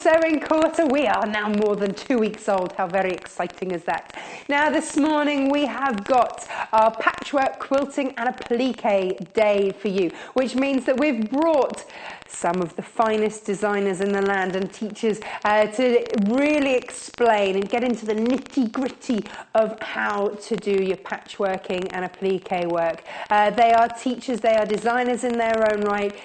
Sewing quarter, we are now more than 2 weeks old. How very exciting is that? Now this morning we have got our patchwork, quilting and applique day for you, which means that we've brought some of the finest designers in the land and teachers to really explain and get into the nitty-gritty of how to do your patchworking and applique work. They are teachers, they are designers in their own right.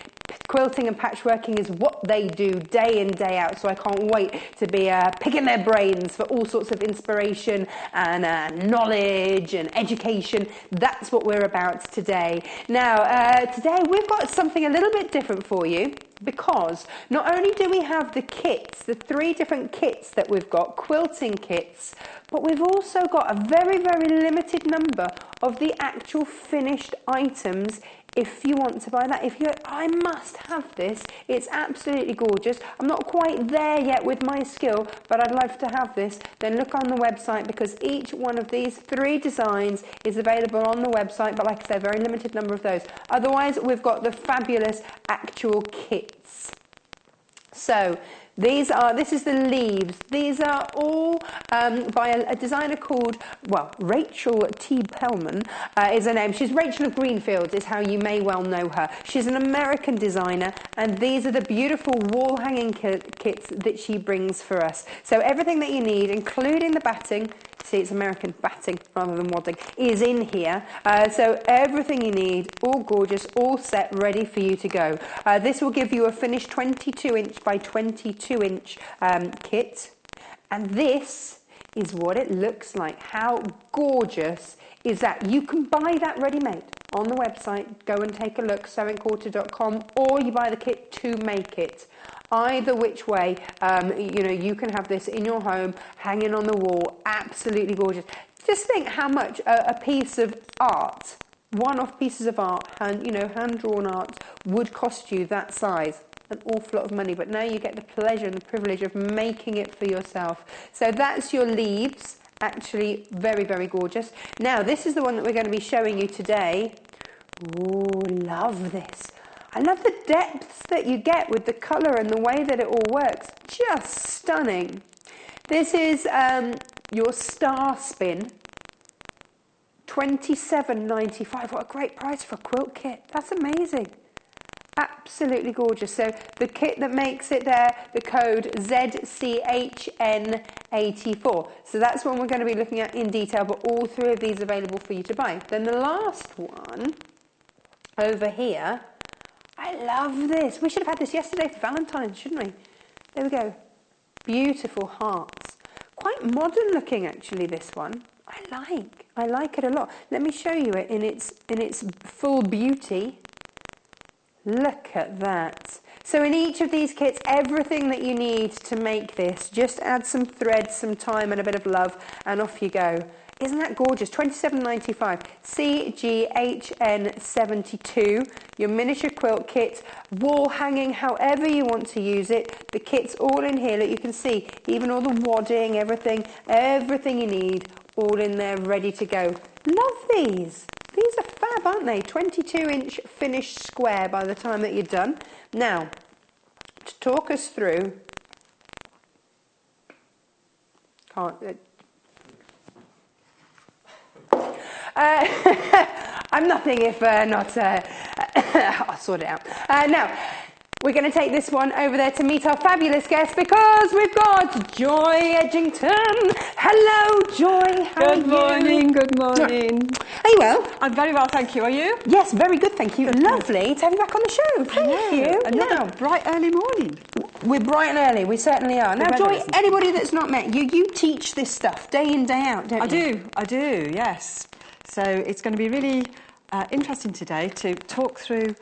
Quilting and patchworking is what they do day in, day out, so I can't wait to be picking their brains for all sorts of inspiration and knowledge and education. That's what we're about today. Now, today we've got something a little bit different for you, because not only do we have the kits, the 3 different kits that we've got, quilting kits, but we've also got a very, very limited number of the actual finished items. If you want to buy that, if you're, I must have this, it's absolutely gorgeous. I'm not quite there yet with my skill, but I'd love to have this, then look on the website, because each one of these 3 designs is available on the website, but like I said, very limited number of those. Otherwise, we've got the fabulous actual kits. So, this is the leaves. These are all by a designer called, well, Rachel T. Pellman is her name. She's Rachel of Greenfield is how you may well know her. She's an American designer, and these are the beautiful wall hanging kits that she brings for us. So everything that you need, including the batting, see it's American batting rather than wadding, is in here. So everything you need, all gorgeous, all set, ready for you to go. This will give you a finished 22-inch by 22-inch kit. And this is what it looks like. How gorgeous is that? You can buy that ready-made on the website. Go and take a look, sewingquarter.com, or you buy the kit to make it. Either which way, you know, you can have this in your home, hanging on the wall, absolutely gorgeous. Just think how much a piece of art, one-off pieces of art, hand-drawn art, would cost you that size. An awful lot of money, but now you get the pleasure and the privilege of making it for yourself. So that's your leaves, actually very, very gorgeous. Now, this is the one that we're going to be showing you today. Ooh, love this. I love the depths that you get with the colour and the way that it all works. Just stunning. This is your star spin. $27.95. What a great price for a quilt kit. That's amazing. Absolutely gorgeous. So the kit that makes it there, the code ZCHN84. So that's one we're going to be looking at in detail, but all 3 of these available for you to buy. Then the last one over here, I love this. We should have had this yesterday for Valentine's, shouldn't we? There we go. Beautiful hearts. Quite modern looking, actually, this one. I like it a lot. Let me show you it in its full beauty. Look at that. So in each of these kits, everything that you need to make this, just add some thread, some time and a bit of love, and off you go. Isn't that gorgeous? $27.95. CGHN72, your miniature quilt kit, wall hanging, however you want to use it. The kit's all in here. Look, you can see even all the wadding, everything you need, all in there, ready to go. Love these. These are fab, aren't they? 22-inch finished square by the time that you're done. Now, to talk us through, I'm nothing if not, I'll sort it out. Now, we're going to take this one over there to meet our fabulous guest, because we've got Joy Edgington. Hello, Joy. How are you? Good morning, good morning. Are you well? I'm very well, thank you. Are you? Yes, very good, thank you. Lovely to have you back on the show. Thank you. Another bright early morning. We're bright and early, we certainly are. Now, Joy, anybody that's not met you, you teach this stuff day in, day out, don't you? I do, yes. So it's going to be really interesting today to talk through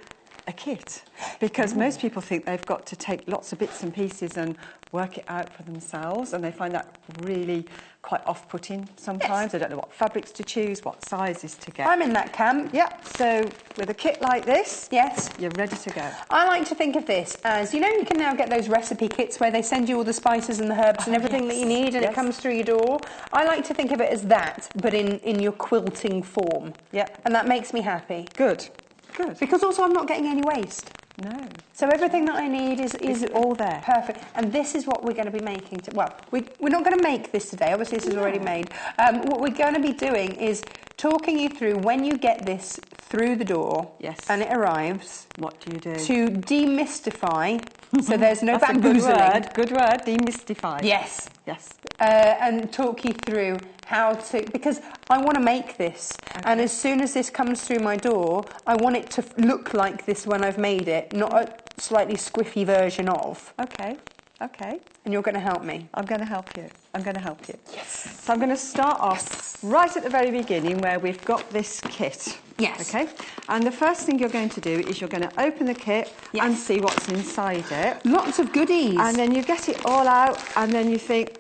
a kit, because most people think they've got to take lots of bits and pieces and work it out for themselves, and they find that really quite off-putting sometimes. Yes. They don't know what fabrics to choose, what sizes to get. I'm in that camp. Yep. So with a kit like this, yes, you're ready to go. I like to think of this as, you know, you can now get those recipe kits where they send you all the spices and the herbs and everything that you need, and it comes through your door. I like to think of it as that, but in your quilting form. Yep. And that makes me happy. Good. Good. Because also I'm not getting any waste. No. So everything that I need is all there. Perfect. And this is what we're going to be making. Well, we're not going to make this today. Obviously, this is already made. What we're going to be doing is talking you through when you get this through the door and it arrives. What do you do? To demystify, so there's no That's bamboozling. Good word, demystify. Yes. Yes. And talk you through how to, because I want to make this, and as soon as this comes through my door, I want it to look like this when I've made it, not a slightly squiffy version of. Okay, okay. And you're going to help me. I'm going to help you. I'm going to help you. Yes. So I'm going to start off right at the very beginning where we've got this kit. Yes. Okay. And the first thing you're going to do is you're going to open the kit and see what's inside it. Lots of goodies. And then you get it all out and then you think,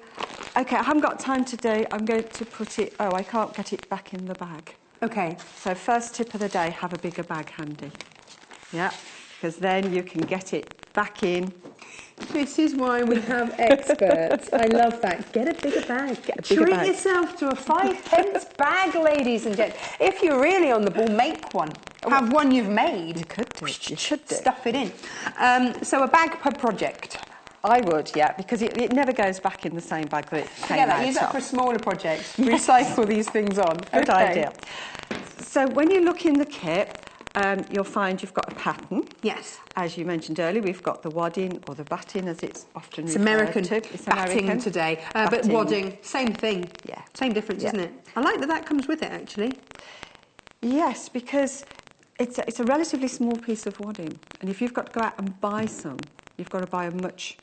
okay, I haven't got time today. I'm going to put it, I can't get it back in the bag. Okay. So first tip of the day, have a bigger bag handy. Yeah, because then you can get it back in. This is why we have experts. I love that. Get a bigger bag. Treat yourself to a 5/10 bag, ladies and gents. If you're really on the ball, make one. Have one you've made. You could do. You should do. Stuff it in. So a bag per project. I would, yeah, because it never goes back in the same bag that it came out of. Use that for smaller projects. Recycle these things on. Good idea. So when you look in the kit, you'll find you've got a pattern. Yes. As you mentioned earlier, we've got the wadding or the batting, as it's often referred American. to. It's American today. But wadding, same thing. Yeah. Same difference, isn't it? I like that comes with it, actually. Yes, because it's a relatively small piece of wadding. And if you've got to go out and buy some, you've got to buy a much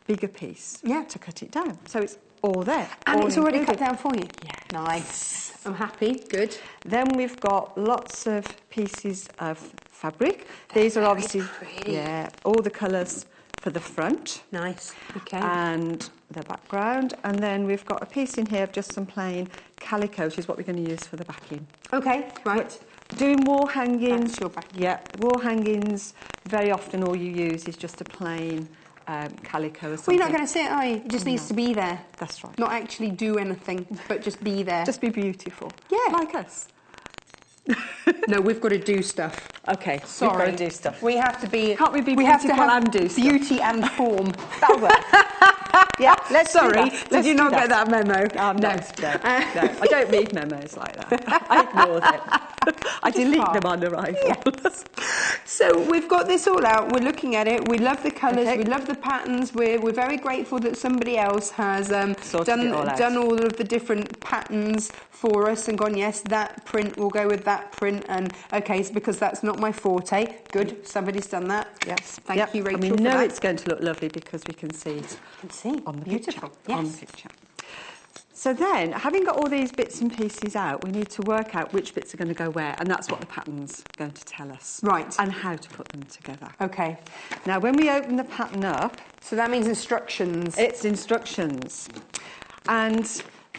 bigger piece to cut it down. So it's all there. And it's already cut down for you? Yeah. Nice. I'm happy. Good. Then we've got lots of pieces of fabric. These are obviously all the colours for the front. Nice. Okay. And the background. And then we've got a piece in here of just some plain calico, which is what we're going to use for the backing. Okay, right. Doing wall hangings. That's your backing. Yeah, wall hangings, very often all you use is just a plain calico or something. Well, you're not going to sit, are you? It just needs to be there. That's right. Not actually do anything, but just be there. Just be beautiful. Yeah. Like us. No, we've got to do stuff. Okay, sorry. We've got to do stuff. We have to be... Can't we be have to have and do stuff? beauty and form. That'll work. Yeah, let's Sorry, do that. did you not get that memo? No. I don't read memos like that. I ignore them. I delete them on arrival. Yes. So we've got this all out. We're looking at it. We love the colours. We love the patterns. We're very grateful that somebody else has done all of the different patterns for us and gone, yes, that print will go with that print. And okay, so because that's not my forte. Good, somebody's done that. Yes. Thank you, Rachel. And we know it's going to look lovely because we can see it. On the beautiful. Picture. Yes. On the picture. So then, having got all these bits and pieces out, we need to work out which bits are going to go where, and that's what the pattern's going to tell us. Right. And how to put them together. Okay. Now, when we open the pattern up... So that means instructions. It's instructions. And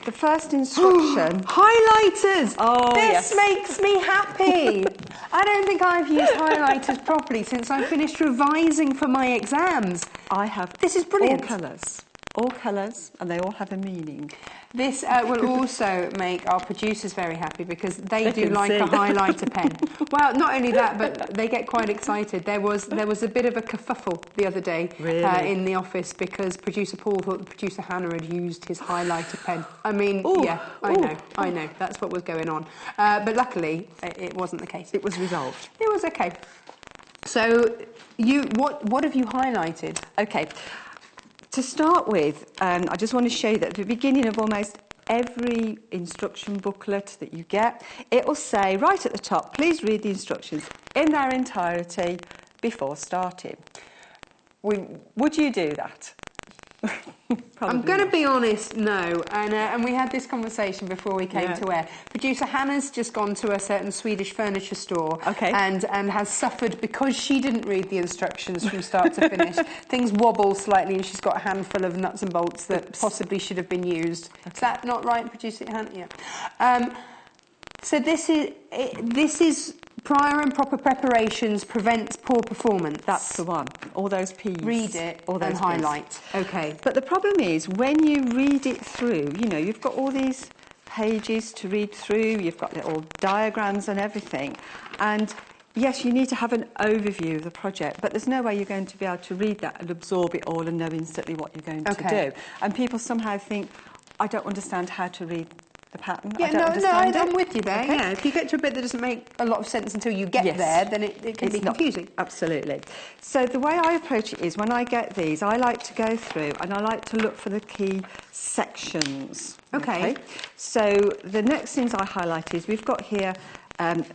the first instruction... Highlighters! Oh, this makes me happy. I don't think I've used highlighters properly since I finished revising for my exams. I have. This is brilliant. All colours, and they all have a meaning. This will also make our producers very happy because they do like a highlighter pen. Well, not only that, but they get quite excited. There was a bit of a kerfuffle the other day in the office because producer Paul thought that producer Hannah had used his highlighter pen. I mean, I know, that's what was going on. But luckily, it wasn't the case. It was resolved. It was okay. So, what have you highlighted? Okay. To start with, I just want to show you that at the beginning of almost every instruction booklet that you get, it will say right at the top, please read the instructions in their entirety before starting. Would you do that? I'm going to be honest, no. And we had this conversation before we came to air. Producer Hannah's just gone to a certain Swedish furniture store and has suffered because she didn't read the instructions from start to finish. Things wobble slightly and she's got a handful of nuts and bolts that possibly should have been used. Is that not right, Producer Hannah? Yeah. So this is prior and proper preparations prevents poor performance. That's the one. All those P's. Read it and highlight. Okay. But the problem is when you read it through, you know, you've got all these pages to read through, you've got little diagrams and everything, and yes, you need to have an overview of the project, but there's no way you're going to be able to read that and absorb it all and know instantly what you're going to do. And people somehow think, I don't understand how to read the pattern. Yeah, I'm with you there. Okay. Yeah, if you get to a bit that doesn't make a lot of sense until you get there, then it can be confusing. Absolutely. So the way I approach it is when I get these, I like to go through and I like to look for the key sections. Okay. So the next things I highlight is we've got here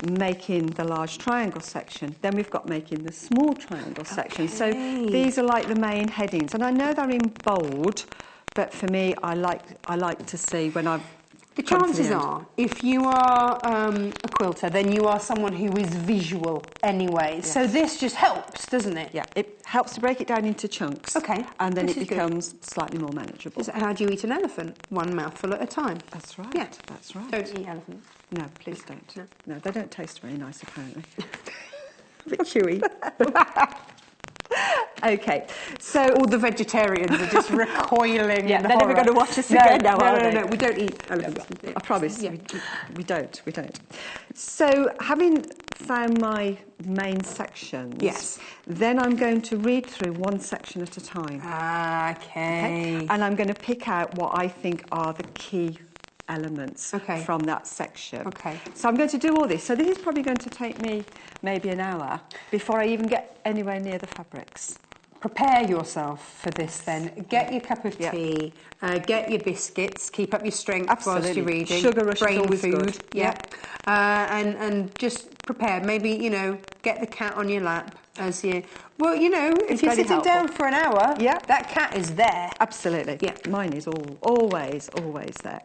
making the large triangle section. Then we've got making the small triangle section. So these are like the main headings. And I know they're in bold, but for me, I like to see when I've the chances are, if you are a quilter, then you are someone who is visual anyway. Yes. So this just helps, doesn't it? Yeah, it helps to break it down into chunks. Okay. And then it becomes slightly more manageable. How do you eat an elephant? One mouthful at a time. That's right. Yeah. That's right. Don't eat elephants. No, please don't. No, they don't taste very nice, apparently. A bit chewy. Okay, so all the vegetarians are just recoiling. Yeah, they're never going to watch us again now, are they? No, we don't eat elephants. I promise, we don't. So, having found my main sections, then I'm going to read through one section at a time. Okay. And I'm going to pick out what I think are the key elements from that section. Okay. So I'm going to do all this. So this is probably going to take me maybe an hour before I even get anywhere near the fabrics. Prepare yourself for this then. Get your cup of tea, get your biscuits, keep up your strength whilst you're reading. Sugar rush brain is always food. good. Yeah. And just prepare. Maybe, get the cat on your lap as you... Well, if you're sitting down for an hour, that cat is there. Absolutely. Yeah. Mine is always there.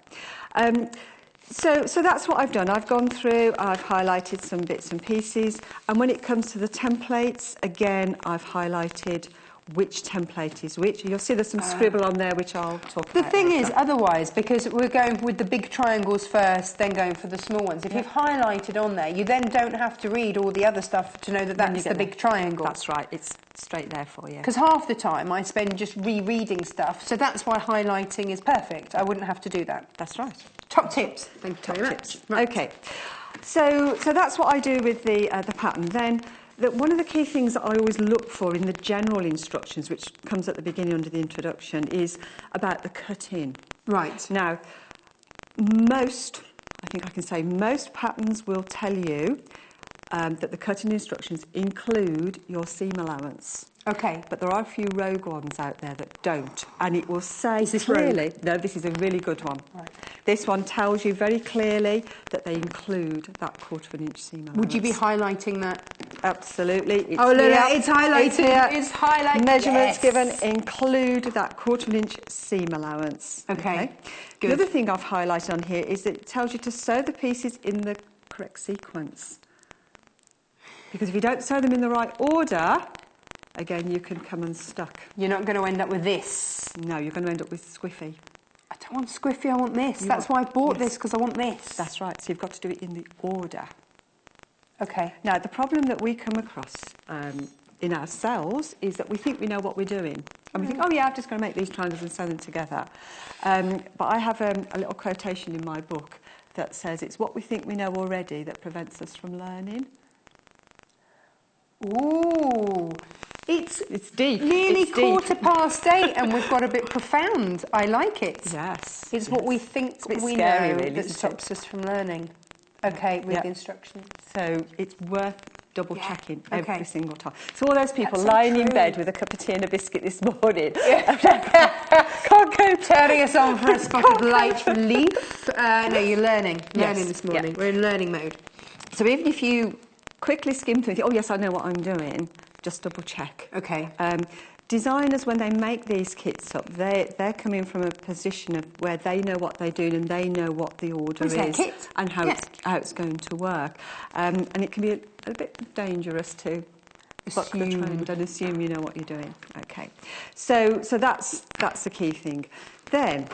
So that's what I've done. I've gone through, I've highlighted some bits and pieces, and when it comes to the templates, again, I've highlighted which template is which. You'll see there's some scribble on there, which I'll talk about. The thing is, otherwise, because we're going with the big triangles first, then going for the small ones, if you've highlighted on there, you then don't have to read all the other stuff to know that that's the big triangle. That's right, it's straight there for you. Because half the time I spend just rereading stuff, so that's why highlighting is perfect. I wouldn't have to do that. That's right. Top tips. Thank you very much. Right. Okay, so that's what I do with the pattern. Then one of the key things that I always look for in the general instructions, which comes at the beginning under the introduction, is about the cut-in. Right. Now, most patterns will tell you that the cutting instructions include your seam allowance. Okay. But there are a few rogue ones out there that don't. And it will say clearly... No, this is a really good one. Right. This one tells you very clearly that they include that 1/4 inch seam allowance. Would you be highlighting that? Absolutely. It's it's highlighted. It's highlighted. Measurements given include that 1/4 inch seam allowance. Okay. Good. The other thing I've highlighted on here is that it tells you to sew the pieces in the correct sequence. Because if you don't sew them in the right order, again, you can come unstuck. You're not going to end up with this. No, you're going to end up with squiffy. I don't want squiffy, I want this. That's why I bought this, because I want this. That's right, so you've got to do it in the order. Okay. Now, the problem that we come across in ourselves is that we think we know what we're doing. And we think, oh yeah, I'm just going to make these triangles and sew them together. But I have a little quotation in my book that says it's what we think we know already that prevents us from learning. Ooh, it's deep. Nearly 8:15 and we've got a bit profound. I like it. Yes. It's what we think we know that stops us from learning. Okay, with the instructions. So it's worth double checking every single time. So all those people lying in bed with a cup of tea and a biscuit this morning, can't go turning us on for a spot of light relief. No, you're learning this morning. We're in learning mode. So even if you quickly skim through and think, oh yes, I know what I'm doing, just double check. Okay. Designers, when they make these kits up, they're coming from a position of where they know what they're doing and they know what the order is and how it's going to work. And it can be a bit dangerous to buck the trend and assume you know what you're doing. Okay. So that's the key thing. Then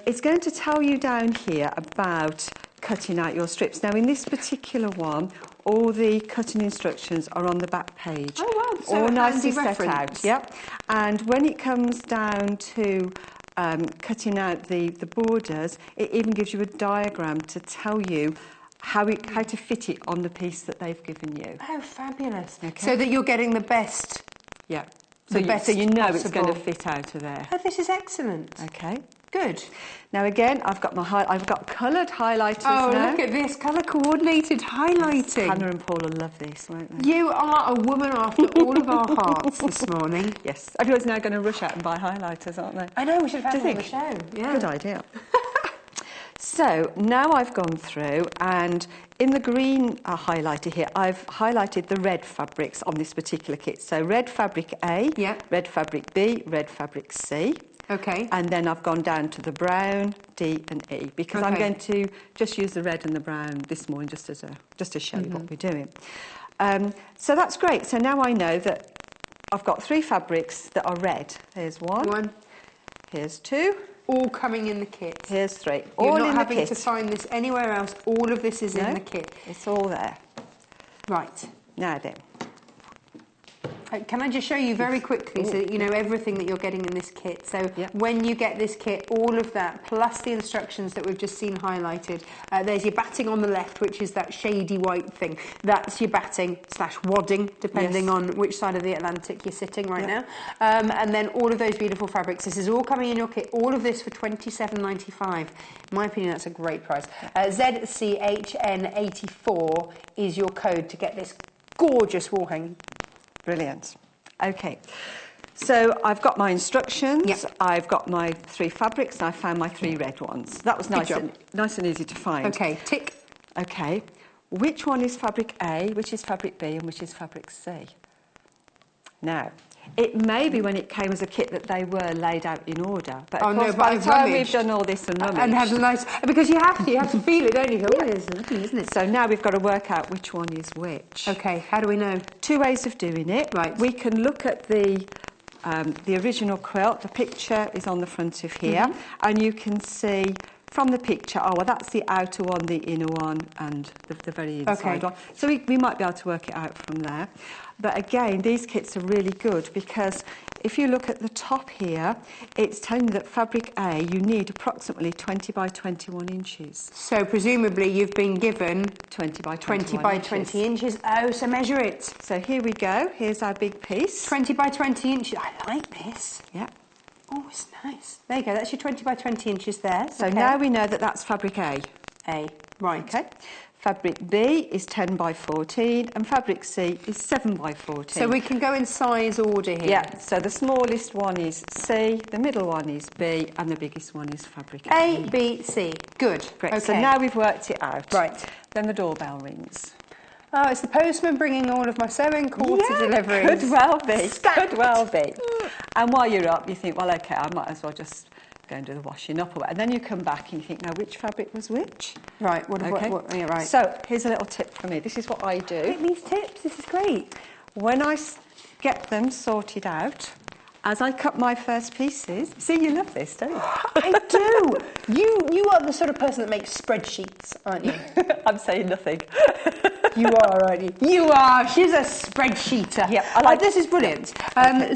it's going to tell you down here about cutting out your strips. Now, in this particular one, all the cutting instructions are on the back page. Oh, wow. So all nicely set out. Yep. And when it comes down to cutting out the borders, it even gives you a diagram to tell you how to fit it on the piece that they've given you. Oh, fabulous. Okay. So that you're getting the best. Yeah. So you know possible. it's going to fit out of there. Oh, this is excellent. Okay. Good. Now again, I've got coloured highlighters now. now. Look at this, colour-coordinated highlighting. Hannah and Paul will love this, won't they? You are a woman after all of our hearts this morning. Yes. Everyone's now going to rush out and buy highlighters, aren't they? I know, we should have had Do you them on the show. Yeah. Good idea. So now I've gone through, and in the green highlighter here, I've highlighted the red fabrics on this particular kit. So red fabric A, red fabric B, red fabric C. Okay. And then I've gone down to the brown, D and E, because I'm going to just use the red and the brown this morning just to show you what we're doing. So that's great. So now I know that I've got 3 fabrics that are red. Here's one. Here's 2. All coming in the kit. Here's 3. You're not having to find this anywhere else. All of this is in the kit. It's all there. Right. Now then. Can I just show you very quickly so that you know everything that you're getting in this kit? So when you get this kit, all of that, plus the instructions that we've just seen highlighted. There's your batting on the left, which is that shady white thing. That's your batting / wadding, depending on which side of the Atlantic you're sitting right now. And then all of those beautiful fabrics. This is all coming in your kit. All of this for $27.95. In my opinion, that's a great price. ZCHN84 is your code to get this gorgeous wall hanging. Brilliant. Okay, so I've got my instructions, I've got my 3 fabrics, and I found my 3 red ones. That was nice and easy to find. Okay, tick. Okay, which one is fabric A, which is fabric B, and which is fabric C? Now, it may be when it came as a kit that they were laid out in order, but of course, by the time we've done all this and rummaged... And had a nice... Because you have to feel it, don't you? Oh, it's lovely, isn't it? So now we've got to work out which one is which. Okay, how do we know? 2 ways of doing it. Right. We can look at the original quilt. The picture is on the front of here, and you can see from the picture, oh, well, that's the outer one, the inner one, and the very inside one. So we might be able to work it out from there. But again, these kits are really good because if you look at the top here, it's telling you that fabric A, you need approximately 20 by 21 inches. So presumably you've been given 20 by 20 inches. Oh, so measure it. So here we go. Here's our big piece. 20 by 20 inches. I like this. Yeah. Oh, it's nice. There you go. That's your 20 by 20 inches there. So now we know that that's fabric A. Right. Okay. Fabric B is 10 by 14 and fabric C is 7 by 14. So we can go in size order here. Yeah, so the smallest one is C, the middle one is B, and the biggest one is fabric A, B, C. Good. Great. Okay. So now we've worked it out. Right. Then the doorbell rings. Oh, it's the postman bringing all of my sewing quarter deliveries. Could well be. Could well be. And while you're up, you think, well, okay, I might as well just go and do the washing up. And then you come back and you think, now, which fabric was which? Right. What, yeah, right. So here's a little tip for me. This is what I do. Take these tips. This is great. When I get them sorted out, as I cut my first pieces... See, you love this, don't you? I do. You are the sort of person that makes spreadsheets, aren't you? I'm saying nothing. You are, aren't you? You are. She's a spreadsheeter. Yeah, I like this is brilliant.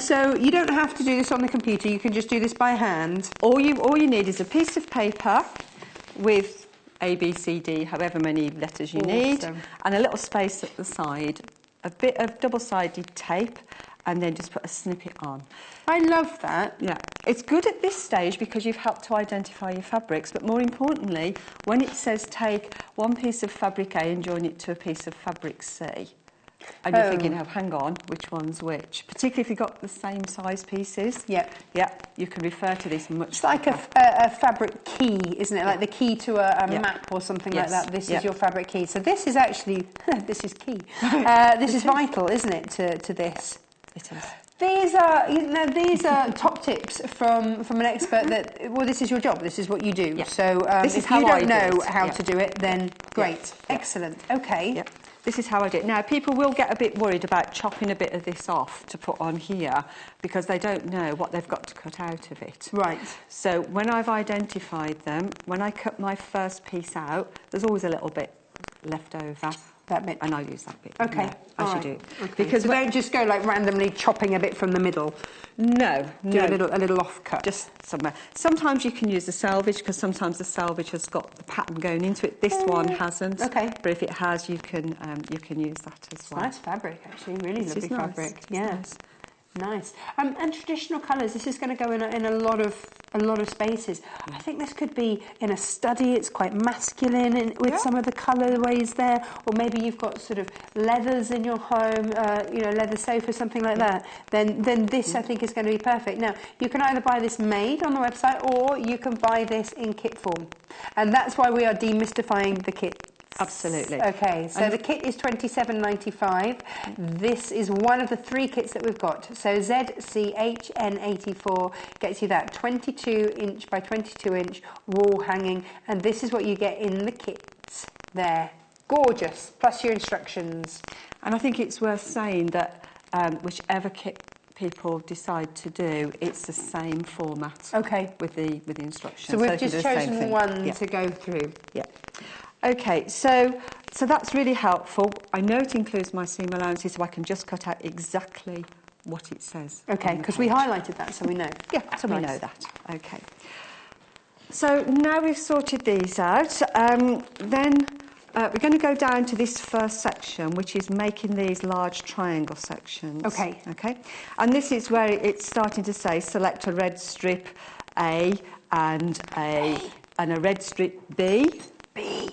So you don't have to do this on the computer. You can just do this by hand. All you need is a piece of paper with A, B, C, D, however many letters you need, and a little space at the side, a bit of double-sided tape, and then just put a snippet on. I love that. Yeah. It's good at this stage because you've helped to identify your fabrics, but more importantly, when it says take one piece of fabric A and join it to a piece of fabric C, and you're thinking, oh, hang on, which one's which? Particularly if you've got the same size pieces. Yeah. Yeah, you can refer to this much. It's like a fabric key, isn't it? Like the key to a map or something like that. This is your fabric key. So this is actually, this is key. This is vital, isn't it, to this? It is. These are top tips from an expert that, well, this is your job, this is what you do. Yeah. So if you don't know how to do it, then great. Yeah. Excellent. Okay. Yeah. This is how I do it. Now, people will get a bit worried about chopping a bit of this off to put on here because they don't know what they've got to cut out of it. Right. So when I've identified them, when I cut my first piece out, there's always a little bit left over. That bit. And I'll use that bit. Okay. Yeah, as you do. Okay. Because so don't just go like randomly chopping a bit from the middle. No, Do a little off cut. Just somewhere. Sometimes you can use the selvage, because sometimes the selvage has got the pattern going into it. This one hasn't. Okay. But if it has, you can use that as well. Nice fabric, actually. Really lovely fabric. It's Yeah. nice. Nice. And traditional colours. This is going to go in a lot of spaces. I think this could be in a study. It's quite masculine with some of the colourways there. Or maybe you've got sort of leathers in your home, leather sofa, something like that. Then this, I think, is going to be perfect. Now, you can either buy this made on the website, or you can buy this in kit form. And that's why we are demystifying the kit. Absolutely. Okay, so the kit is $27.95. This is one of the 3 kits that we've got. So ZCHN84 gets you that 22-inch by 22-inch wall hanging, and this is what you get in the kit there. Gorgeous, plus your instructions. And I think it's worth saying that whichever kit people decide to do, it's the same format. Okay. With the instructions. So we've just chosen one to go through. Yeah. Okay, so that's really helpful. I know it includes my seam allowances, so I can just cut out exactly what it says. Okay, because we highlighted that, so we know. Yeah, so we know that. Okay. So now we've sorted these out, then we're going to go down to this first section, which is making these large triangle sections. Okay. Okay. And this is where it's starting to say select a red strip A and a red strip B. B.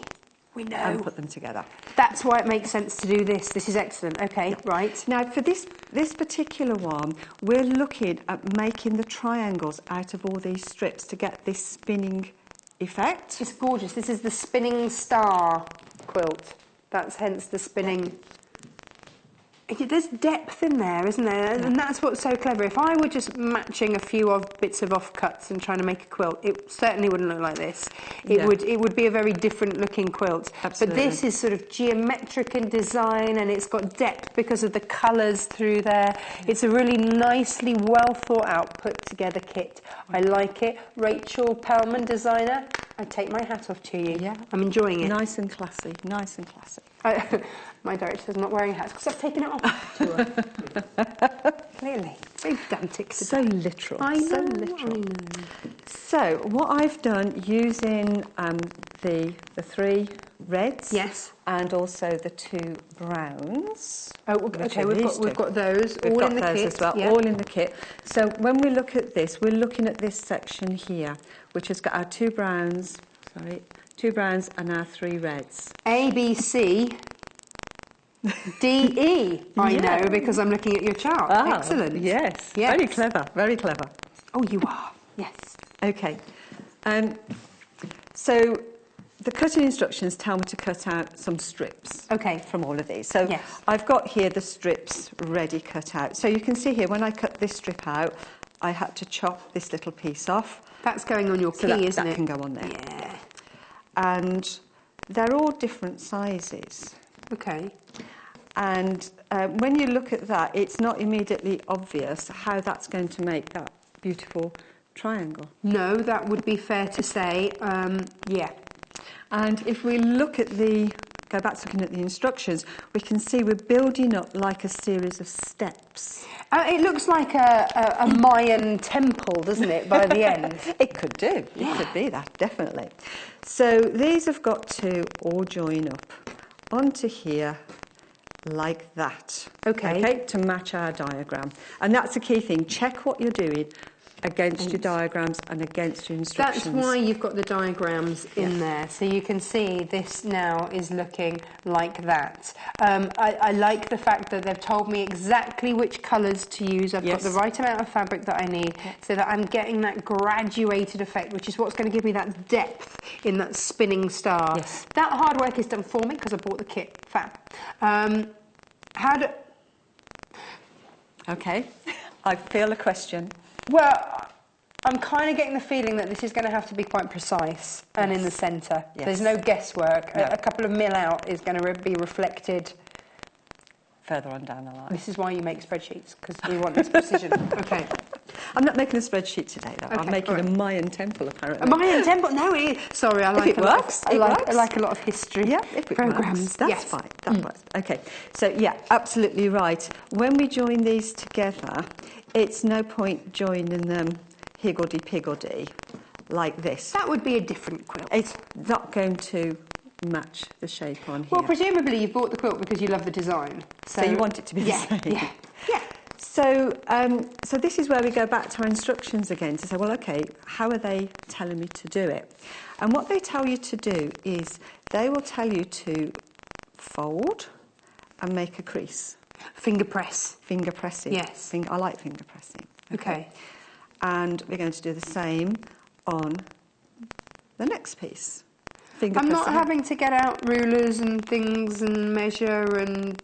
We know. And put them together. That's why it makes sense to do this. This is excellent. Okay, right. Now, for this particular one, we're looking at making the triangles out of all these strips to get this spinning effect. It's gorgeous. This is the spinning star quilt. That's hence the spinning. There's depth in there, isn't there? And that's what's so clever. If I were just matching a few bits of offcuts and trying to make a quilt, it certainly wouldn't look like this. It would be a very different looking quilt. Absolutely. But this is sort of geometric in design, and it's got depth because of the colours through there. It's a really nicely well thought out, put together kit. I like it. Rachel Pellman, designer, I take my hat off to you. Yeah. I'm enjoying it. Nice and classy. Nice and classy. My director's not wearing hats because I've taken it off to her. Clearly. Very pedantic. So literal. I know. So literal. So what I've done using the 3 reds, yes, and also the 2 browns. Oh, okay. We've got those all in the kit as well. Yeah. All in the kit. So when we look at this, we're looking at this section here, which has got our 2 browns. Sorry, 2 browns and our 3 reds. A, B, C, D, E. I know because I'm looking at your chart. Excellent. Yes. Very clever. Very clever. Oh, you are. Yes. Okay. So the cutting instructions tell me to cut out some strips. Okay. From all of these. So I've got here the strips ready cut out. So you can see here when I cut this strip out, I had to chop this little piece off. That's going on your key, isn't it? That can go on there. Yeah. And they're all different sizes. Okay. And when you look at that, it's not immediately obvious how that's going to make that beautiful triangle. No, that would be fair to say. Yeah. And if we look at go back to looking at the instructions, we can see we're building up like a series of steps. It looks like a Mayan temple, doesn't it, by the end? It could do. It could be that, definitely. So these have got to all join up onto here like that. Okay, to match our diagram. And that's the key thing. Check what you're doing against your diagrams and against your instructions. That's why you've got the diagrams in there. So you can see this now is looking like that. I like the fact that they've told me exactly which colours to use. I've got the right amount of fabric that I need so that I'm getting that graduated effect, which is what's going to give me that depth in that spinning star. Yes. That hard work is done for me because I bought the kit. Fab. Okay, I feel a question. Well, I'm kind of getting the feeling that this is going to have to be quite precise and in the centre. Yes. There's no guesswork. No. A couple of mil out is going to be reflected Further on down the line. This is why you make spreadsheets, because we want this precision. Okay. I'm not making a spreadsheet today, though. Okay, I'm making all right. a Mayan temple, apparently. A Mayan temple? No, sorry, I like it works, I like a lot of history if it programs. works, that's fine. That works. Okay, so yeah, absolutely right. When we join these together, it's no point joining them higgledy-piggledy like this. That would be a different quilt. It's not going to match the shape on here. Well, presumably you bought the quilt because you love the design. So you want it to be the same. Yeah. So, so this is where we go back to our instructions again to say, well, okay, how are they telling me to do it? And what they tell you to do is they will tell you to fold and make a crease. Finger press. Finger pressing. Yes. I like finger pressing. Okay. And we're going to do the same on the next piece. Finger I'm not pressing. having to get out rulers and things and measure and...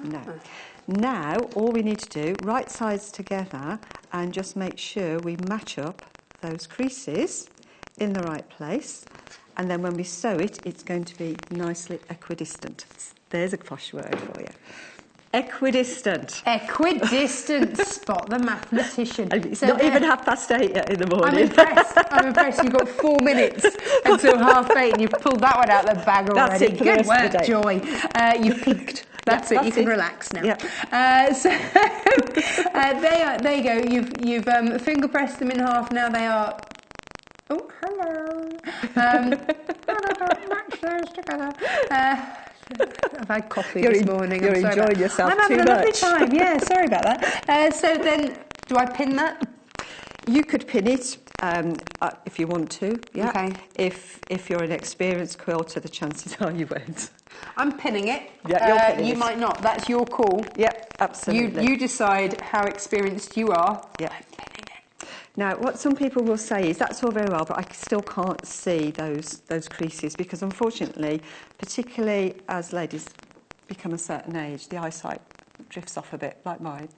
No. Now, all we need to do, right sides together and just make sure we match up those creases in the right place. And then when we sew it, it's going to be nicely equidistant. There's a posh word for you. Equidistant. Equidistant. Spot the mathematician. It's not even 8:30 yet in the morning. I'm impressed. You've got 4 minutes until 8:30 and you've pulled that one out of the bag already. That's it for the Good rest of the work, day. Joy. You've peaked. That's it. You can relax now. Yep. So there you go. You've finger pressed them in half. Now they are. Oh, hello. Match those together. I've had coffee this morning. You're enjoying yourself too much. I'm having a lovely time. Yeah, sorry about that. So then, do I pin that? You could pin it if you want to. Yeah. Okay. If you're an experienced quilter, the chances are you won't. I'm pinning it. Yeah, you're pinning you it. might not. That's your call. Yep, absolutely. You decide how experienced you are. Yep. I'm pinning it. Now, what some people will say is that's all very well, but I still can't see those creases because, unfortunately, particularly as ladies become a certain age, the eyesight drifts off a bit, like mine.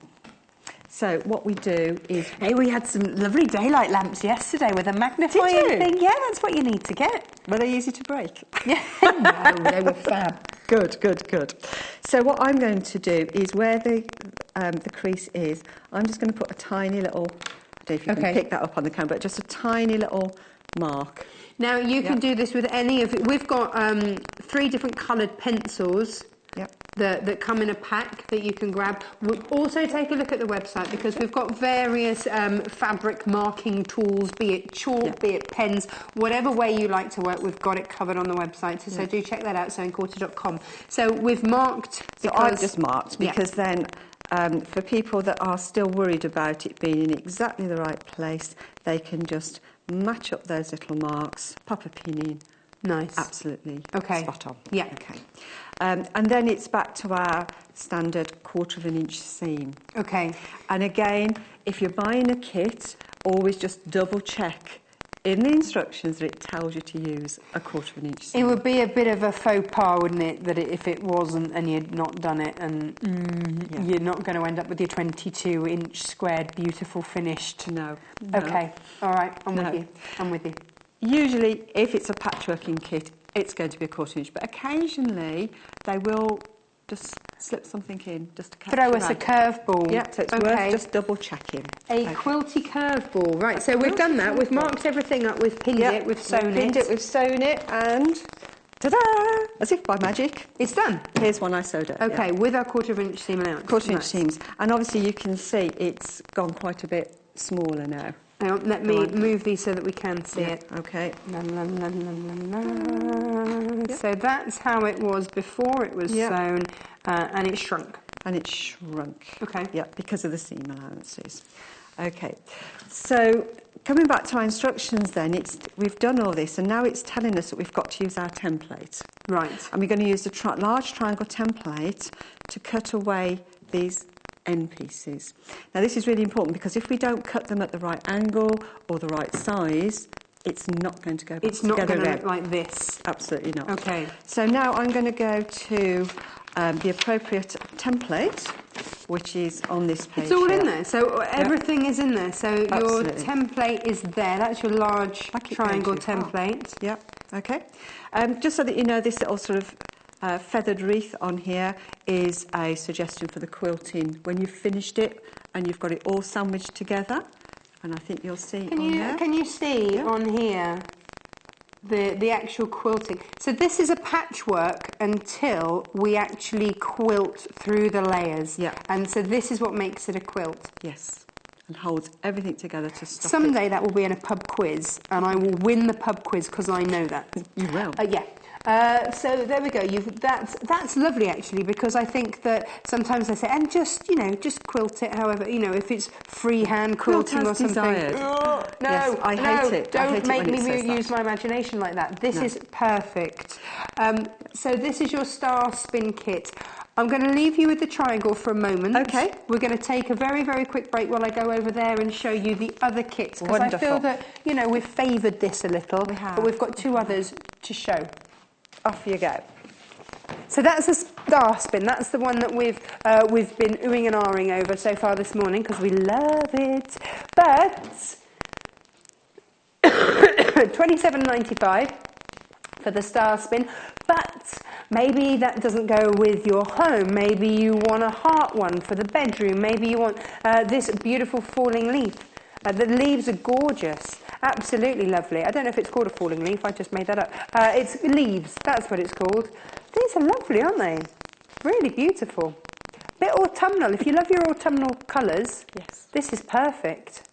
So what we do is... Hey, we had some lovely daylight lamps yesterday with a magnifying Did you? thing. Yeah, that's what you need to get. Were they easy to break? Yeah. No, they were fab. Good. So what I'm going to do is where the crease is, I'm just going to put a tiny little... I don't know if you can pick that up on the camera, but just a tiny little mark. Now, you can do this with any of it. We've got 3 different coloured pencils. Yep. That come in a pack that you can grab. We'll also take a look at the website because we've got various fabric marking tools, be it chalk, be it pens, whatever way you like to work, we've got it covered on the website. So do check that out, sewingquilter.com. So we've marked... So I've just marked because then for people that are still worried about it being in exactly the right place, they can just match up those little marks, pop a pin in. Nice. Absolutely. Okay. Spot on. Yeah. Okay. And then it's back to our standard 1/4 inch seam. Okay. And again, if you're buying a kit, always just double check in the instructions that it tells you to use a 1/4 inch seam. It would be a bit of a faux pas, wouldn't it, that if it wasn't and you'd not done it and you're not going to end up with your 22-inch squared, beautiful finished. No. Okay. All right. I'm with you. Usually, if it's a patchworking kit, it's going to be a 1/4 inch, but occasionally they will just slip something in just to catch Throw you us a out. curveball. Yeah, so it's worth just double checking. A quilty curveball. Right, so we've done that. We've marked everything up. We've pinned it. We've sewn it. We've sewn it, and ta-da! As if by magic. It's done. Here's one I sewed up. Okay, with our 1/4 inch seam allowance. 1/4 inch seams. And obviously you can see it's gone quite a bit smaller now. Hang on, let me move these so that we can see it. Okay. So that's how it was before it was sewn, and it shrunk. And it shrunk. Okay. Yeah, because of the seam allowances. Okay. So coming back to our instructions then, we've done all this and now it's telling us that we've got to use our template. Right. And we're going to use the large triangle template to cut away these end pieces. Now this is really important because if we don't cut them at the right angle or the right size, it's not going to go back together. It's not going to look like this. Absolutely not. Okay. So now I'm going to go to the appropriate template, which is on this page. It's all in there. So everything is in there. So your Absolutely. template is there. That's your large triangle template. Yep. Okay. Just so that you know, this little sort of feathered wreath on here is a suggestion for the quilting when you've finished it and you've got it all sandwiched together. And I think you'll see Can you see on here the actual quilting? So this is a patchwork until we actually quilt through the layers. Yeah. And so this is what makes it a quilt. Yes. And holds everything together to stop Someday that will be in a pub quiz, and I will win the pub quiz because I know that. You will. Yeah. So there we go. That's lovely actually, because I think that sometimes they say, and just quilt it. However, if it's freehand quilting or something. Desired. Oh, no, yes, I hate it. Don't make me use that. my imagination like that. This is perfect. So this is your star spin kit. I'm going to leave you with the triangle for a moment. Okay. We're going to take a very, very quick break while I go over there and show you the other kits. Because I feel that, we've favoured this a little. We have. But we've got two others to show. Off you go. So that's a star spin. That's the one that we've been oohing and ahhing over so far this morning because we love it. But $27.95 for the star spin. But maybe that doesn't go with your home. Maybe you want a heart one for the bedroom. Maybe you want this beautiful falling leaf. The leaves are gorgeous. Absolutely lovely. I don't know if it's called a falling leaf. I just made that up. It's leaves. That's what it's called. These are lovely, aren't they? Really beautiful. Bit autumnal. If you love your autumnal colours, yes, this is perfect.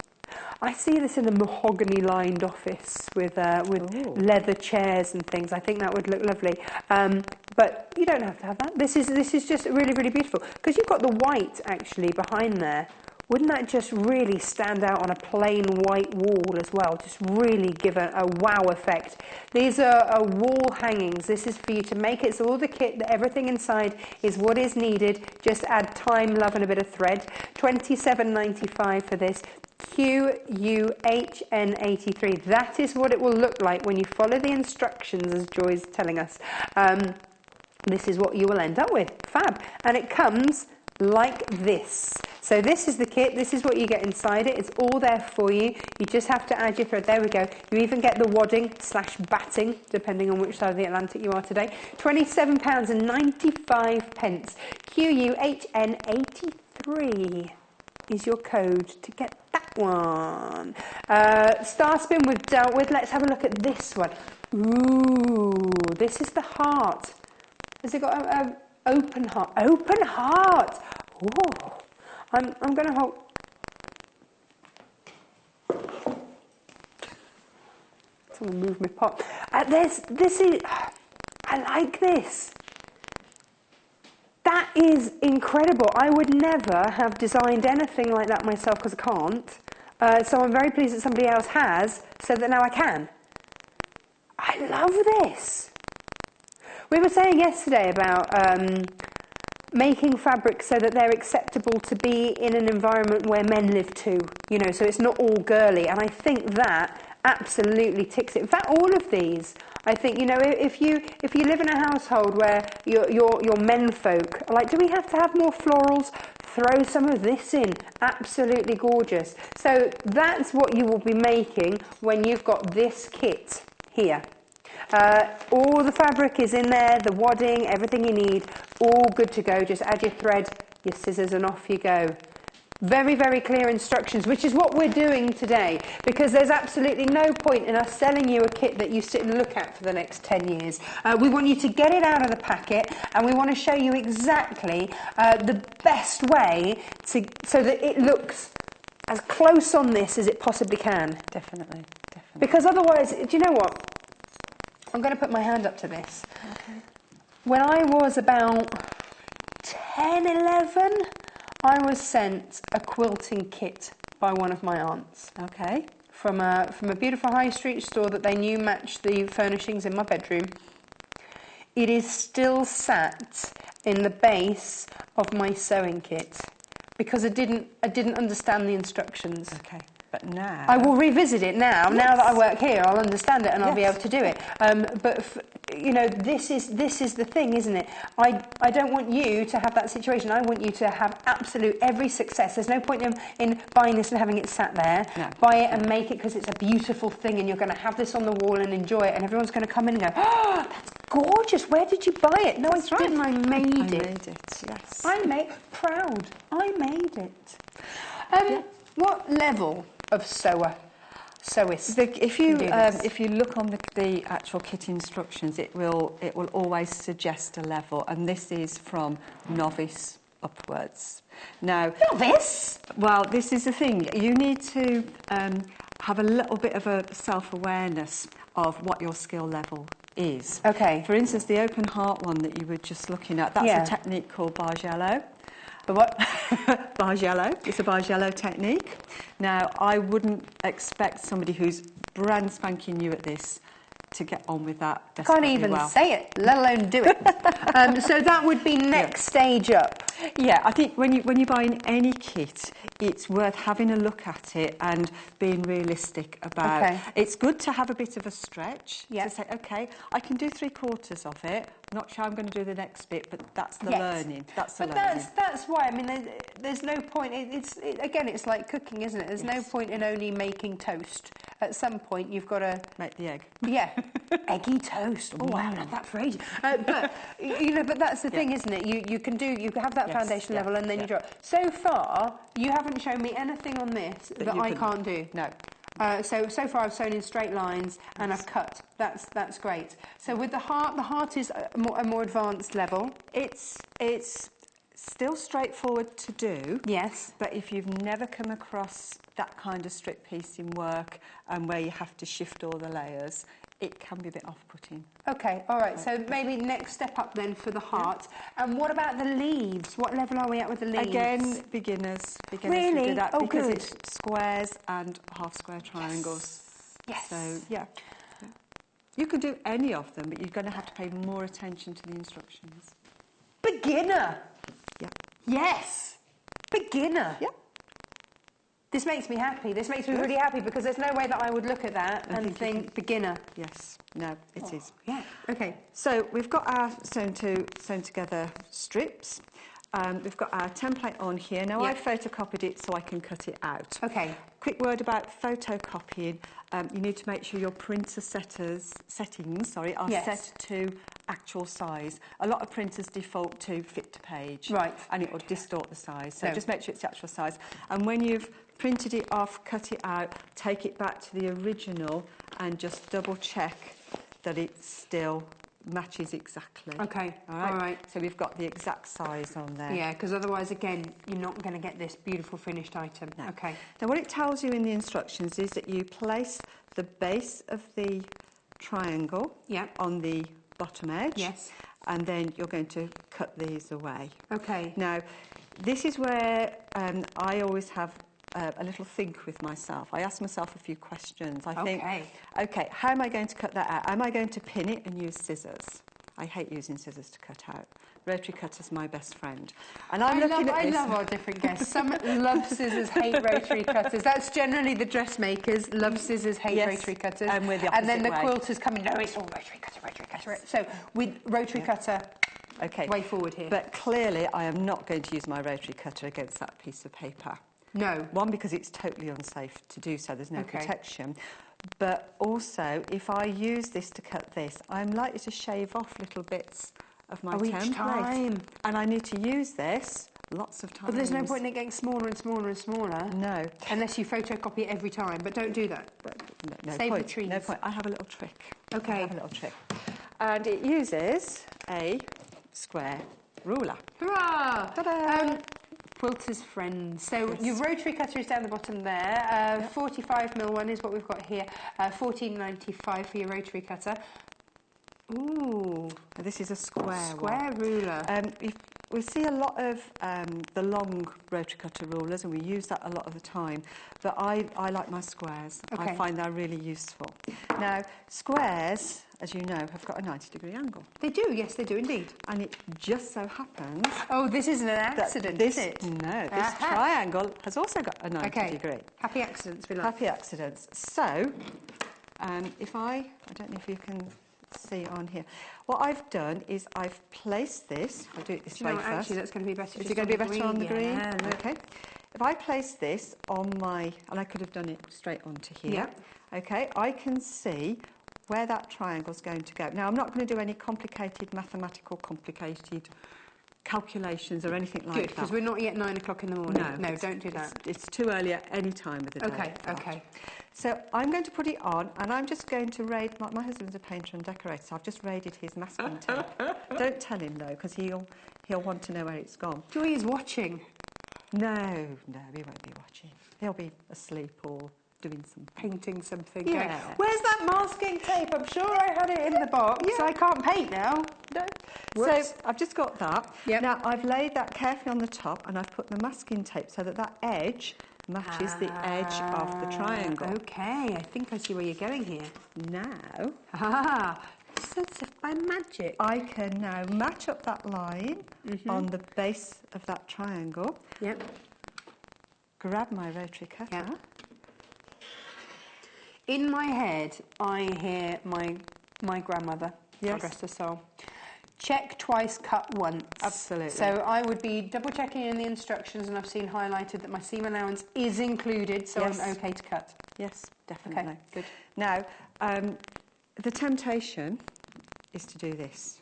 I see this in a mahogany-lined office with leather chairs and things. I think that would look lovely. But you don't have to have that. This is just really, really beautiful. Because you've got the white, actually, behind there. Wouldn't that just really stand out on a plain white wall as well? Just really give a wow effect. These are wall hangings. This is for you to make it so all the kit, everything inside is what is needed. Just add time, love and a bit of thread. $27.95 for this. QUHN83. That is what it will look like when you follow the instructions, as Joy's telling us. This is what you will end up with. Fab. And it comes like this. So this is the kit. This is what you get inside it. It's all there for you. You just have to add your thread. There we go. You even get the wadding / batting, depending on which side of the Atlantic you are today. £27.95. QUHN83 is your code to get that one. Star spin we've dealt with. Let's have a look at this one. Ooh, this is the heart. Has it got a open heart? Open heart. Ooh. I'm going to hold. Someone move my pot. This is. I like this. That is incredible. I would never have designed anything like that myself because I can't. So I'm very pleased that somebody else has, so that now I can. I love this. We were saying yesterday about making fabrics so that they're acceptable to be in an environment where men live too, so it's not all girly, and I think that absolutely ticks it. In fact, all of these, I think, if you live in a household where your men folk are like, do we have to have more florals? Throw some of this in. Absolutely gorgeous. So that's what you will be making when you've got this kit here. All the fabric is in there, the wadding, everything you need, all good to go. Just add your thread, your scissors, and off you go. Very, very clear instructions, which is what we're doing today, because there's absolutely no point in us selling you a kit that you sit and look at for the next 10 years. We want you to get it out of the packet, and we want to show you exactly the best way so that it looks as close on this as it possibly can. Definitely. Because otherwise, do you know what? I'm going to put my hand up to this. Okay. When I was about 10, 11, I was sent a quilting kit by one of my aunts. Okay. From a beautiful high street store that they knew matched the furnishings in my bedroom. It is still sat in the base of my sewing kit because I didn't understand the instructions. Okay. But now I will revisit it now. Yes. Now that I work here, I'll understand it and I'll be Yes. able to do it. This is the thing, isn't it? I don't want you to have that situation. I want you to have absolute every success. There's no point in buying this and having it sat there. No. Buy it and make it because it's a beautiful thing, and you're going to have this on the wall and enjoy it, and everyone's going to come in and go, oh, that's gorgeous. Where did you buy it? No, That's I didn't. I made it. I made it, yes. I made it. What level of sewist? If you look on the actual kit instructions, it will always suggest a level, and this is from novice upwards. Now, novice? Well, this is the thing. You need to have a little bit of a self-awareness of what your skill level is. Okay. For instance, the open heart one that you were just looking at, that's a technique called bargello. The what? Bargello. It's a bargello technique. Now, I wouldn't expect somebody who's brand spanking new at this to get on with that. I can't even say it, let alone do it. So that would be next stage up. Yeah, I think when you're buying any kit, it's worth having a look at it and being realistic about. Okay. It's good to have a bit of a stretch Yeah. to say, okay, I can do 3/4 of it. I'm not sure I'm going to do the next bit, but that's the learning. That's the learning. That's why. I mean, there's no point. Again, it's like cooking, isn't it? There's no point in only making toast. At some point, you've got to make the egg. Yeah, eggy toast. Oh, I haven't had that for ages. But but that's the thing, isn't it? You can have that foundation level, and then you draw. So far, you haven't shown me anything on this that I can't do. No. So far I've sewn in straight lines and I've cut. That's great. So with the heart is a more advanced level. It's still straightforward to do. Yes. But if you've never come across that kind of strip piecing work and where you have to shift all the layers, it can be a bit off-putting. Okay, all right. So maybe next step up then for the heart. And what about the leaves? What level are we at with the leaves? Again, beginners really? will do that because good. it's squares and half-square triangles. Yes. So, yeah. You can do any of them, but you're going to have to pay more attention to the instructions. Beginner. Yeah. Yes. Beginner. Yeah. This makes me happy. This makes me really happy because there's no way that I would look at that and think beginner. Yes. No, it is. Yeah. Okay. So we've got our sewn together strips. We've got our template on here. Now I've photocopied it so I can cut it out. Okay. Quick word about photocopying. You need to make sure your printer settings are set to actual size. A lot of printers default to fit to page. Right. And it will distort the size. So just make sure it's the actual size. And when you've printed it off, cut it out, take it back to the original and just double check that it still matches exactly. Okay. All right. All right. So we've got the exact size on there. Yeah, because otherwise, again, you're not going to get this beautiful finished item. No. Okay. Now, what it tells you in the instructions is that you place the base of the triangle on the bottom edge. Yes. And then you're going to cut these away. Okay. Now, this is where I always have a little think with myself. I ask myself a few questions. I think, okay, how am I going to cut that out? Am I going to pin it and use scissors? I hate using scissors to cut out. Rotary cutter's my best friend. And I love our different guests. Some love scissors, hate rotary cutters. That's generally the dressmakers. Love scissors, hate rotary cutters. And we're the opposite And then the way. quilters come in, no, it's all rotary cutter, rotary cutter. So with rotary cutter, way forward here. But clearly I am not going to use my rotary cutter against that piece of paper. No. One, because it's totally unsafe to do so, there's no protection. But also, if I use this to cut this, I'm likely to shave off little bits of my template. Each time. And I need to use this lots of times. But there's no point in it getting smaller and smaller and smaller. No. Unless you photocopy it every time. But don't do that. No Save point. the trees. No point. I have a little trick. Okay. I have a little trick. And it uses a square ruler. Hurrah! Ta-da! Quilter's friends. So your rotary cutter is down the bottom there. 45mm one is what we've got here. $14.95 for your rotary cutter. Ooh. This is a square ruler. We see a lot of the long rotary cutter rulers, and we use that a lot of the time. But I like my squares. I find they're really useful. Now, squares, as you know, have got a 90-degree angle. They do, yes, they do indeed. And it just so happens... Oh, this isn't an accident, is it? No, this triangle has also got a 90-degree. Happy accidents, we like. Happy accidents. So, if I don't know if you can see on here. What I've done is I've placed this. I'll do it this way first. Actually, that's going to be better. Is it going to be better on the green? Yeah, okay. If I place this on my, and I could have done it straight onto here. Yeah. Okay, I can see where that triangle's going to go. Now, I'm not going to do any complicated calculations or anything like that. Good, because we're not yet 9 o'clock in the morning. No, don't do that. It's too early at any time of the day. Okay, okay. So I'm going to put it on, and I'm just going to raid. My husband's a painter and decorator, so I've just raided his masking tape. Don't tell him though, because he'll want to know where it's gone. Joy is watching. No, he won't be watching. He'll be asleep or doing something. Painting something. Yeah. Where's that masking tape? I'm sure I had it in the box. Yeah. I can't paint now. No. Whoops. So I've just got that. Yep. Now I've laid that carefully on the top, and I've put the masking tape so that edge matches the edge of the triangle. Okay, I think I see where you're going here. Now, so it's by magic. I can now match up that line on the base of that triangle. Yep. Grab my rotary cutter. Yep. In my head, I hear my grandmother, God rest her soul, check twice, cut once. Absolutely. So I would be double checking in the instructions, and I've seen highlighted that my seam allowance is included, so I'm okay to cut. Yes, definitely. Okay, good. Now, the temptation is to do this.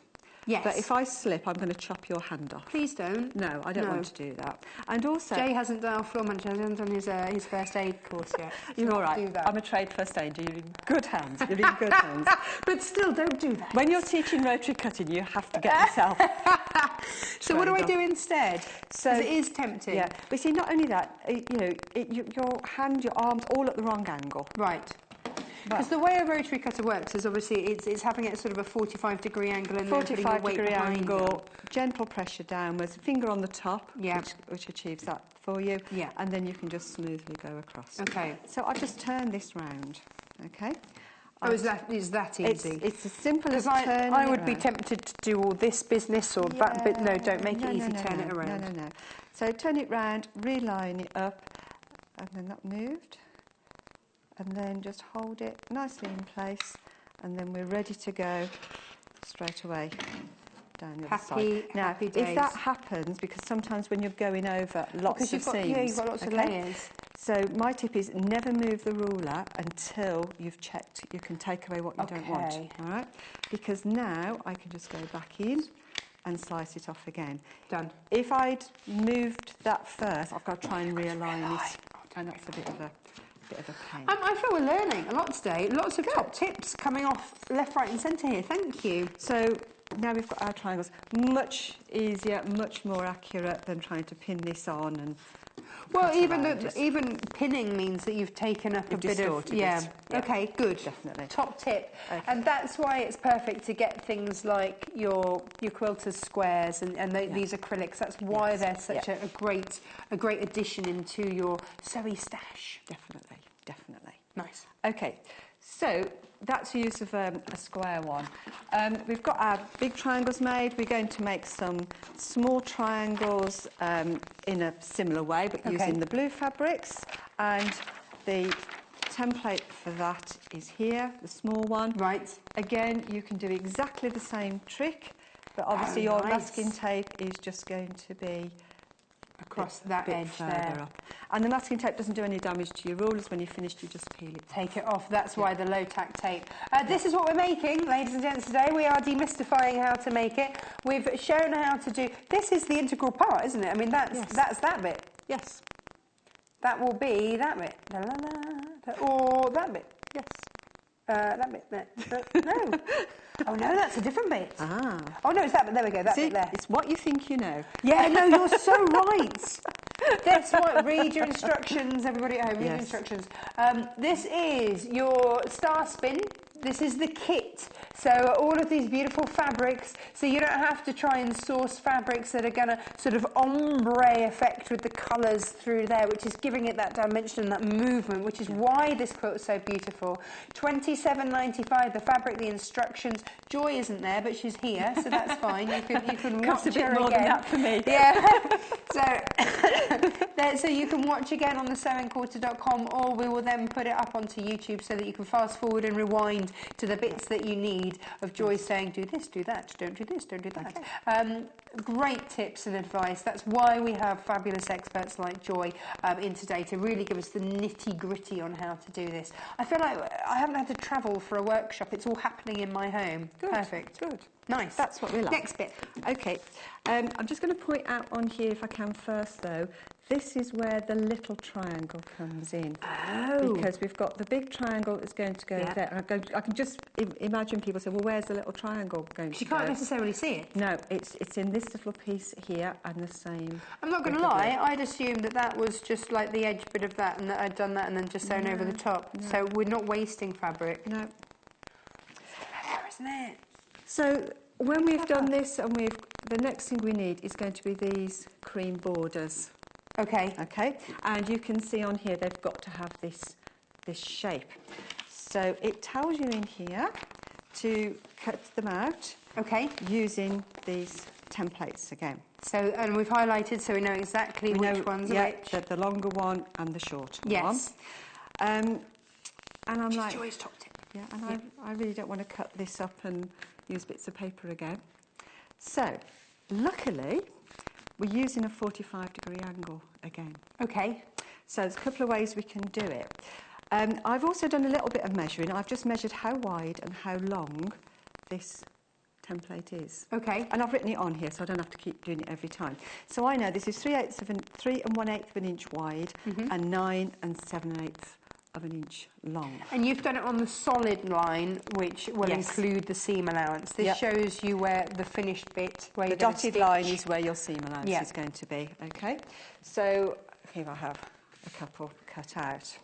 Yes. But if I slip, I'm going to chop your hand off. Please don't. No, I don't want to do that. And also, Jay hasn't done floor manager, hasn't done his first aid course yet. You're all right. Do that. I'm a trade first aider. You're in good hands. You're in good hands. But still, don't do that. When you're teaching rotary cutting, you have to get yourself. So what do I do instead? So it is tempting. Yeah, but see, not only that, your hand, your arms, all at the wrong angle. Right. Because the way a rotary cutter works is obviously it's having it sort of a 45-degree angle and then putting your weight behind angle, gentle pressure downwards, finger on the top, yeah, which achieves that for you, yeah, and then you can just smoothly go across. Okay. So I'll just turn this round. Okay. Oh, is that easy? It's as simple as turning it around. I would be tempted to do all this business or that, but no, don't make it easy. Turn it around. No. So turn it round, reline it up, and then that moved. And then just hold it nicely in place, and then we're ready to go straight away down the other side. Now, happy days. if that happens, because sometimes when you're going over lots of seams, you've got lots of layers. So my tip is never move the ruler until you've checked you can take away what you don't want. All right? Because now I can just go back in and slice it off again. Done. If I'd moved that first, I've got to try and realign it, and that's a bit of a pain. I feel we're learning a lot today. Lots of top tips coming off left, right and centre here. Thank you. So now we've got our triangles. Much easier, much more accurate than trying to pin this on. And well, even pinning means that you've taken up a bit of... Yeah. Okay, good. Definitely. Top tip. Okay. And that's why it's perfect to get things like your quilters squares and these acrylics. That's why they're such a great addition into your sewy stash. Definitely. Nice. Okay, so that's the use of a square one. We've got our big triangles made. We're going to make some small triangles in a similar way, but using the blue fabrics. And the template for that is here, the small one. Right. Again, you can do exactly the same trick, but obviously your masking tape is just going to be across that edge there. Up. And the masking tape doesn't do any damage to your rulers. When you're finished, you just peel it. Take it off. That's why the low tack tape. This is what we're making, ladies and gents, today. We are demystifying how to make it. We've shown how to do... This is the integral part, isn't it? I mean, that's that bit. Yes. That will be that bit. Or that bit. Yes. That bit there. No. Oh, no, that's a different bit. Ah. Oh, no, it's that bit. There we go, that bit there. It's what you think you know. Yeah, no, you're so right. That's what, read your instructions, everybody at home, read your instructions. This is your star spin. This is the kit. So all of these beautiful fabrics, so you don't have to try and source fabrics that are going to sort of ombre effect with the colours through there, which is giving it that dimension and that movement, which is why this quilt is so beautiful. $27.95, the fabric, the instructions. Joy isn't there, but she's here, so that's fine. You can watch a bit her more again. than that for me. Yeah. So you can watch again on the sewingquarter.com, or we will then put it up onto YouTube so that you can fast forward and rewind to the bits that you need of Joy saying, do this, do that, don't do this, don't do that. great tips and advice. That's why we have fabulous experts like Joy in today to really give us the nitty-gritty on how to do this. I feel like I haven't had to travel for a workshop. It's all happening in my home. Good. Perfect. Good. Nice. That's what we like. Next bit. Okay. I'm just going to point out on here, if I can first, though, this is where the little triangle comes in. Oh. Because we've got the big triangle that's going to go there. And I can just imagine people say, well, where's the little triangle going to go? You can't necessarily see it. No, it's in this little piece here and the same. I'm not going to lie, I'd assumed that was just like the edge bit of that and that I'd done that and then just sewn over the top. No. So we're not wasting fabric. No. Clever, isn't it? So when we've done this and the next thing we need is going to be these cream borders. Okay. Okay. And you can see on here they've got to have this shape. So it tells you in here to cut them out. Okay. Using these templates again. So, and we've highlighted so we know exactly which ones are which. The longer one and the shorter one. Yes. And I'm like, Joy's top tip. Yeah, and I really don't want to cut this up and use bits of paper again. So, luckily, we're using a 45-degree angle again. Okay. So there's a couple of ways we can do it. I've also done a little bit of measuring. I've just measured how wide and how long this template is. Okay. And I've written it on here, so I don't have to keep doing it every time. So I know this is 3 1/8 of an inch wide and 9 7/8 of an inch long. And you've done it on the solid line, which will include the seam allowance. This shows you where the finished bit, where the dotted line is where your seam allowance is going to be. Okay. So here I have a couple cut out,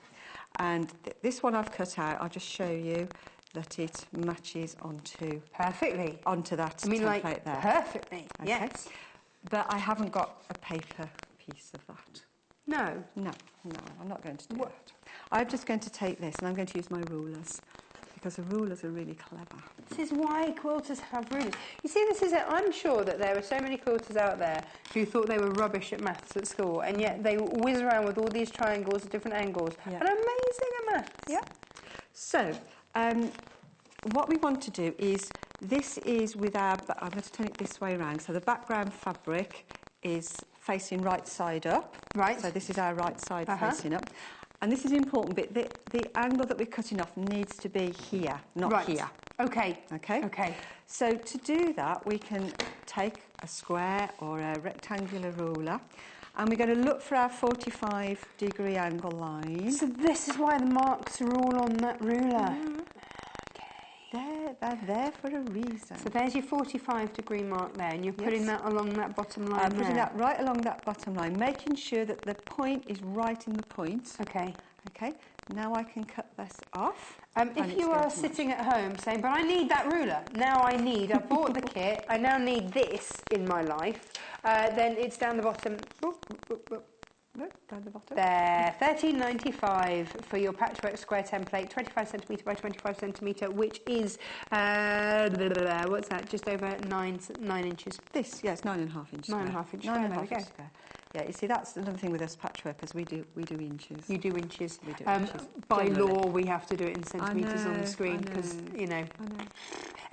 and this one I've cut out. I'll just show you that it matches onto perfectly onto that template there. Perfectly. Okay. Yes. But I haven't got a paper piece of that. No. No, I'm not going to do that. I'm just going to take this and I'm going to use my rulers because the rulers are really clever. This is why quilters have rulers. You see, this is it. I'm sure that there are so many quilters out there who thought they were rubbish at maths at school, and yet they whiz around with all these triangles at different angles and amazing at maths. Yeah. So, what we want to do is, this is with our, I'm going to turn it this way around, so the background fabric is facing right side up. Right. So this is our right side facing up. And this is an important bit. The angle that we're cutting off needs to be here, not here. Okay. Okay? Okay. So to do that, we can take a square or a rectangular ruler, and we're going to look for our 45-degree angle line. So this is why the marks are all on that ruler. They're there for a reason. So there's your 45-degree mark there, and you're putting that along that bottom line. I'm putting that right along that bottom line, making sure that the point is right in the point. Okay. Okay. Now I can cut this off. If you are sitting at home saying, but I need that ruler, I bought the kit, I now need this in my life, then it's down the bottom. No, down the bottom. There, $13.95 for your patchwork square template, 25 centimetre by 25 centimetre, which is, what's that, just over 9 inches. This, yes, 9.5 inches. 9.5 inches. 9.5 inches square. Yeah, you see, that's another thing with us patchworkers. We do inches. You do inches. We do inches. By law, we have to do it in centimetres on the screen because, you know. I know.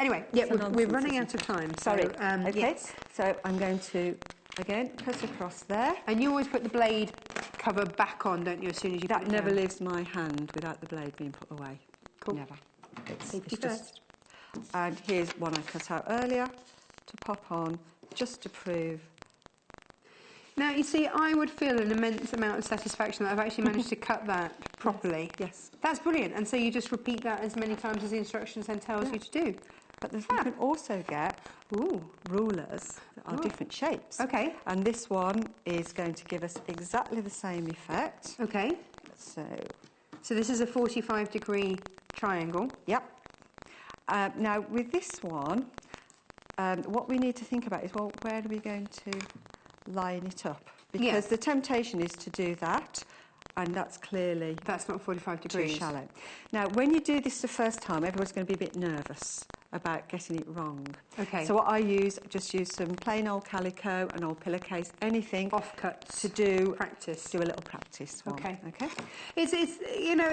Anyway, we're running out of time. Sorry. So, okay, so I'm going to, again, cut across there. And you always put the blade cover back on, don't you, as soon as you put it That never down? leaves my hand without the blade being put away. Cool. Never. Safety first. And here's one I cut out earlier to pop on, just to prove. Now, you see, I would feel an immense amount of satisfaction that I've actually managed to cut that properly. Yes. That's brilliant. And so you just repeat that as many times as the instructions then tells you to do. But you can also get rulers that are different shapes. Okay. And this one is going to give us exactly the same effect. Okay. So this is a 45-degree triangle. Yep. Now, with this one, what we need to think about is, well, where are we going to line it up? Because the temptation is to do that, and that's clearly... That's not 45 degrees. Too shallow. Now, when you do this the first time, everyone's going to be a bit nervous about getting it wrong. Okay. So what I just use some plain old calico, an old pillowcase, anything offcuts to do practice. Do a little practice one. Okay. Okay. It's you know.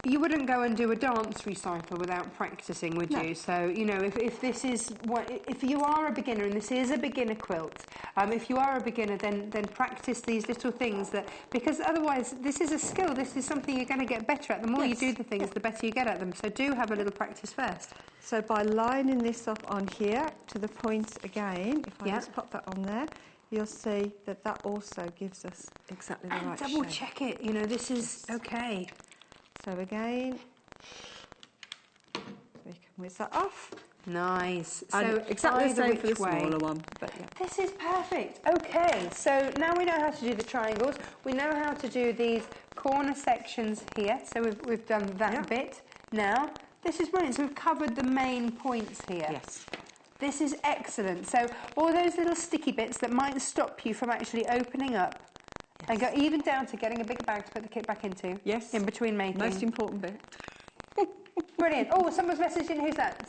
you wouldn't go and do a dance recital without practicing, would you? So, you know, if this is what, if you are a beginner and this is a beginner quilt, if you are a beginner, then practice these little things because otherwise this is a skill. This is something you're going to get better at. The more you do the things, the better you get at them. So do have a little practice first. So by lining this up on here to the point again, if I just pop that on there, you'll see that also gives us exactly the right shape. Double check it. You know, this is okay. So again, we can whiz that off. Nice. And so exactly the same for the smaller one. But This is perfect. Okay, so now we know how to do the triangles. We know how to do these corner sections here. So we've done that bit. Now, this is brilliant. So we've covered the main points here. Yes. This is excellent. So all those little sticky bits that might stop you from actually opening up and go even down to getting a bigger bag to put the kit back into. Yes. In between making. Most important bit. Brilliant. Oh, someone's messaged in. Who's that?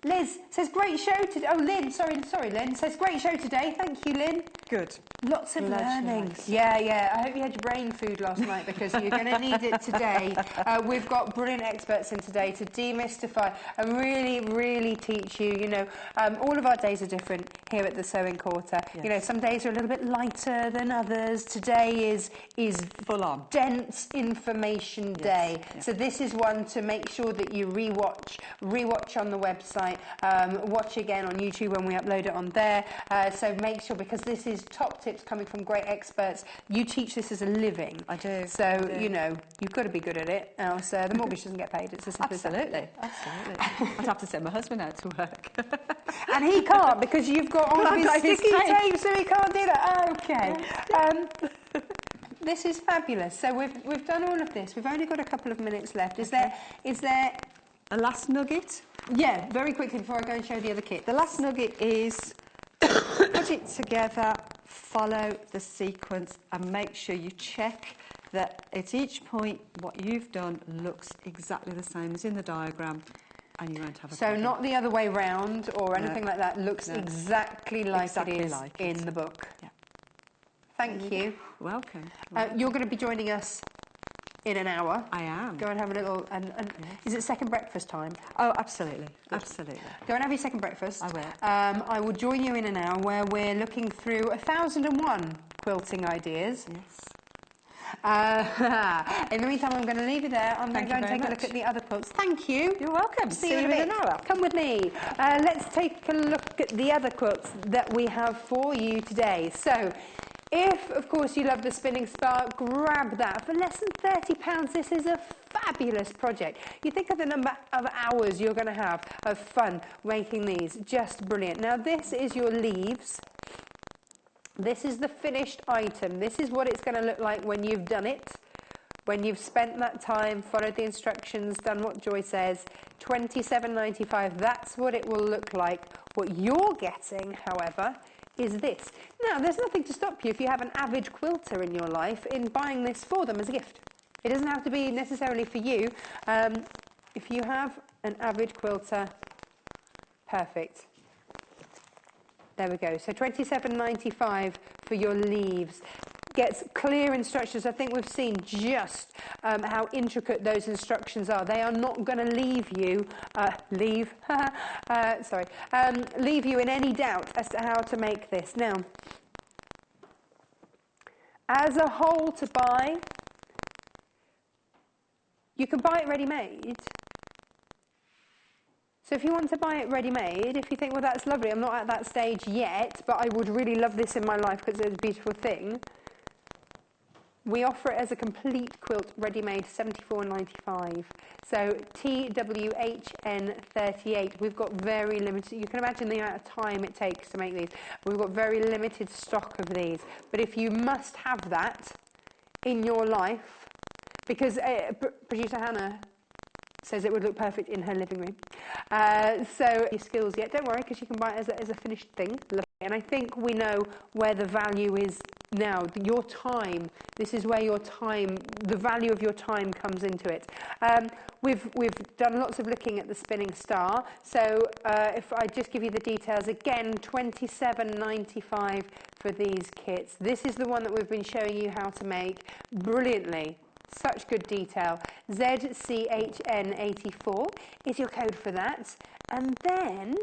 Liz says, great show today. Oh, Lynn, sorry, Lynn. Says, great show today. Thank you, Lynn. Good. Lots of learning. Yeah. I hope you had your brain food last night because you're going to need it today. We've got brilliant experts in today to demystify and really, really teach you. You know, all of our days are different here at the Sewing Quarter. Yes. You know, some days are a little bit lighter than others. Today is full on dense information day. Yes. So this is one to make sure that you rewatch on the website, watch again on YouTube when we upload it on there. So make sure, because this is top tips coming from great experts. You teach this as a living. I do. So, you know, you've got to be good at it, else the mortgage doesn't get paid. It's as simple as that. Absolutely. I'd have to send my husband out to work. And he can't because you've got all of his sticky tape, so he can't do that. Okay. This is fabulous. So we've done all of this. We've only got a couple of minutes left. Is there a last nugget? Yeah, very quickly before I go and show the other kit. The last nugget is put it together, follow the sequence and make sure you check that at each point what you've done looks exactly the same as in the diagram and you won't have a problem. So not the other way round or anything like that. Looks exactly like it is in the book. Yeah. Thank you. Welcome. You're going to be joining us in an hour. I am. Go and have a little... Is it second breakfast time? Oh, absolutely. Absolutely. Go and have your second breakfast. I will. I will join you in an hour where we're looking through 1001 quilting ideas. Yes. In the meantime, I'm going to leave you there. I'm going to go and take a look at the other quilts. Thank you. You're welcome. See you in an hour. Come with me. Let's take a look at the other quilts that we have for you today. So, if, of course, you love the Spinning Spark, grab that. For less than £30, this is a fabulous project. You think of the number of hours you're going to have of fun making these. Just brilliant. Now, this is your leaves. This is the finished item. This is what it's going to look like when you've done it. When you've spent that time, followed the instructions, done what Joy says. £27.95. That's what it will look like. What you're getting, however, is this. Now, there's nothing to stop you if you have an avid quilter in your life in buying this for them as a gift. It doesn't have to be necessarily for you. If you have an avid quilter, perfect. There we go. So £27.95 for your leaves. Gets clear instructions. I think we've seen just how intricate those instructions are. They are not going to leave you leave you in any doubt as to how to make this. Now, as a whole to buy, you can buy it ready-made. So if you want to buy it ready-made, if you think, well, that's lovely, I'm not at that stage yet, but I would really love this in my life because it's a beautiful thing, we offer it as a complete quilt, ready-made, $74.95. So TWHN38. We've got very limited. You can imagine the amount of time it takes to make these. We've got very limited stock of these. But if you must have that in your life, because producer Hannah says it would look perfect in her living room. So your skills yet, don't worry, because you can buy it as a finished thing. And I think we know where the value is now. Your time. This is where your time, the value of your time comes into it. We've done lots of looking at the Spinning Star. So if I just give you the details again, $27.95 for these kits. This is the one that we've been showing you how to make brilliantly. Such good detail. ZCHN84 is your code for that. And then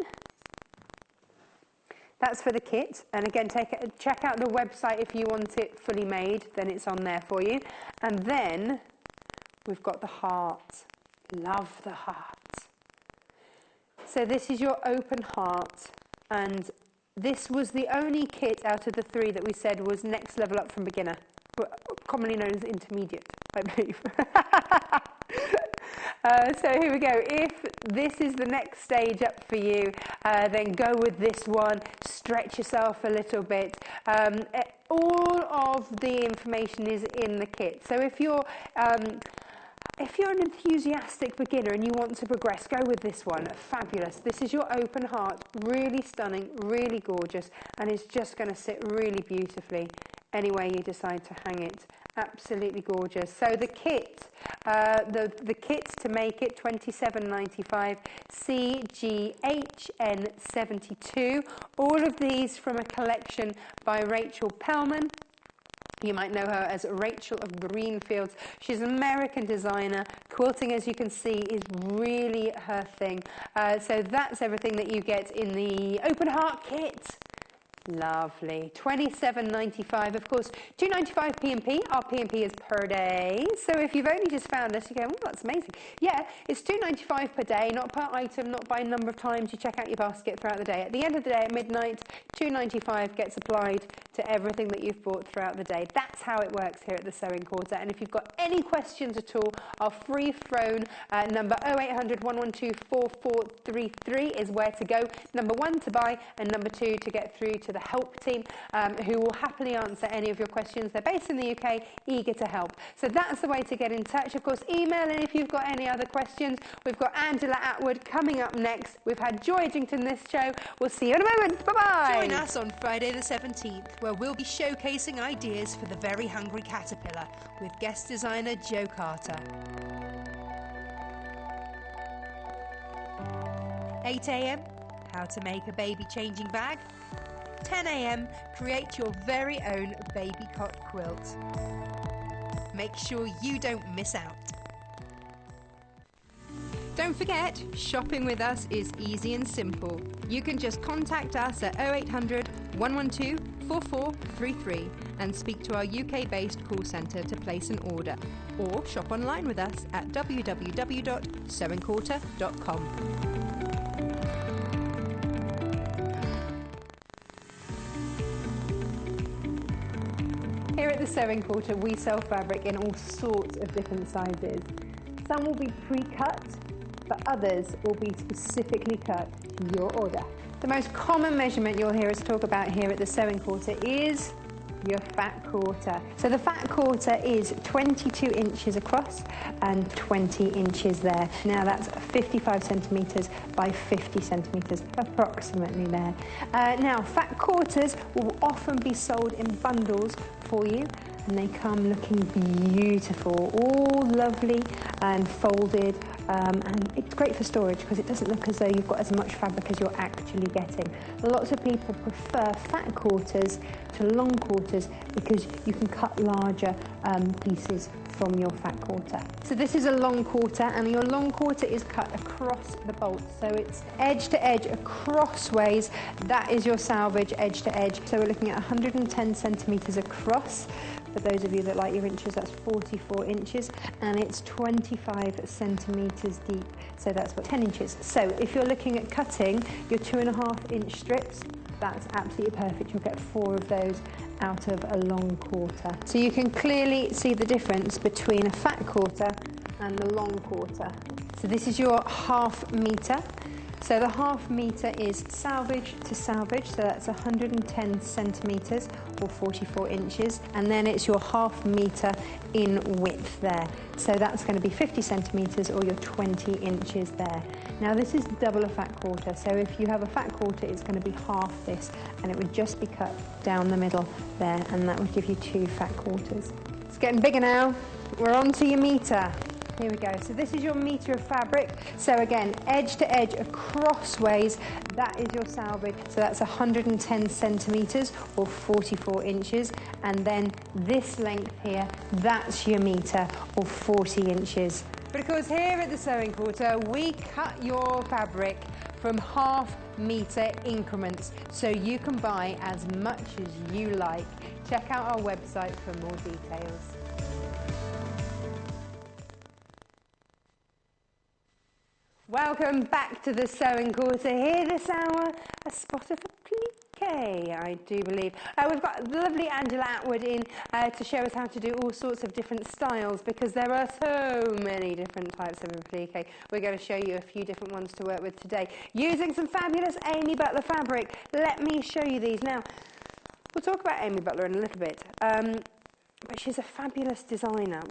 that's for the kit. And again, check out the website if you want it fully made, then it's on there for you. And then we've got the heart. Love the heart. So this is your open heart, and this was the only kit out of the 3 that we said was next level up from beginner, commonly known as intermediate, I believe. So here we go. If this is the next stage up for you, then go with this one. Stretch yourself a little bit. All of the information is in the kit. So if you're an enthusiastic beginner and you want to progress, go with this one. Fabulous. This is your open heart. Really stunning, really gorgeous, and it's just going to sit really beautifully any way you decide to hang it. Absolutely gorgeous. So the kit, the kit to make it, $27.95, CGHN72. All of these from a collection by Rachel Pellman. You might know her as Rachel of Greenfield. She's an American designer. Quilting, as you can see, is really her thing. So that's everything that you get in the open heart kit. Lovely. $27.95. Of course, $2.95 P&P. Our P&P is per day. So if you've only just found us, you go, oh, that's amazing. Yeah, it's $2.95 per day, not per item, not by number of times you check out your basket throughout the day. At the end of the day, at midnight, $2.95 gets applied to everything that you've bought throughout the day. That's how it works here at the Sewing Quarter. And if you've got any questions at all, our free phone number 0800 112 4433 is where to go. Number 1 to buy, and number 2 to get through to the help team, who will happily answer any of your questions. They're based in the UK, eager to help. So that's the way to get in touch. Of course, email in if you've got any other questions. We've got Angela Atwood coming up next. We've had Joy Edgington this show. We'll see you in a moment. Bye-bye. Join us on Friday the 17th, where we'll be showcasing ideas for the very hungry caterpillar with guest designer Joe Carter. 8 a.m, how to make a baby changing bag. 10 a.m, create your very own baby cot quilt. Make sure you don't miss out. Don't forget, shopping with us is easy and simple. You can just contact us at 0800 112 4433 and speak to our UK-based call centre to place an order, or shop online with us at www.sewingquarter.com. Here at the Sewing Quarter, we sell fabric in all sorts of different sizes. Some will be pre-cut, but others will be specifically cut to your order. The most common measurement you'll hear us talk about here at the Sewing Quarter is your fat quarter. So the fat quarter is 22 inches across and 20 inches there. Now that's 55 centimetres by 50 centimetres, approximately there. Now fat quarters will often be sold in bundles for you, and they come looking beautiful, all lovely and folded, and it's great for storage because it doesn't look as though you've got as much fabric as you're actually getting. Lots of people prefer fat quarters to long quarters because you can cut larger pieces from your fat quarter. So this is a long quarter, and your long quarter is cut across the bolt, so it's edge to edge crossways. That is your salvage edge to edge. So we're looking at 110 centimetres across. For those of you that like your inches, that's 44 inches, and it's 25 centimetres deep, so that's what, 10 inches. So if you're looking at cutting your 2.5 inch strips, that's absolutely perfect. You'll get 4 of those out of a long quarter. So you can clearly see the difference between a fat quarter and the long quarter. So this is your ½ metre. So the ½ metre is salvage to salvage, so that's 110 centimetres or 44 inches, and then it's your ½ metre in width there. So that's going to be 50 centimetres or your 20 inches there. Now this is double a fat quarter, so if you have a fat quarter, it's going to be half this, and it would just be cut down the middle there, and that would give you 2 fat quarters. It's getting bigger now. We're on to your metre. Here we go. So this is your metre of fabric. So again, edge to edge, crossways, that is your salvage. So that's 110 centimetres or 44 inches. And then this length here, that's your metre or 40 inches. But of course, here at the Sewing Quarter, we cut your fabric from half-metre increments, so you can buy as much as you like. Check out our website for more details. Welcome back to the Sewing Quarter. Here this hour, a spot of applique, I do believe. We've got lovely Angela Atwood in to show us how to do all sorts of different styles, because there are so many different types of applique. We're going to show you a few different ones to work with today, using some fabulous Amy Butler fabric. Let me show you these. Now, we'll talk about Amy Butler in a little bit. But she's a fabulous designer.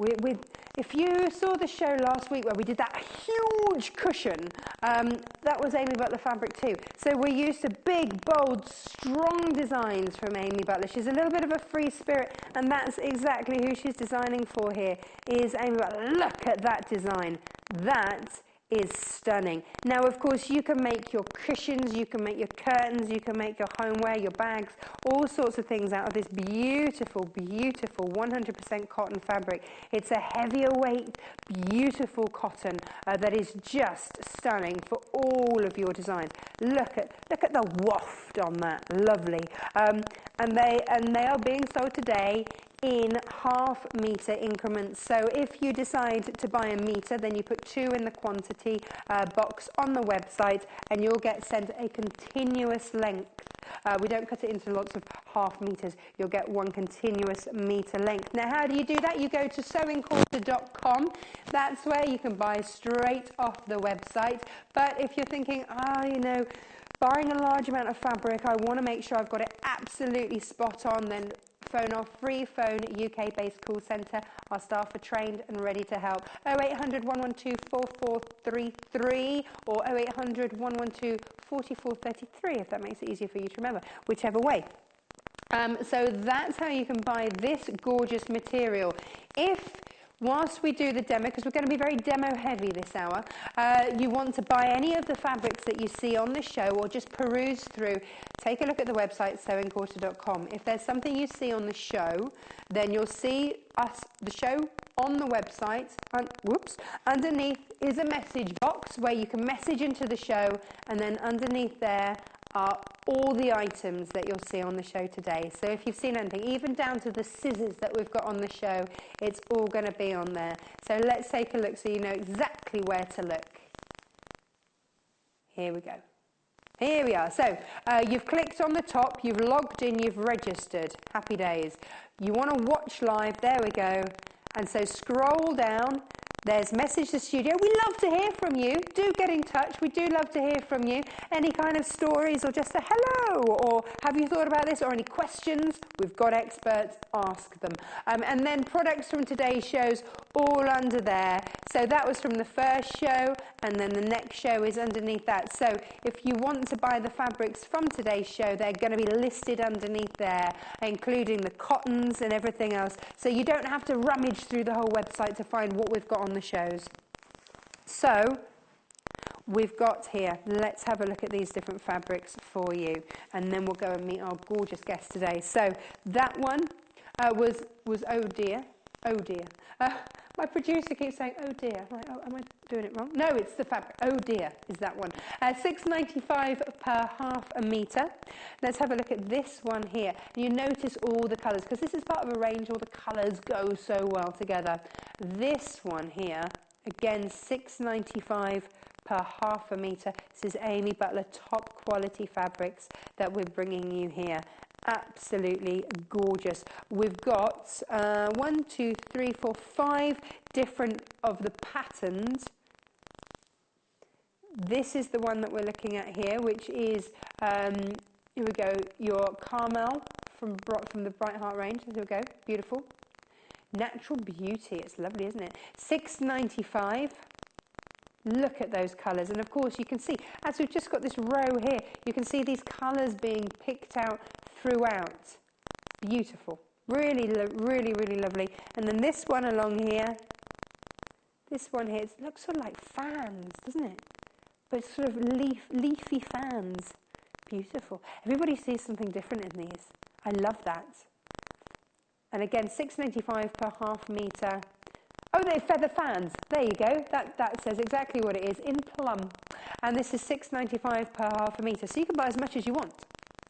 If you saw the show last week where we did that huge cushion, that was Amy Butler fabric too. So we're used to big, bold, strong designs from Amy Butler. She's a little bit of a free spirit, and that's exactly who she's designing for here, is Amy Butler. Look at that design. That is stunning. Now, of course, you can make your cushions, you can make your curtains, you can make your homeware, your bags, all sorts of things out of this beautiful, beautiful 100% cotton fabric. It's a heavier weight, beautiful cotton that is just stunning for all of your designs. Look at the waft on that, lovely. And they are being sold today in half-metre increments. So if you decide to buy a metre, then you put 2 in the quantity box on the website, and you'll get sent a continuous length. We don't cut it into lots of half metres. You'll get one continuous metre length. Now, how do you do that? You go to sewingquarter.com. That's where you can buy straight off the website. But if you're thinking, buying a large amount of fabric, I want to make sure I've got it absolutely spot on, then phone our free phone UK-based call centre. Our staff are trained and ready to help. 0800 112 4433 or 0800 112 4433, if that makes it easier for you to remember, whichever way. So that's how you can buy this gorgeous material. Whilst we do the demo, because we're going to be very demo heavy this hour, you want to buy any of the fabrics that you see on the show or just peruse through, take a look at the website sewingquarter.com. If there's something you see on the show, then you'll see the show on the website. Underneath is a message box where you can message into the show, and then underneath there are all the items that you'll see on the show today. So if you've seen anything, even down to the scissors that we've got on the show, it's all going to be on there. So let's take a look so you know exactly where to look. Here we go. Here we are. So you've clicked on the top, you've logged in, you've registered. Happy days. You want to watch live. There we go. And so scroll down. There's message to studio. We love to hear from you. Do get in touch. We do love to hear from you. Any kind of stories or just a hello, or have you thought about this, or any questions? We've got experts. Ask them. And then products from today's shows all under there. So that was from the first show, and then the next show is underneath that. So if you want to buy the fabrics from today's show, they're going to be listed underneath there, including the cottons and everything else. So you don't have to rummage through the whole website to find what we've got on the shows. So we've got here, let's have a look at these different fabrics for you, and then we'll go and meet our gorgeous guest today. So that one was oh dear. My producer keeps saying, oh dear. I'm like, oh, am I doing it wrong? No, it's the fabric. Oh dear is that one. $6.95 per half a metre. Let's have a look at this one here. You notice all the colours, because this is part of a range, all the colours go so well together. This one here, again, $6.95 per half a metre. This is Amy Butler top quality fabrics that we're bringing you here. Absolutely gorgeous. We've got 1, 2, 3, 4, 5 different of the patterns. This is the one that we're looking at here, which is here we go, your caramel from the Bright Heart range. Here we go, beautiful, natural beauty. It's lovely, isn't it? $6.95. Look at those colours, and of course you can see, as we've just got this row here, you can see these colours being picked out throughout. Beautiful. Really, really, really lovely. And then this one along here, This one here, it looks sort of like fans, doesn't it? But it's sort of leafy fans. Beautiful. Everybody sees something different in these. I love that. And again, £6.95 per half metre. Oh, they're feather fans. There you go. That says exactly what it is in plum. And this is £6.95 per half a metre. So you can buy as much as you want.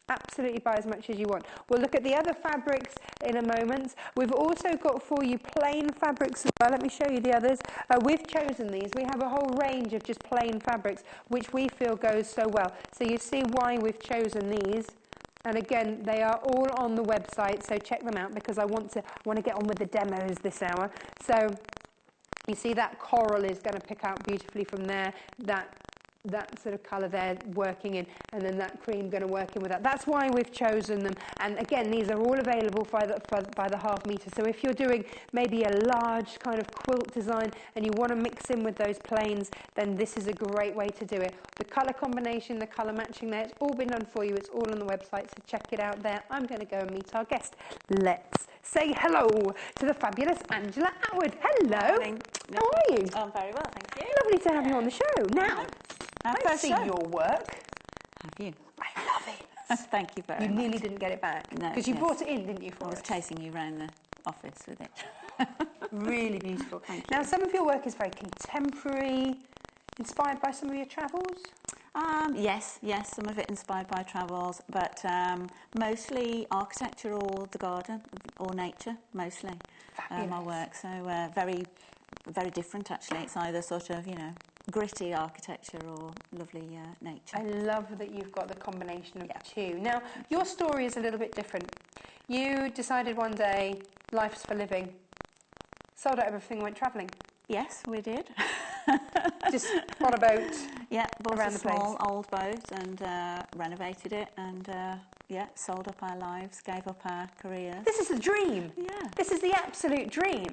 Absolutely buy as much as you want. We'll look at the other fabrics in a moment. We've also got for you plain fabrics as well. Let me show you the others. We've chosen these. We have a whole range of just plain fabrics, which we feel goes so well. So you see why we've chosen these. And again, they are all on the website, so check them out because I want to get on with the demos this hour. So you see that coral is going to pick out beautifully from there. That sort of colour there working in, and then that cream going to work in with that. That's why we've chosen them. And again, these are all available by the half metre. So if you're doing maybe a large kind of quilt design and you want to mix in with those plains, then this is a great way to do it. The colour combination, the colour matching there, it's all been done for you. It's all on the website, so check it out there. I'm going to go and meet our guest. Let's say hello to the fabulous Angela Atwood. Hello. Morning. How are you? I'm very well, thank you. Lovely to have you on the show. Now, Our I first see show. your work. Have you? I love it. Thank you very You much. nearly didn't get it back. No, Because you yes. brought it in, didn't you, for I was us? chasing you around the office with it. Really beautiful. Thank Now, some of your work is very contemporary, inspired by some of your travels. Yes, some of it inspired by travels, but mostly architecture or the garden or nature, mostly. My work. So very, very different, actually. It's either sort of, gritty architecture or lovely nature. I love that you've got the combination of the two. Now, your story is a little bit different. You decided one day, life's for living, sold out everything, went travelling. Yes, we did. Just on a boat. Yeah, bought around a the small place. old boat and renovated it and sold up our lives, gave up our careers. This is the dream. Yeah. This is the absolute dream.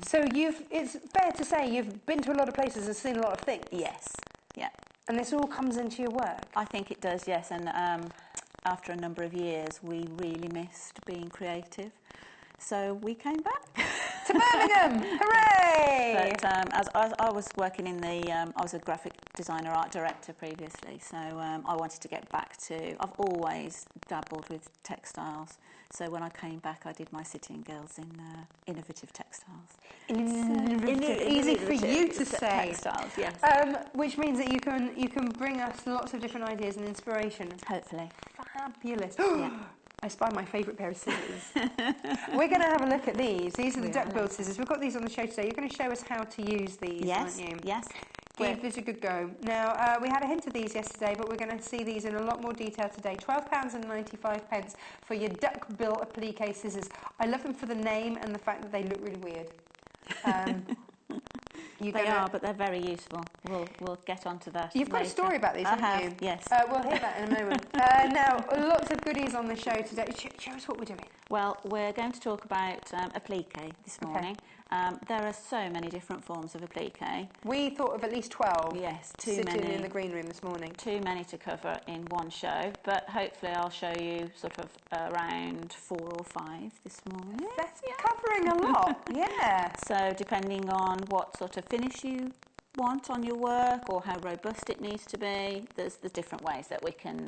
So it's fair to say you've been to a lot of places and seen a lot of things. Yes, yeah. And this all comes into your work. I think it does, yes. And after a number of years, we really missed being creative. So we came back. To Birmingham! Hooray! But as I was working in I was a graphic designer, art director previously, so I wanted to get back to, I've always dabbled with textiles. So when I came back, I did my City and Girls in innovative textiles. Easy for you to say. Textiles, yes. Which means that you can bring us lots of different ideas and inspiration. Hopefully. Fabulous. Yeah. I spy my favourite pair of scissors. We're going to have a look at these. These are the duck bill scissors. We've got these on the show today. You're going to show us how to use these, aren't you? Yes. Give this a good go. Now, we had a hint of these yesterday, but we're going to see these in a lot more detail today. £12.95 for your duck bill applique scissors. I love them for the name and the fact that they look really weird. They are, but they're very useful. We'll get onto that. You've got a story about these, haven't you? Yes. We'll hear that in a moment. Now, lots of goodies on the show today. Show us what we're doing. Well, we're going to talk about applique this morning. There are so many different forms of applique. We thought of at least 12. Yes, too sitting many. in the green room this morning. Too many to cover in one show, but hopefully I'll show you sort of around 4 or 5 this morning. That's covering a lot, yeah. So depending on what sort of finish you want on your work or how robust it needs to be, there's different ways that we can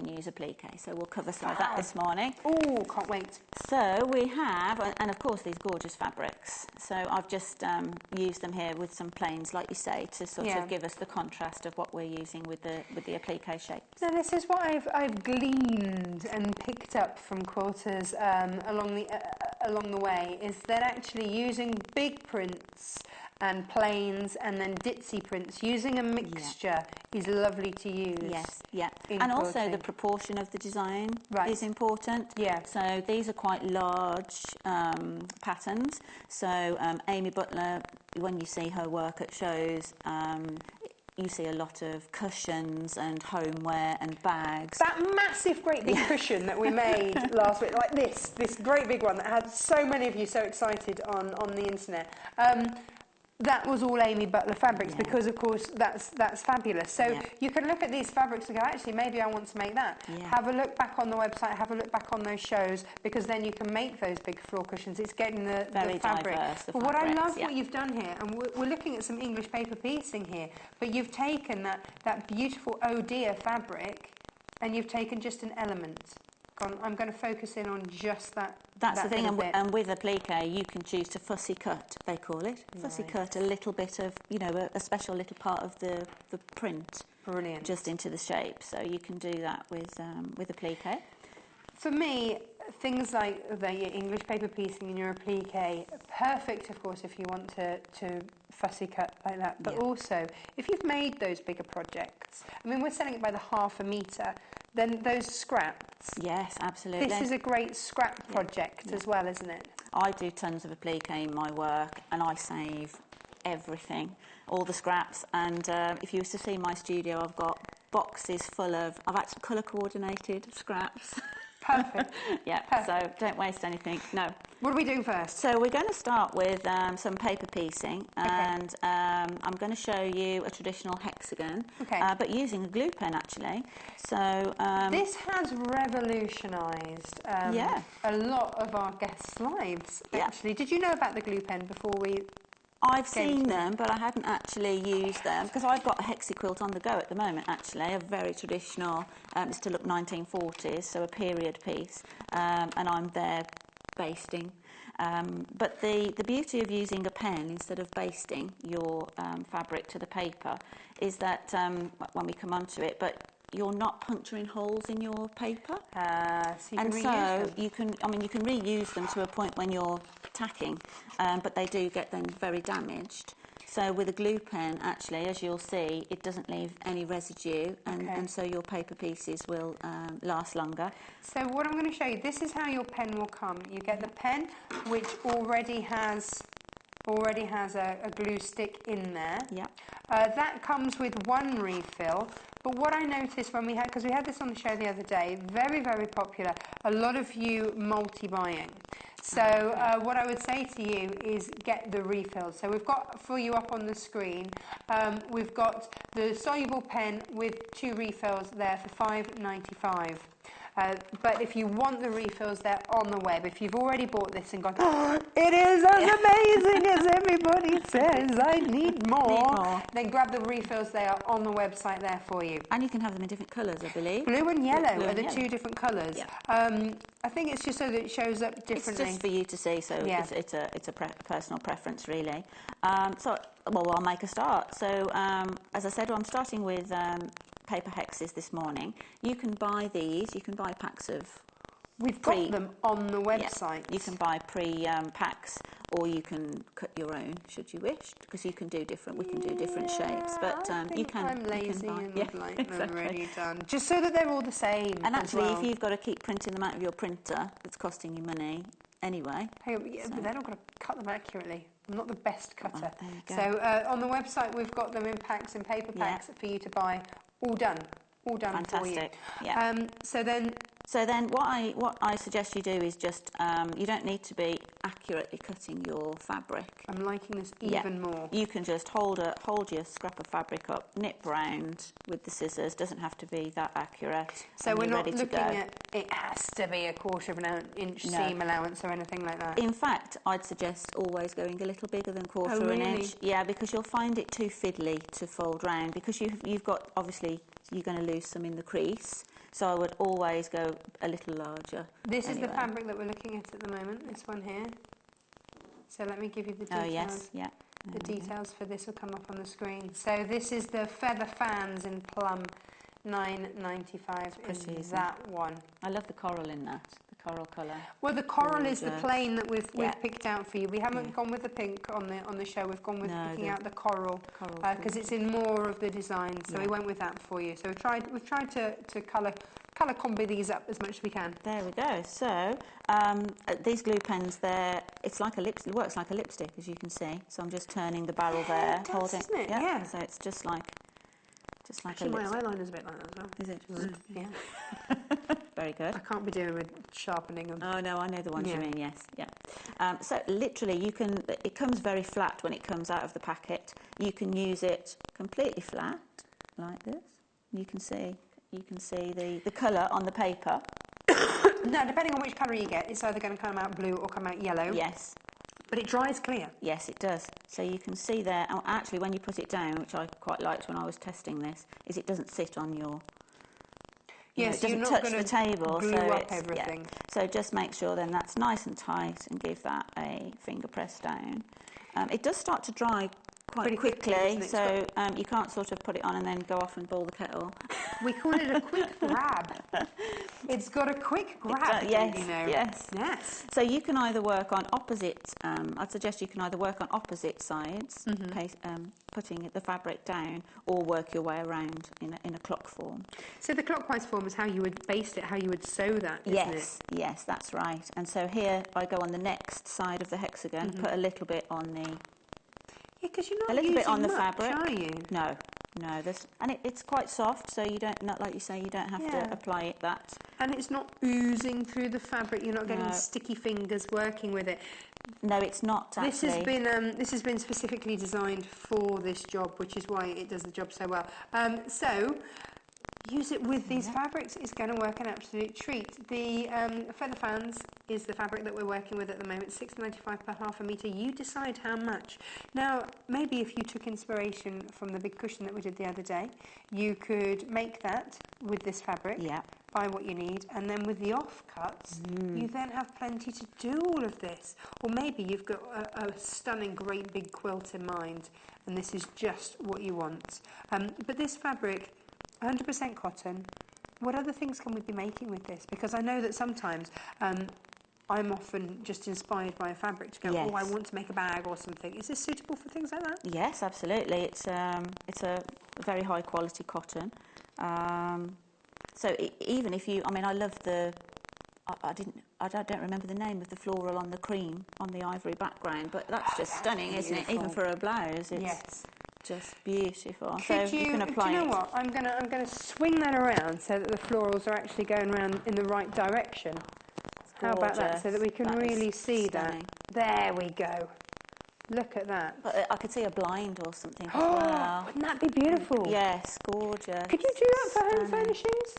use applique. So we'll cover some of that this morning. Oh, can't wait. So we have, and of course, these gorgeous fabrics. So I've just used them here with some plains, like you say, to sort of give us the contrast of what we're using with the applique shapes. Now, this is what I've gleaned and picked up from quilters along the way, is that actually using big prints and plains and then ditzy prints, using a mixture is lovely to use. Yes, yeah. In And also quilting. the proportion of the design is important. Yeah. So these are quite large patterns. So Amy Butler, when you see her work at shows, you see a lot of cushions and homeware and bags. That massive, great big cushion that we made last week, like this great big one that had so many of you so excited on the internet. that was all Amy Butler fabrics, Yeah. because of course that's fabulous. So Yeah. you can look at these fabrics and go, actually, maybe I want to make that. Yeah. Have a look back on the website, have a look back on those shows, because then you can make those big floor cushions. It's getting the Very fabric. diverse, the But what I fabrics, love yeah. what you've done here, and we're looking at some English paper piecing here, but you've taken that beautiful oh dear fabric, and you've taken just an element. I'm going to focus in on just that. That's that the thing, little bit. and with applique, you can choose to fussy cut, they call it. Fussy Nice. cut a little bit of, you know, a special little part of the print. Brilliant. Just into the shape. So you can do that with applique. For me, things like the English paper piecing and your applique, perfect, of course, if you want to fussy cut like that. But Yeah. also, if you've made those bigger projects, I mean, we're selling it by the ½ metre, then those scraps. Yes, absolutely. This is a great scrap project as well, isn't it? I do tons of applique in my work, and I save everything, all the scraps. And if you were to see my studio, I've got boxes full of, I've actually colour coordinated scraps. Perfect. Yeah, Perfect. so don't waste anything. No. What are we doing first? So we're going to start with some paper piecing, and I'm going to show you a traditional hexagon, but using a glue pen actually. So this has revolutionised a lot of our guests' lives, actually. Did you know about the glue pen before we... I've seen them, but I hadn't actually used them, because I've got a hexi quilt on the go at the moment, actually, a very traditional, it's to look 1940s, so a period piece, and I'm there basting. But the beauty of using a pen instead of basting your fabric to the paper is that, when we come onto it, but you're not puncturing holes in your paper, so you can reuse them. you can reuse them to a point when you're tacking, but they do get then very damaged. So with a glue pen, actually, as you'll see, it doesn't leave any residue, and so your paper pieces will last longer. So what I'm going to show you, this is how your pen will come. You get the pen, which already has a glue stick in there. Yeah. That comes with one refill. But what I noticed when we had this on the show the other day, very, very popular, a lot of you multi-buying. So what I would say to you is get the refills. So we've got for you up on the screen, we've got the soluble pen with 2 refills there for $5.95. But if you want the refills, they're on the web. If you've already bought this and gone, oh, it is as amazing as everybody says, I need more, then grab the refills. They are on the website there for you. And you can have them in different colours, I believe. Blue and yellow Blue are and the yellow. 2 different colours. Yeah. I think it's just so that it shows up differently. It's just for you to see, so it's a personal preference, really. Well, I'll make a start. So, as I said, I'm starting with paper hexes this morning. You can buy these. You can buy packs of. We've got them on the website. Yeah, you can buy packs, or you can cut your own, should you wish, because you can do different. We can do different shapes, but you can. I'm lazy and would like them exactly. really done, just so that they're all the same. And actually, as well. if you've got to keep printing them out of your printer, it's costing you money anyway. Hang on, but they're not going to cut them accurately. I'm not the best cutter. There you go. So on the website, we've got them in packs and paper packs for you to buy. All done Fantastic. for you. Yeah. So then, what I suggest you do is just you don't need to be accurately cutting your fabric. I'm liking this even more. You can just hold your scrap of fabric up, nip round with the scissors. Doesn't have to be that accurate. So we're not looking at it has to be a 1/4 inch seam allowance or anything like that. In fact, I'd suggest always going a little bigger than 1/4 really? inch. Yeah, because you'll find it too fiddly to fold round, because you've got, obviously you're going to lose some in the crease. So I would always go a little larger. This is the fabric that we're looking at the moment, this one here. So let me give you the details. Oh, yes, yeah. The details for this will come up on the screen. So this is the Feather Fans in Plum, $9.95 is that one. I love the coral in that, the coral colour. Well, the coral is the Gorgeous. plain that we've picked out for you. We haven't gone with the pink on the show. We've gone with picking out the coral because it's in more of the design. So we went with that for you. So we've tried to colour combi these up as much as we can. There we go. So these glue pens, it works like a lipstick, as you can see. So I'm just turning the barrel there, it does, holding. doesn't it? Yeah. So it's just like just like Actually, my eyeliner's a bit like that as well. Is it? Yeah. Very good. I can't be doing with sharpening them. Oh no, I know the ones you mean. Yes, yeah. So literally, it comes very flat when it comes out of the packet. You can use it completely flat, like this. You can see the colour on the paper. Now, depending on which colour you get, it's either going to come out blue or come out yellow. Yes. But it dries clear. Yes, it does. So you can see there, actually when you put it down, which I quite liked when I was testing this, is it doesn't sit on your... Yes, it doesn't touch the table. Glue so up everything. Yeah. So just make sure then that's nice and tight and give that a finger press down. It does start to dry quite quickly, so you can't sort of put it on and then go off and boil the kettle. We call it a quick grab. It's got a quick grab, yes, you know. Yes. So you can either work on opposite, I'd suggest you can either work on opposite sides, putting the fabric down, or work your way around in a clock form. So the clockwise form is how you would baste it, how you would sew that, isn't it? Yes, that's right. And so here I go on the next side of the hexagon, put a little bit on the... Yeah, because you're not a little using bit on the much, fabric. are you? No. It's quite soft, so you don't, not like you say, you don't have to apply it that. And it's not oozing through the fabric. You're not getting sticky fingers working with it. No, it's not actually. This has been specifically designed for this job, which is why it does the job so well. So use it with these fabrics. It's going to work an absolute treat. The feather fans is the fabric that we're working with at the moment, £6.95 per half a metre. You decide how much. Now, maybe if you took inspiration from the big cushion that we did the other day, you could make that with this fabric. Yeah. Buy what you need, and then with the offcuts, you then have plenty to do all of this. Or maybe you've got a stunning, great big quilt in mind, and this is just what you want. But this fabric, 100% cotton. What other things can we be making with this? Because I know that sometimes I'm often just inspired by a fabric to go, oh, I want to make a bag or something. Is this suitable for things like that? Yes, absolutely. It's a very high quality cotton. So even if you, I love the, I don't remember the name of the floral on the cream, on the ivory background, but that's just stunning, isn't it? Even for a blouse, it's just beautiful. So you can apply it. Do you know what? I'm gonna swing that around so that the florals are actually going around in the right direction. How about that? So that we can really see that. There we go. Look at that. But I could see a blind or something as well. Wouldn't that be beautiful? Yes, gorgeous. Could you do that for home furnishings?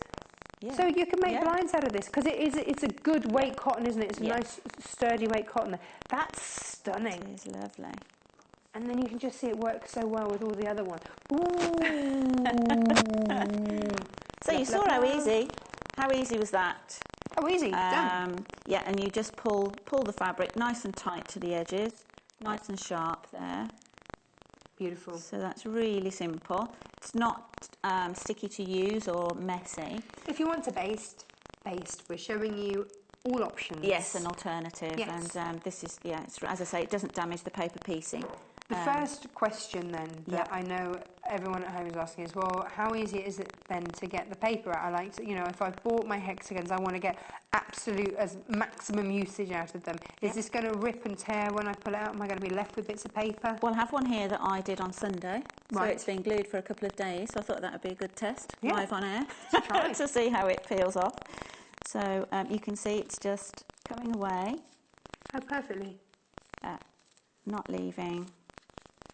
Yeah. So you can make blinds out of this, because it's a good weight cotton, isn't it? It's a nice sturdy weight cotton. That's stunning. It is lovely. And then you can just see it work so well with all the other ones. So you saw how easy was that? Oh, easy, done. Yeah, and you just pull the fabric nice and tight to the edges. Nice and sharp there. Beautiful. So that's really simple. It's not sticky to use or messy. If you want to baste. We're showing you all options. Yes, an alternative. Yes. And this is, it's, as I say, it doesn't damage the paper piecing. The first question then that I know everyone at home is asking is, well, how easy is it then to get the paper out? I like to, if I've bought my hexagons, I want to get maximum usage out of them. Is this going to rip and tear when I pull it out? Am I going to be left with bits of paper? Well, I have one here that I did on Sunday. So it's been glued for a couple of days. So I thought that would be a good test, live on air, to see how it peels off. So you can see it's just coming away. How perfectly. Not leaving.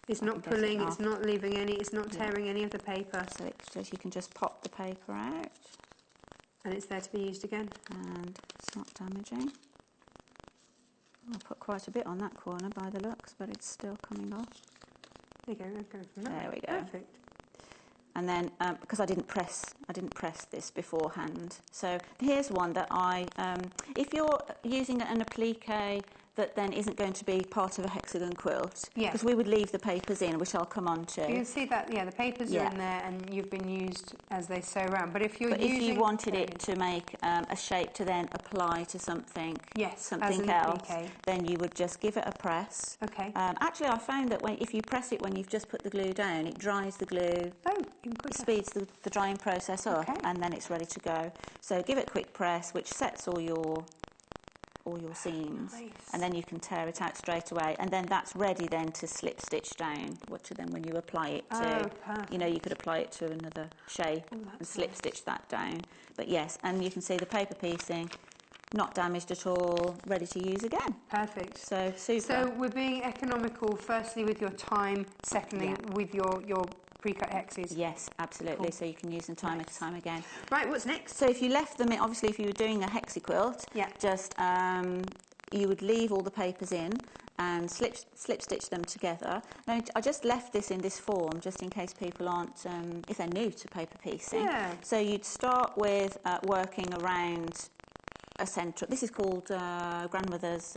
It's not pulling, it's not leaving any, it's not tearing any of the paper. So it's just, you can just pop the paper out. And it's there to be used again. And it's not damaging. I put quite a bit on that corner by the looks, but it's still coming off. There you go, there we go. Perfect. And then, because I didn't press this beforehand. So here's one that if you're using an applique that then isn't going to be part of a hexagon quilt, because we would leave the papers in, which I'll come on to. You can see that, the papers are in there and you've been used as they sew around. But if if you wanted it to make a shape to then apply to something, something else, then you would just give it a press. Okay. Actually, I found that if you press it when you've just put the glue down, it dries the glue. Oh, even quicker. It speeds the drying process up, and then it's ready to go. So give it a quick press, which sets all your all your seams. Nice. And then you can tear it out straight away, and then that's ready then to slip stitch down, which then when you apply it to, you know, you could apply it to another shape and slip stitch that down. But yes, and you can see the paper piecing, not damaged at all, ready to use again. Perfect. So super. So we're being economical, firstly with your time, secondly with your pre-cut hexes. Yes, absolutely. Cool. So you can use them time and time again. Right, what's next? So if you left them in, obviously if you were doing a hexi quilt, just you would leave all the papers in and slip stitch them together. Now I just left this in this form just in case people aren't, if they're new to paper piecing. Yeah. So you'd start with working around a centre. This is called grandmother's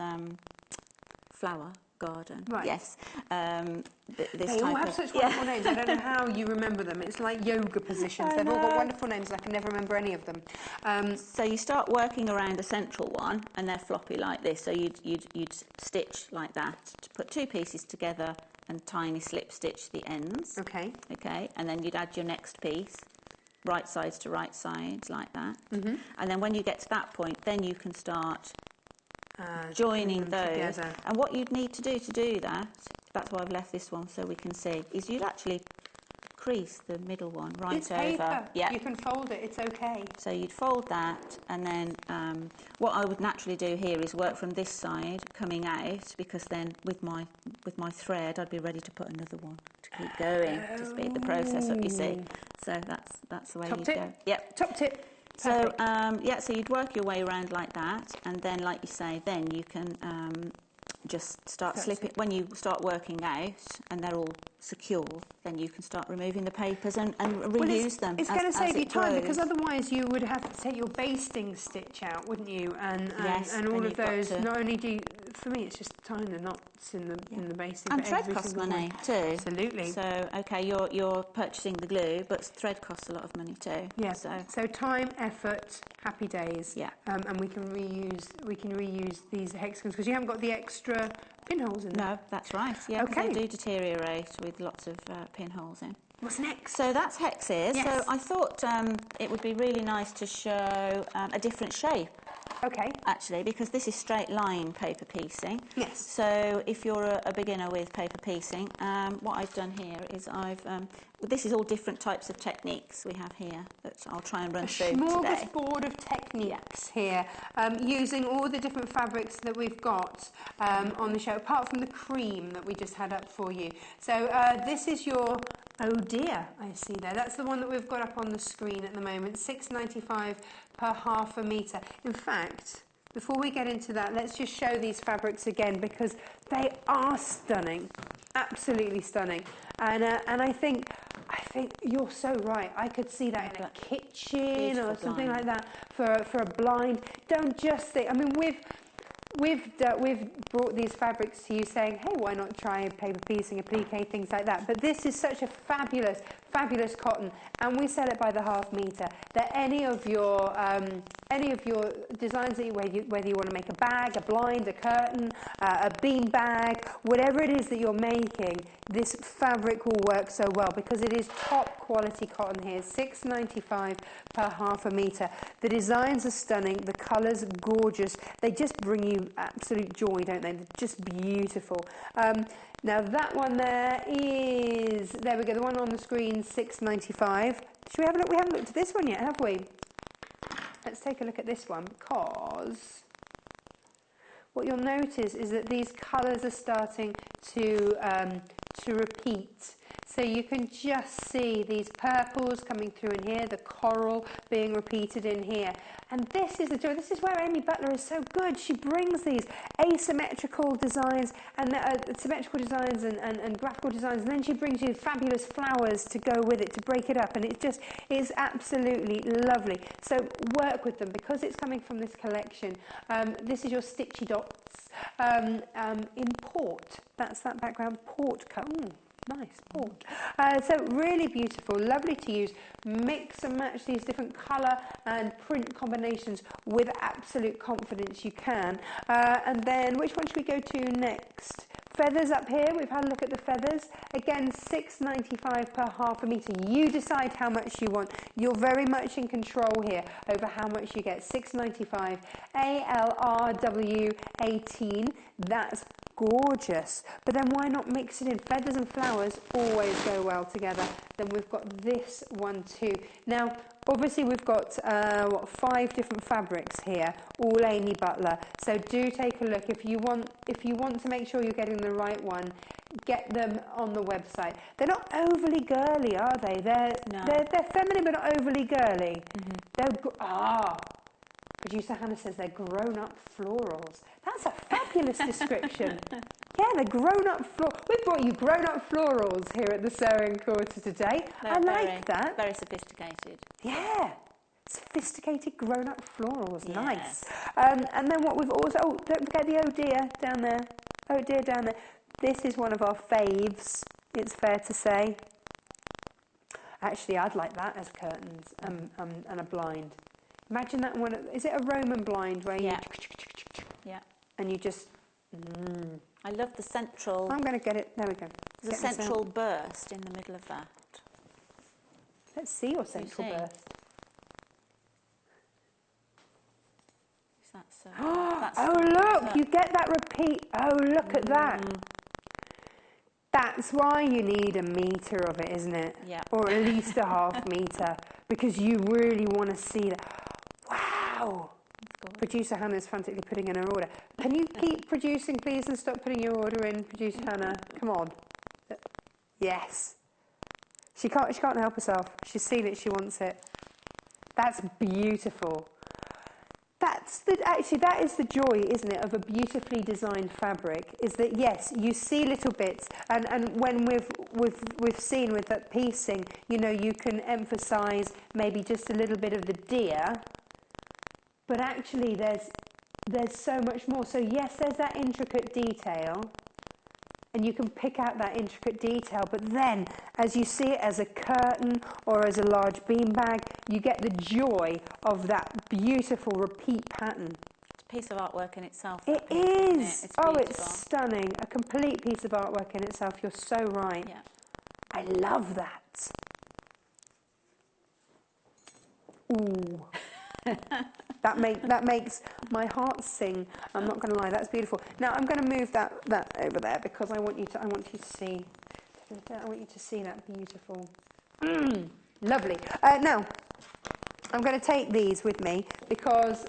flower garden. Right. Yes. They all have such wonderful names. I don't know how you remember them. It's like yoga positions. They've all got wonderful names. I can never remember any of them. So you start working around a central one, and they're floppy like this. So you'd stitch like that to put two pieces together and tiny slip stitch the ends. Okay. Okay. And then you'd add your next piece, right sides to right sides like that. Mm-hmm. And then when you get to that point, then you can start joining those together. And what you'd need to do that, that's why I've left this one so we can see, is you'd actually crease the middle one it's over. Paper. Yeah. You can fold it, it's okay. So you'd fold that, and then what I would naturally do here is work from this side coming out, because then with my thread I'd be ready to put another one to keep going to speed the process up, you see. So that's the way you go. Yep. Top tip. So so you'd work your way around like that, and then, like you say, then you can just start slipping. When you start working out and they're all secure, then you can start removing the papers and reuse them. It's going to save you time, because otherwise you would have to take your basting stitch out, wouldn't you? And all of those. Not only do you, for me, it's just tying the knots in the basting, and thread costs money too. Absolutely. So okay, you're purchasing the glue, but thread costs a lot of money too. Yeah. So time, effort, happy days. Yeah. And we can reuse these hexagons, because you haven't got the extra pinholes in there. No, that's right. Yeah, okay. They do deteriorate with lots of pinholes in. What's next? So that's hexes. Yes. So I thought it would be really nice to show a different shape. Okay. Actually, because this is straight line paper piecing. Yes. So if you're a beginner with paper piecing, what I've done here is this is all different types of techniques we have here that I'll try and run through today. A smorgasbord of techniques here, using all the different fabrics that we've got on the show, apart from the cream that we just had up for you. So this is your, oh dear, I see there. That's the one that we've got up on the screen at the moment, $6.95 per half a metre. In fact, before we get into that, let's just show these fabrics again, because they are stunning, absolutely stunning. And I think you're so right. I could see that in a kitchen or something like that for a blind. Don't just think. I mean, we've brought these fabrics to you saying, hey, why not try paper piecing, applique, things like that. But this is such a fabulous cotton, and we sell it by the half metre. That any of your designs, whether you want to make a bag, a blind, a curtain, a bean bag, whatever it is that you're making, this fabric will work so well, because it is top quality cotton here. $6.95 per half a metre. The designs are stunning, the colours gorgeous. They just bring you absolute joy, don't they? They're just beautiful. Now that one there we go, the one on the screen, $6.95. Should we have a look? We haven't looked at this one yet, have we? Let's take a look at this one, because what you'll notice is that these colours are starting to repeat. So you can just see these purples coming through in here, the coral being repeated in here. And this is the joy. This is where Amy Butler is so good. She brings these asymmetrical designs and symmetrical designs and graphical designs, and then she brings you fabulous flowers to go with it, to break it up, and it's absolutely lovely. So work with them, because it's coming from this collection. This is your Stitchy Dots in port. That's that background port cut. Nice, port. So really beautiful, lovely to use. Mix and match these different colour and print combinations with absolute confidence you can. And then which one should we go to next Feathers up here, we've had a look at the feathers. Again, $6.95 per half a metre. You decide how much you want. You're very much in control here over how much you get. $6.95. ALRW 18. That's gorgeous. But then why not mix it in? Feathers and flowers always go well together. Then we've got this one too. Now, obviously we've got 5 different fabrics here, all Amy Butler. So do take a look. If you want to make sure you're getting the right one, get them on the website. They're not overly girly, are they? They're feminine but not overly girly. Producer Hannah says they're grown-up florals. That's a fabulous description. Yeah, they're grown-up We've brought you grown-up florals here at the Sewing Quarter today. I like that. Very sophisticated. Yeah, sophisticated grown-up florals. Yes. Nice. And then what we've also... Oh, don't forget the oh dear down there. Oh dear down there. This is one of our faves, it's fair to say. Actually, I'd like that as curtains and a blind. Imagine that one. Is it a Roman blind where you... Yeah. And you just... I love the central... I'm going to get it. There we go. The central burst in the middle of that. Let's see your central burst. Is that so? That's look! You get that repeat. Oh, look at that. That's why you need a metre of it, isn't it? Yeah. Or at least a half metre. Because you really want to see that. Wow! Producer Hannah's frantically putting in her order. Can you keep producing, please, and stop putting your order in, Producer Hannah? Come on. Yes. She can't help herself. She's seen it. She wants it. That's beautiful. Actually, that is the joy, isn't it, of a beautifully designed fabric, is that, yes, you see little bits, and when we've seen with that piecing, you know, you can emphasise maybe just a little bit of the deer, but actually there's so much more. So yes, there's that intricate detail, and you can pick out that intricate detail, but then as you see it as a curtain or as a large beanbag, you get the joy of that beautiful repeat pattern. It's a piece of artwork in itself. It is. It's stunning. A complete piece of artwork in itself. You're so right. Yeah. I love that. Ooh. That makes my heart sing. I'm not going to lie, that's beautiful. Now I'm going to move that over there because I want you to see that beautiful. Lovely. Now I'm going to take these with me because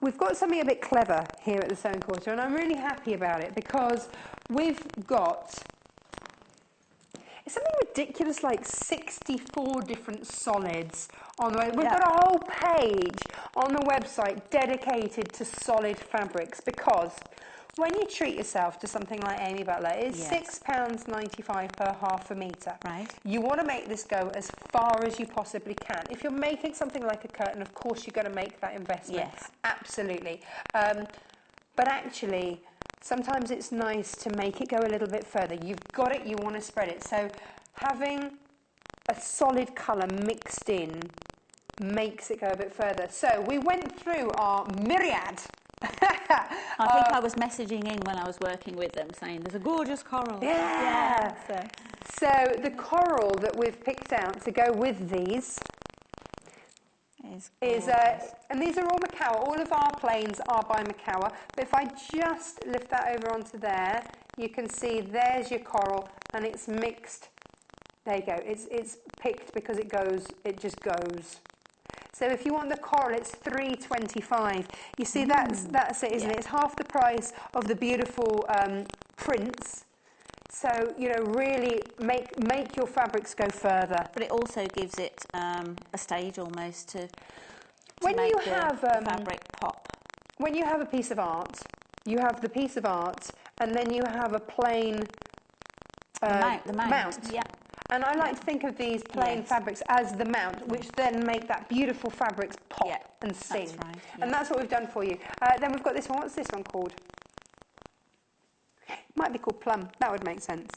we've got something a bit clever here at the Sewing Quarter, and I'm really happy about it because we've got something ridiculous like 64 different solids on the website. We've got a whole page on the website dedicated to solid fabrics because when you treat yourself to something like Amy Butler, it's £6.95 per half a metre. Right. You want to make this go as far as you possibly can. If you're making something like a curtain, of course you're going to make that investment. Yes. Absolutely. But actually, sometimes it's nice to make it go a little bit further. You've got it, you want to spread it. So having a solid colour mixed in makes it go a bit further. So we went through our myriad. I think I was messaging in when I was working with them saying there's a gorgeous coral. Yeah. So the coral that we've picked out to go with these is and these are all Macawa. All of our planes are by Macawa. But if I just lift that over onto there, you can see there's your coral, and it's mixed. There you go. It's picked because it just goes. So if you want the coral, it's $3.25. You see, that's it, isn't it? It's half the price of the beautiful prints. So, you know, really make your fabrics go further. But it also gives it a stage almost to when make you the have fabric pop. When you have a piece of art, you have the piece of art, and then you have a plain the mount. Yeah. And I like to think of these plain fabrics as the mount, which then make that beautiful fabrics pop and sing. That's right. Yeah. And that's what we've done for you. Then we've got this one. What's this one called? It might be called Plum. That would make sense.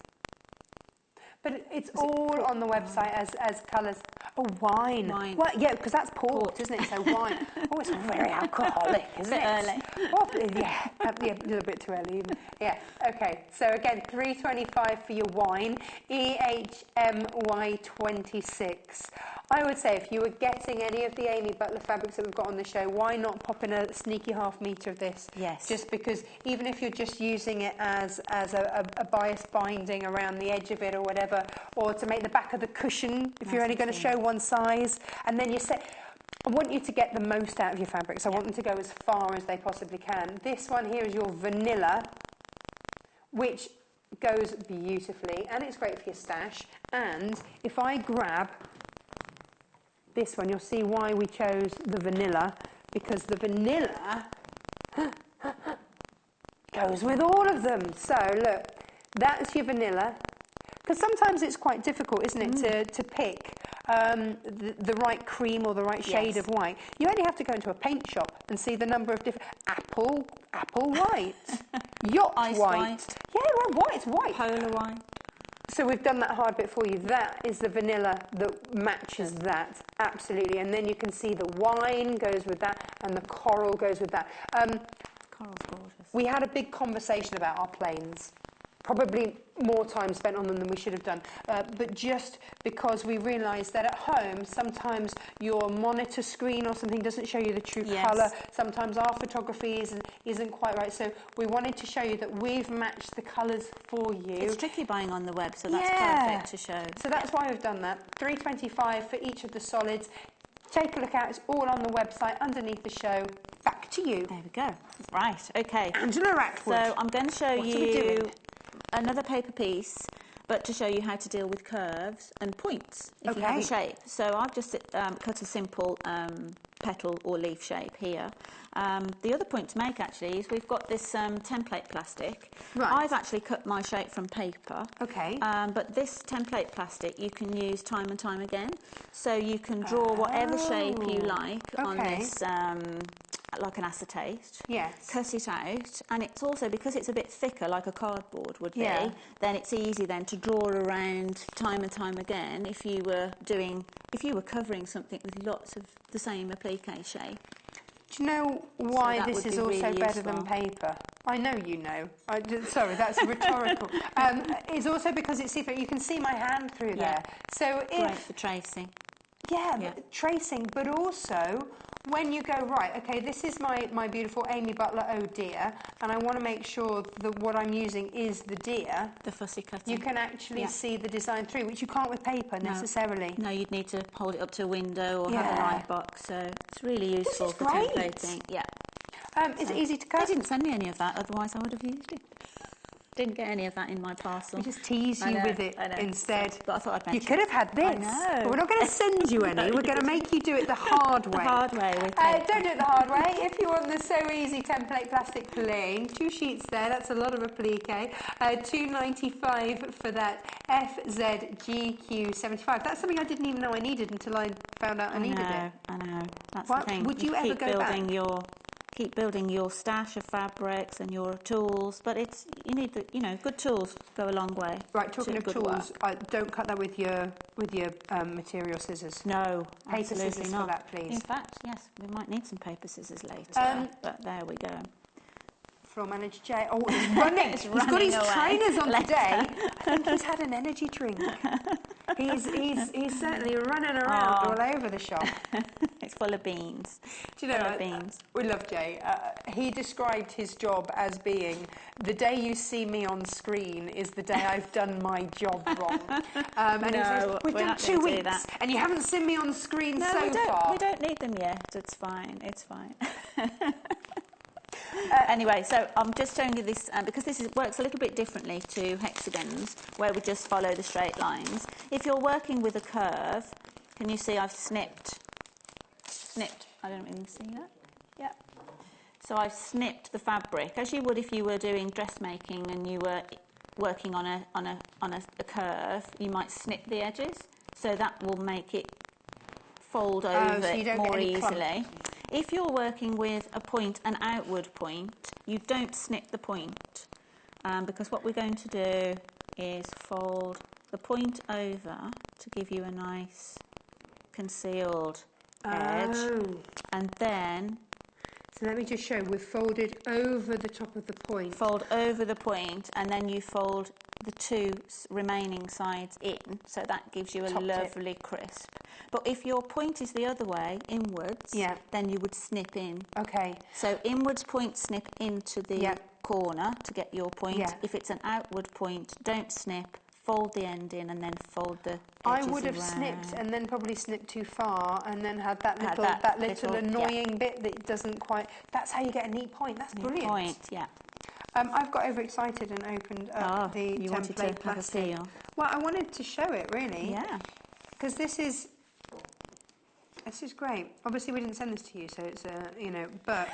But it's all on the website as colours. Oh, wine. Wine. Well, yeah, because that's port, isn't it? So wine. Oh, it's very alcoholic, isn't it? Early. Well, yeah, a little bit too early. Yeah. Okay. So again, $3.25 for your wine. EHMY26. I would say if you were getting any of the Amy Butler fabrics that we've got on the show, why not pop in a sneaky half metre of this? Yes. Just because even if you're just using it as a bias binding around the edge of it or whatever, or to make the back of the cushion if you're only going to show one size, and then you say, I want you to get the most out of your fabrics. I want them to go as far as they possibly can. This one here is your vanilla, which goes beautifully, and it's great for your stash. And if I grab this one, you'll see why we chose the vanilla, because the vanilla goes with all of them. So look, that's your vanilla. Because sometimes it's quite difficult, isn't it, to pick the right cream or the right shade of white. You only have to go into a paint shop and see the number of different apple white, yacht Ice white. Yeah, well, white, white. Polar white. So we've done that hard bit for you. That is the vanilla that matches that, absolutely. And then you can see the wine goes with that, and the coral goes with that. Coral's gorgeous. We had a big conversation about our planes. Probably more time spent on them than we should have done. But just because we realised that at home, sometimes your monitor screen or something doesn't show you the true colour. Sometimes our photography isn't quite right. So we wanted to show you that we've matched the colours for you. It's tricky buying on the web, so that's perfect to show. So that's why we've done that. $3.25 for each of the solids. Take a look out. It's all on the website underneath the show. Back to you. There we go. Right, okay. Angela Atwood. So I'm going to show What are we you doing? another paper piece, but to show you how to deal with curves and points if you have a shape. So I've just cut a simple petal or leaf shape here. The other point to make actually is we've got this template plastic. Right. I've actually cut my shape from paper. Okay. But this template plastic you can use time and time again. So you can draw whatever shape you like on this like an acetate. Yes. Cut it out, and it's also, because it's a bit thicker like a cardboard would be, then it's easy then to draw around time and time again if you were covering something with lots of the same applique shape. Do you know why So this is also really better useful. than paper? I know you know. Sorry, that's rhetorical. It's also because it's see-through. You can see my hand through there. So Great for tracing. Tracing, but also when you go, right, okay, this is my beautiful Amy Butler Oh Dear, and I want to make sure that what I'm using is the deer. The fussy cutting. You can actually see the design through, which you can't with paper necessarily. No, you'd need to hold it up to a window or have a light box, so it's really useful for templating. Yeah. Is it easy to cut? They didn't send me any of that, otherwise I would have used it. Didn't get any of that in my parcel. We just tease you with it instead. But I thought I'd mention you could have had this. I know. But we're not going to send you any. We're going to make you do it the hard way. The hard way with paper. Don't do it the hard way. If you want the So Easy template plastic plain, 2 sheets there. That's a lot of applique. $2.95 for that FZGQ75. That's something I didn't even know I needed until I found out I needed it. I know. That's Why, the thing. would you ever go back? Keep building your stash of fabrics and your tools, but you need good tools go a long way. Right, talking of tools, don't cut that with your material scissors. No, paper absolutely scissors not. for that, please. In fact, yes, we might need some paper scissors later, but there we go. Floor manager Jay. Oh, he's running. He's got his trainers on today. I think he's had an energy drink. He's certainly running around all over the shop. It's full of beans. Do you know, we love Jay. He described his job as being, the day you see me on screen is the day I've done my job wrong. And he says, we've done 2 weeks and you haven't seen me on screen so far. We don't need them yet. It's fine. It's fine. Anyway, so I'm just showing you this because this works a little bit differently to hexagons, where we just follow the straight lines. If you're working with a curve, can you see I've snipped? I don't even see that. Yeah. So I've snipped the fabric, as you would if you were doing dressmaking and you were working on a curve. You might snip the edges, so that will make it fold over more easily. If you're working with a point, an outward point, you don't snip the point, because what we're going to do is fold the point over to give you a nice concealed edge, and then so let me just show, we've folded over the top of the point. Fold over the point, and then you fold the two remaining sides in, so that gives you a lovely crisp. But if your point is the other way, inwards, then you would snip in. Okay. So inwards point, snip into the corner to get your point. Yeah. If it's an outward point, don't snip, fold the end in and then fold the edges I would have around. snipped and then probably snipped too far and then had that little, little annoying bit that doesn't quite... That's how you get a neat point. That's brilliant. Point, yeah. I've got overexcited and opened up the you template wanted to plastic. have a feel. Well, I wanted to show it, really. Yeah. Because this is great. Obviously, we didn't send this to you, so it's, you know, but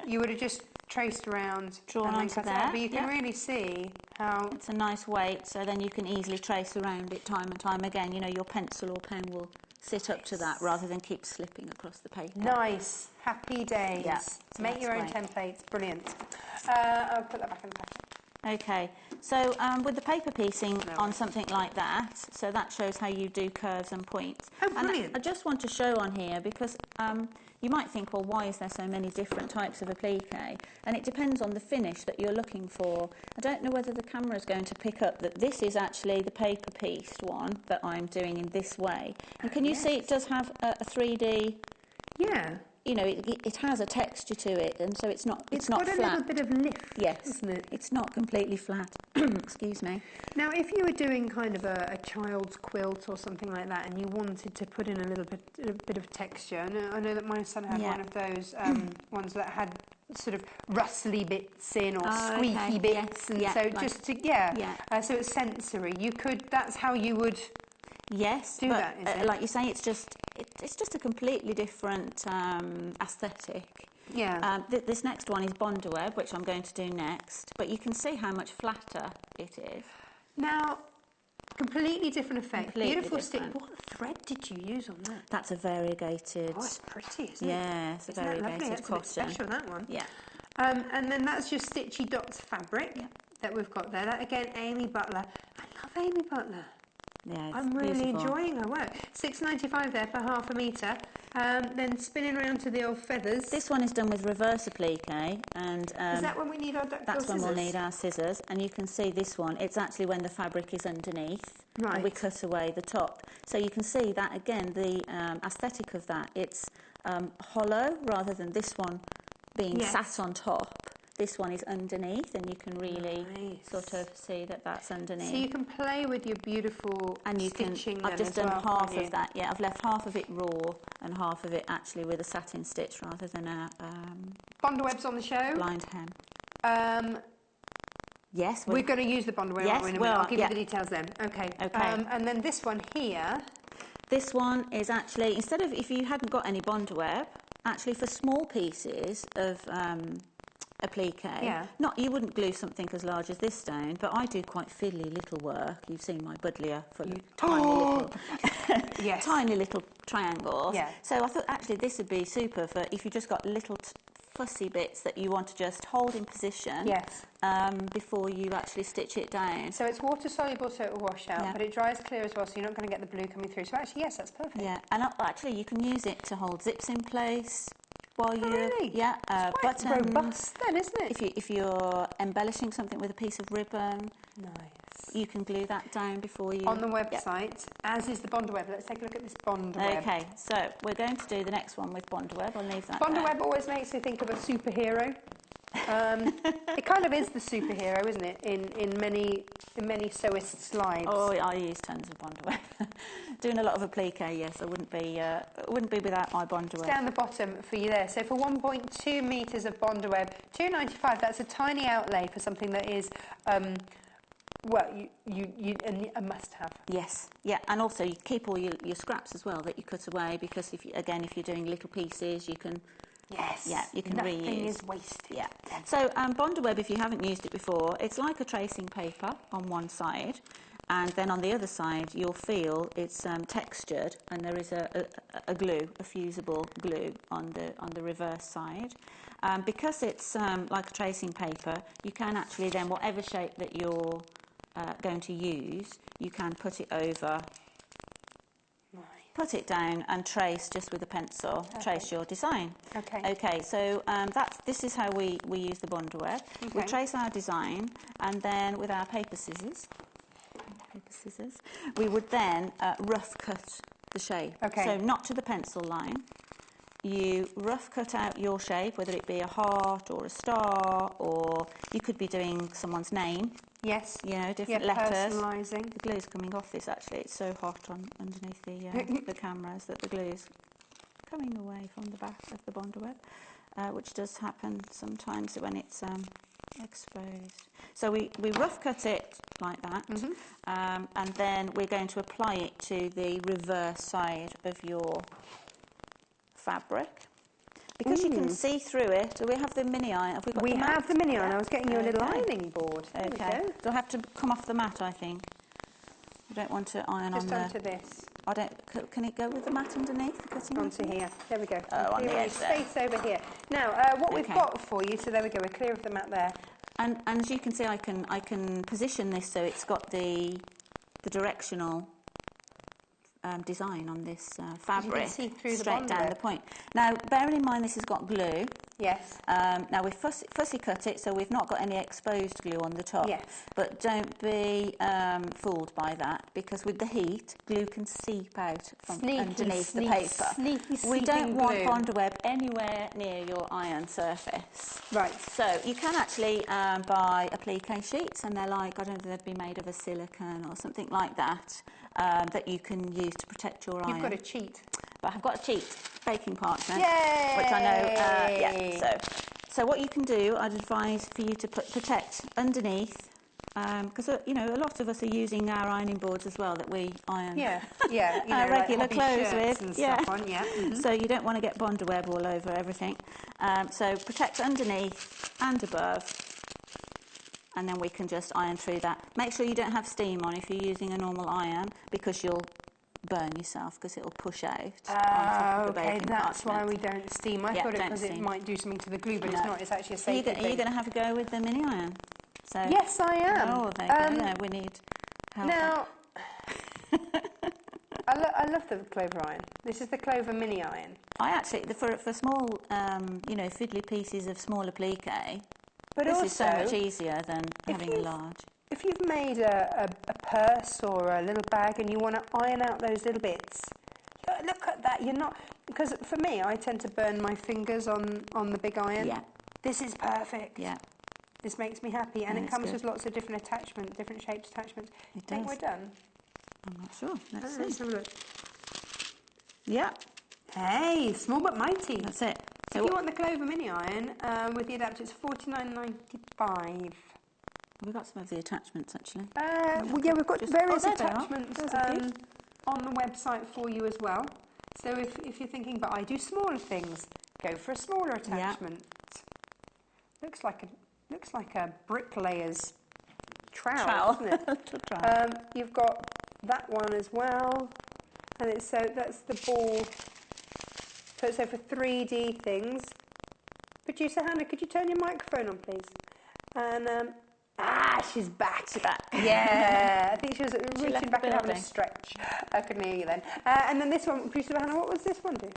you would have just traced around, drawn onto there. But you can really see how... It's a nice weight, so then you can easily trace around it time and time again. You know, your pencil or pen will sit up to that rather than keep slipping across the paper. Nice. Happy days. Yeah, so Make your own templates. Brilliant. I'll put that back in the packet. Okay, so with the paper piecing on something like that, so that shows how you do curves and points. Oh, brilliant. And I just want to show on here because you might think, well, why is there so many different types of applique? And it depends on the finish that you're looking for. I don't know whether the camera is going to pick up that this is actually the paper pieced one that I'm doing in this way. And can you see it does have a 3D... Yeah. You know, it has a texture to it, and so it's not It's not got flat. a little bit of lift, yes, isn't it? It's not completely flat. Excuse me. Now, if you were doing kind of a child's quilt or something like that, and you wanted to put in a bit of texture, I know that my son had one of those ones that had sort of rustly bits in or squeaky bits, and so just to so it's sensory. You could. That's how you would. Yes, do but that, like you say, it's just a completely different aesthetic. Yeah. This next one is Boundless, which I'm going to do next, but you can see how much flatter it is. Now, completely different effect. Completely Beautiful different. stick. What thread did you use on that? That's a variegated. Oh, it's pretty, isn't it? Yeah, it's a variegated cotton. That's a bit special, that one. Yeah. And then that's your Stitchy Dots fabric that we've got there. That again, Amy Butler. I love Amy Butler. Yeah, I'm really enjoying her work. $6.95 there for half a metre. Then spinning around to the old feathers. This one is done with reverse applique, and is that when we need our that's when we'll need our scissors. And you can see this one. It's actually when the fabric is underneath, and we cut away the top. So you can see that again. The aesthetic of that, it's hollow rather than this one being sat on top. This one is underneath, and you can really sort of see that that's underneath. So you can play with your beautiful stitching. I've just done half of that. Yeah, I've left half of it raw and half of it actually with a satin stitch rather than a Boundless on the show. Blind hem. Yes, we're going to use the Boundless. Yes, I'll give you the details then. Okay. Okay. And then this one here. This one is actually, instead of, if you hadn't got any Boundless, actually for small pieces of applique. You wouldn't glue something as large as this down, but I do quite fiddly little work. You've seen my buddleia for tiny little triangles. Yeah. So I thought actually this would be super for if you just got little fussy bits that you want to just hold in position. Yes. Before you actually stitch it down. So it's water soluble, so it will wash out, but it dries clear as well, so you're not going to get the blue coming through. So actually, yes, that's perfect. Yeah, and actually you can use it to hold zips in place. While you, really? Yeah, it's quite robust then, isn't it? If you're embellishing something with a piece of ribbon, you can glue that down before you... On the website, as is the Boundless. Let's take a look at this Boundless. Okay, so we're going to do the next one with Boundless. I'll leave that Boundless always makes me think of a superhero. It kind of is the superhero, isn't it? In many sewists' lives. Oh, I use tons of Boundless. Doing a lot of applique, yes. I wouldn't be without my Boundless. It's down the bottom for you there. So for 1.2 metres of Boundless, $2.95. That's a tiny outlay for something that is, a must-have. Yes, yeah, and also you keep all your scraps as well that you cut away because if you're doing little pieces, you can. Yes. Yeah, you can reuse. Nothing is wasted. Yeah. So Boundless, if you haven't used it before, it's like a tracing paper on one side, and then on the other side you'll feel it's textured, and there is a glue, a fusible glue on the reverse side. Because it's like a tracing paper, you can actually then whatever shape that you're going to use, you can put it over, put it down and trace just with a pencil, trace your design. Okay, so this is how we use the Boundless. We trace our design, and then with our paper scissors, we would then rough cut the shape. So not to the pencil line. You rough cut out your shape, whether it be a heart or a star, or you could be doing someone's name. Yes. You know, different letters. Personalising. The glue's coming off this actually. It's so hot underneath the cameras that the glue's coming away from the back of the Boundless, which does happen sometimes when it's exposed. So we rough cut it like that, and then we're going to apply it to the reverse side of your fabric. Because you can see through it. Do we have the mini iron? Have we got We the mat? have the mini iron. I was getting you a little ironing board. Okay. Do I have to come off the mat, I think? I don't want to iron Just on onto this. I don't. Can it go with the mat underneath? The cutting Onto here. There we go. Oh, on the edge there. Space over here. Now, what we've got for you, so there we go, we're clear of the mat there. And as you can see, I can position this so it's got the directional design on this fabric. You can see through straight down the point. Now, bearing in mind this has got glue. Yes. Now we've fussy cut it, so we've not got any exposed glue on the top. Yes. But don't be fooled by that, because with the heat, glue can seep out from underneath the paper. We don't want Boundless anywhere near your iron surface. Right. So you can actually buy applique sheets, and they're like, I don't know if they'd be made of a silicone or something like that, that you can use to protect your iron. You've got a cheat. But I've got a cheat, baking parchment, Yay! which I know, so what you can do, I'd advise for you to protect underneath, because, you know, a lot of us are using our ironing boards as well that we iron you know, our regular like clothes with. And stuff on, So you don't want to get Boundless all over everything. So protect underneath and above, and then we can just iron through that. Make sure you don't have steam on if you're using a normal iron, because you'll burn yourself, because it'll push out on top of the baking that's parchment. why we don't steam. I thought it because it might do something to the glue, but it's not. It's actually a safety thing. Are you going to have a go with the mini iron? So, yes, I am. Oh, there you go. We need help. Now, I love the Clover iron. This is the Clover mini iron. I actually, for small, you know, fiddly pieces of small applique, but this also, is so much easier than having a large. If you've made a purse or a little bag and you want to iron out those little bits, look at that. You're not, because for me, I tend to burn my fingers on the big iron. Yeah. This is perfect. Yeah. This makes me happy, and it comes good. with lots of different attachments, different shapes attachments. It I think does. we're done. I'm not sure. Let's Let's see. have a look. Yeah. Hey, small but mighty. That's it. So if you want the Clover mini iron with the adapter, it's $49.95. We've got some of the attachments actually. Well, yeah, we've got various there they are. attachments Those are good. on the website for you as well. So if you're thinking, but I do smaller things, go for a smaller attachment. Looks like a bricklayer's trowel, doesn't it? Little trowel. You've got that one as well, and that's the ball. So for 3D things. Producer Hannah, could you turn your microphone on, please? And she's back. She's back. Yeah, I think she was reaching left back the and having a building. stretch. I couldn't hear you then. And then this one, Producer Hannah, what was this one do?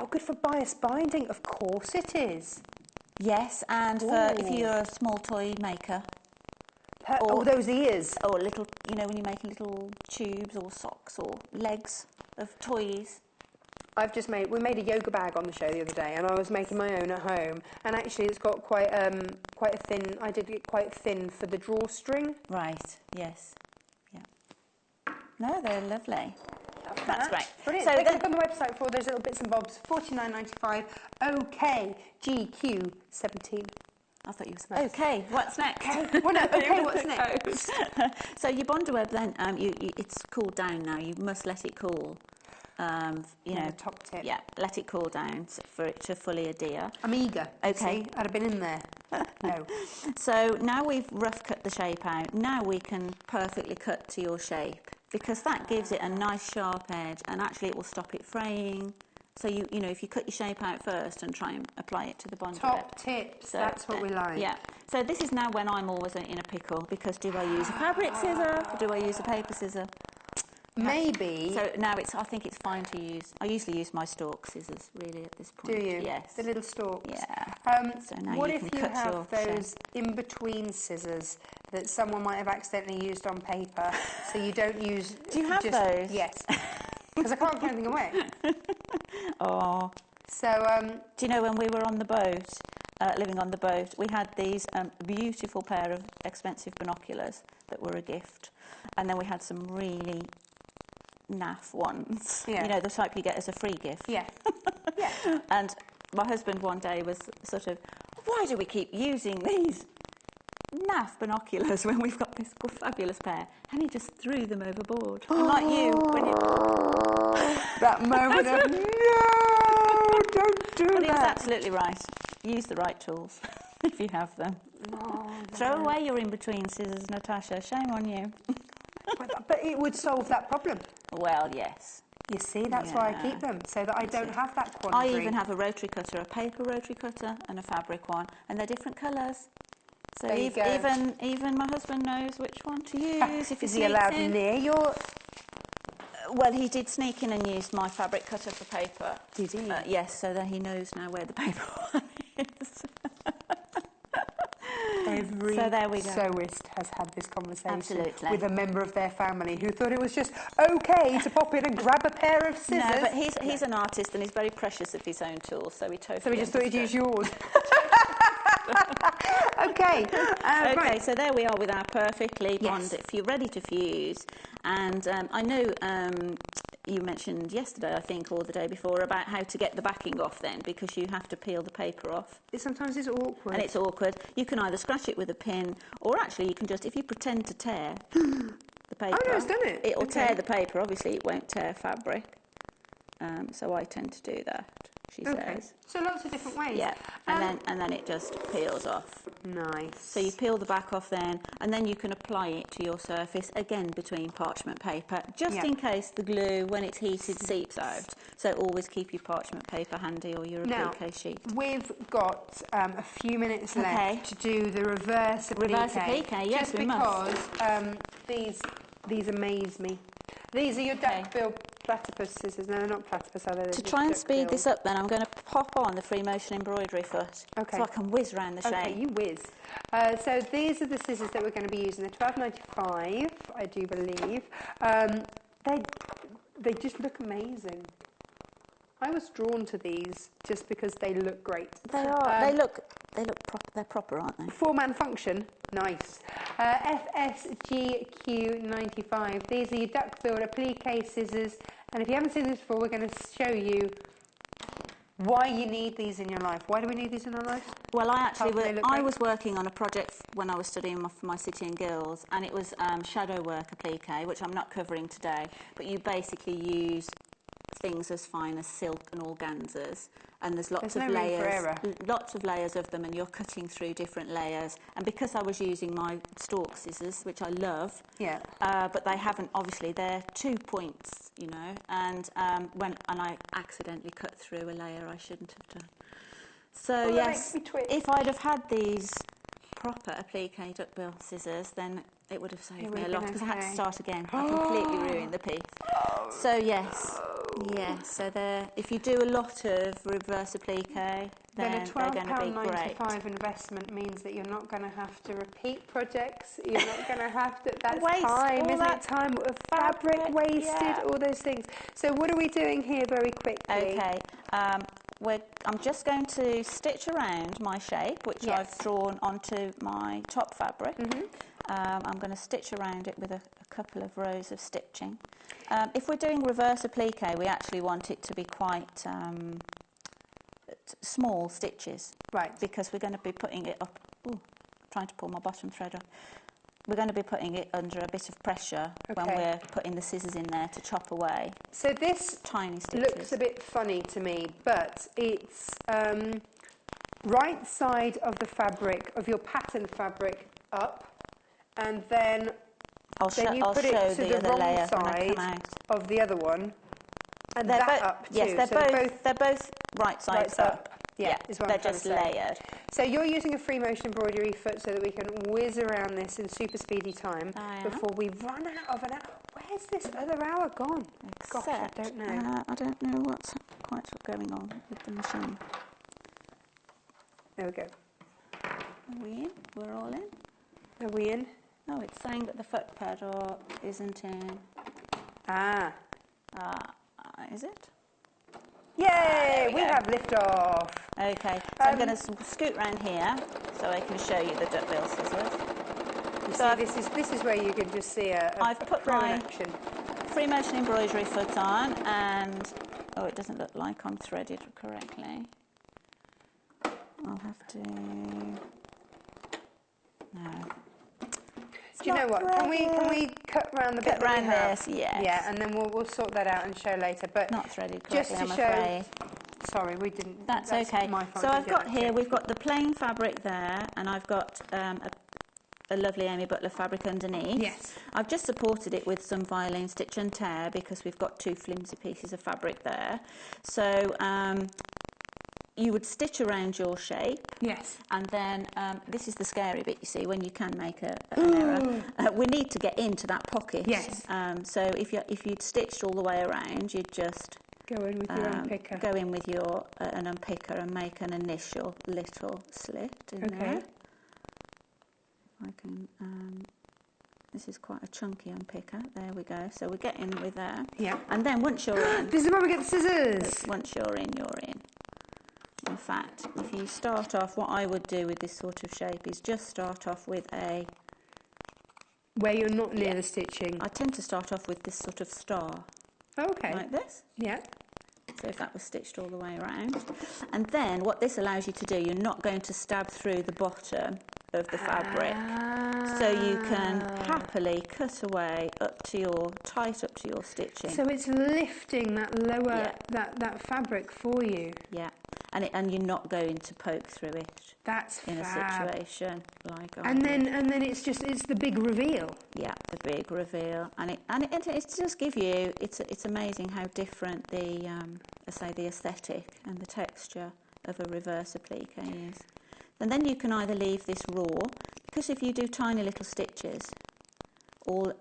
Oh, good for bias binding. Of course it is. Yes, and for if you're a small toy maker. Those ears. Or little, you know, when you're making little tubes or socks or legs of toys. We made a yoga bag on the show the other day, and I was making my own at home, and actually it's got quite a thin, I did it quite thin for the drawstring. Right, yes. Yeah. No, they're lovely. That's great. Brilliant. So Take a then, look on the website for all those little bits and bobs. $49.95. OK GQ17. I thought you were okay. What's next? Well, no, okay, what's next? So your Boundless then, it's cooled down now. You must let it cool. You know, the top tip. Yeah, let it cool down for it to fully adhere. I'm eager. Okay. See, I'd have been in there. No. So now we've rough cut the shape out. Now we can perfectly cut to your shape, because that gives it a nice sharp edge, and actually it will stop it fraying, So you know, if you cut your shape out first and try and apply it to the bond. Top tips. So, that's what we like. Yeah. So this is now when I'm always in a pickle, because do I use a fabric scissor or do I use a paper scissor? Maybe. So now I think it's fine to use. I usually use my stalk scissors really at this point. Do you? Yes. The little stalks. Yeah. So now what you if can you cut have your those in-between scissors that someone might have accidentally used on paper, so you don't use... Do you have those? Yes. Because I can't throw anything away. Oh. So, do you know when we were on the boat, living on the boat, we had these beautiful pair of expensive binoculars that were a gift. And then we had some really naff ones. Yeah. You know, the type you get as a free gift. yeah. Yeah. And my husband one day was sort of, why do we keep using these naff binoculars when we've got this fabulous pair? And he just threw them overboard. And like you, when you... That moment of, no, don't do But that. he was absolutely right. Use the right tools if you have them. Oh, Throw away your in-between scissors, Natasha. Shame on you. but it would solve that problem. Well, yes. You see, that's why I keep them, so that I don't have that I quandary. even have a rotary cutter, a paper rotary cutter and a fabric one, and they're different colours. So There you go. even my husband knows which one to use. If Is he allowed in. near your... Well, he did sneak in and use my fabric cutter for paper. Did he? Yes, so that he knows now where the paper one is. Every So there we go. sewist has had this conversation Absolutely. with a member of their family who thought it was just okay to pop in and grab a pair of scissors. No, but he's an artist and he's very precious of his own tools, so he totally So we just thought you'd use understood. yours. Okay. Okay, Right. so there we are with our perfectly Yes. bonded. If you're ready to fuse, and I know you mentioned yesterday, I think, or the day before, about how to get the backing off then, because you have to peel the paper off. Sometimes it's awkward. And it's awkward. You can either scratch it with a pin, or actually you can just, if you pretend to tear the paper... Oh, no, it's done it. It'll Okay. tear the paper. Obviously, it won't tear fabric. So I tend to do that, she says. So lots of different ways. Yeah, and then it just peels off. Nice. So you peel the back off then, and then you can apply it to your surface, again between parchment paper, just in case the glue, when it's heated, seeps out. So always keep your parchment paper handy, or your applique sheet. We've got a few minutes left to do the reverse applique. Reverse applique, yes, just we must. because these amaze me. These are your duck-bill platypus scissors. No, they're not platypus, are they? To try and speed this up then, I'm going to pop on the free motion embroidery foot, Okay. so I can whiz round the shape. Okay, you whiz. So these are the scissors that we're going to be using. They're £12.95, I do believe. They just look amazing. I was drawn to these just because they look great. They are. They look they're proper, aren't they? Four-man function, nice. FSGQ95. These are your duck-billed applique scissors. And if you haven't seen this before, we're going to show you why you need these in your life. Why do we need these in our life? Well, I was great? working on a project when I was studying for my City and Guilds, and it was shadow work applique, which I'm not covering today. But you basically use things as fine as silk and organzas, and there's lots of layers of them, and you're cutting through different layers. And because I was using my stalk scissors, which I love, but they haven't, obviously they're 2 points, you know, and I accidentally cut through a layer I shouldn't have done. So yes, if I'd have had these proper applique duckbill scissors, then it would have saved me a lot, because I had to start again. I completely ruined the piece. So yes. Yes, so if you do a lot of reverse applique, then they're going to be great. £12.95 investment means that you're not going to have to repeat projects. You're not going to have to. That's Waste time, all isn't that it? Time of fabric wasted, all those things. So what are we doing here, very quickly? Okay, I'm just going to stitch around my shape, which I've drawn onto my top fabric. I'm going to stitch around it with a couple of rows of stitching. If we're doing reverse applique, we actually want it to be quite small stitches. Right. Because we're going to be putting it up... Ooh, trying to pull my bottom thread up. We're going to be putting it under a bit of pressure when we're putting the scissors in there to chop away. So this tiny stitches looks a bit funny to me, but it's right side of the fabric, of your pattern fabric, up, and then you put it to the wrong side of the other one, and they're that up too. Yes, they're both right sides up. Yeah, is what they're I'm trying just to say. layered. So you're using a free motion embroidery foot so that we can whiz around this in super speedy time before we run out of an hour. Where's this other hour gone? Gosh, I don't know. I don't know what's quite going on with the machine. There we go. Are we in? We're all in? Are we in? Oh, it's saying that the foot pedal isn't in. Is it? Yay! We have liftoff. Okay, so I'm going to scoot round here so I can show you the duckbill scissors. This is where you can just see I've put pro in my action. free motion embroidery foot on, and it doesn't look like I'm threaded correctly. I'll have to. No. Do you know what? Can we cut round the bit that we have? This, yes. Yeah, and then we'll sort that out and show later. But Not threaded correctly, just to I'm show. afraid. Sorry, we didn't. That's okay. My fault. So I've got here, we've got the plain fabric there, and I've got a lovely Amy Butler fabric underneath. Yes. I've just supported it with some violin stitch and tear because we've got two flimsy pieces of fabric there. So you would stitch around your shape. Yes. And then this is the scary bit, you see, when you can make an error. We need to get into that pocket. Yes. So if you'd stitched all the way around, you'd just go in with your unpicker. Go in with your an unpicker and make an initial little slit in there. I can. This is quite a chunky unpicker. There we go. So we get in with there. Yeah. And then once you're in, this is where we get the scissors. Once you're in, you're in. In fact, if you start off, what I would do with this sort of shape is just start off with a... Where you're not near the stitching. I tend to start off with this sort of star. Okay. Like this. Yeah. So if that was stitched all the way around. And then what this allows you to do, you're not going to stab through the bottom of the fabric. So you can happily cut away tight up to your stitching. So it's lifting that lower, that fabric for you. Yeah. And you're not going to poke through it. That's in fab. A situation like and then it's the big reveal. Yeah, the big reveal, and it just give you. It's amazing how different the the aesthetic and the texture of a reverse applique is. And then you can either leave this raw, because if you do tiny little stitches, all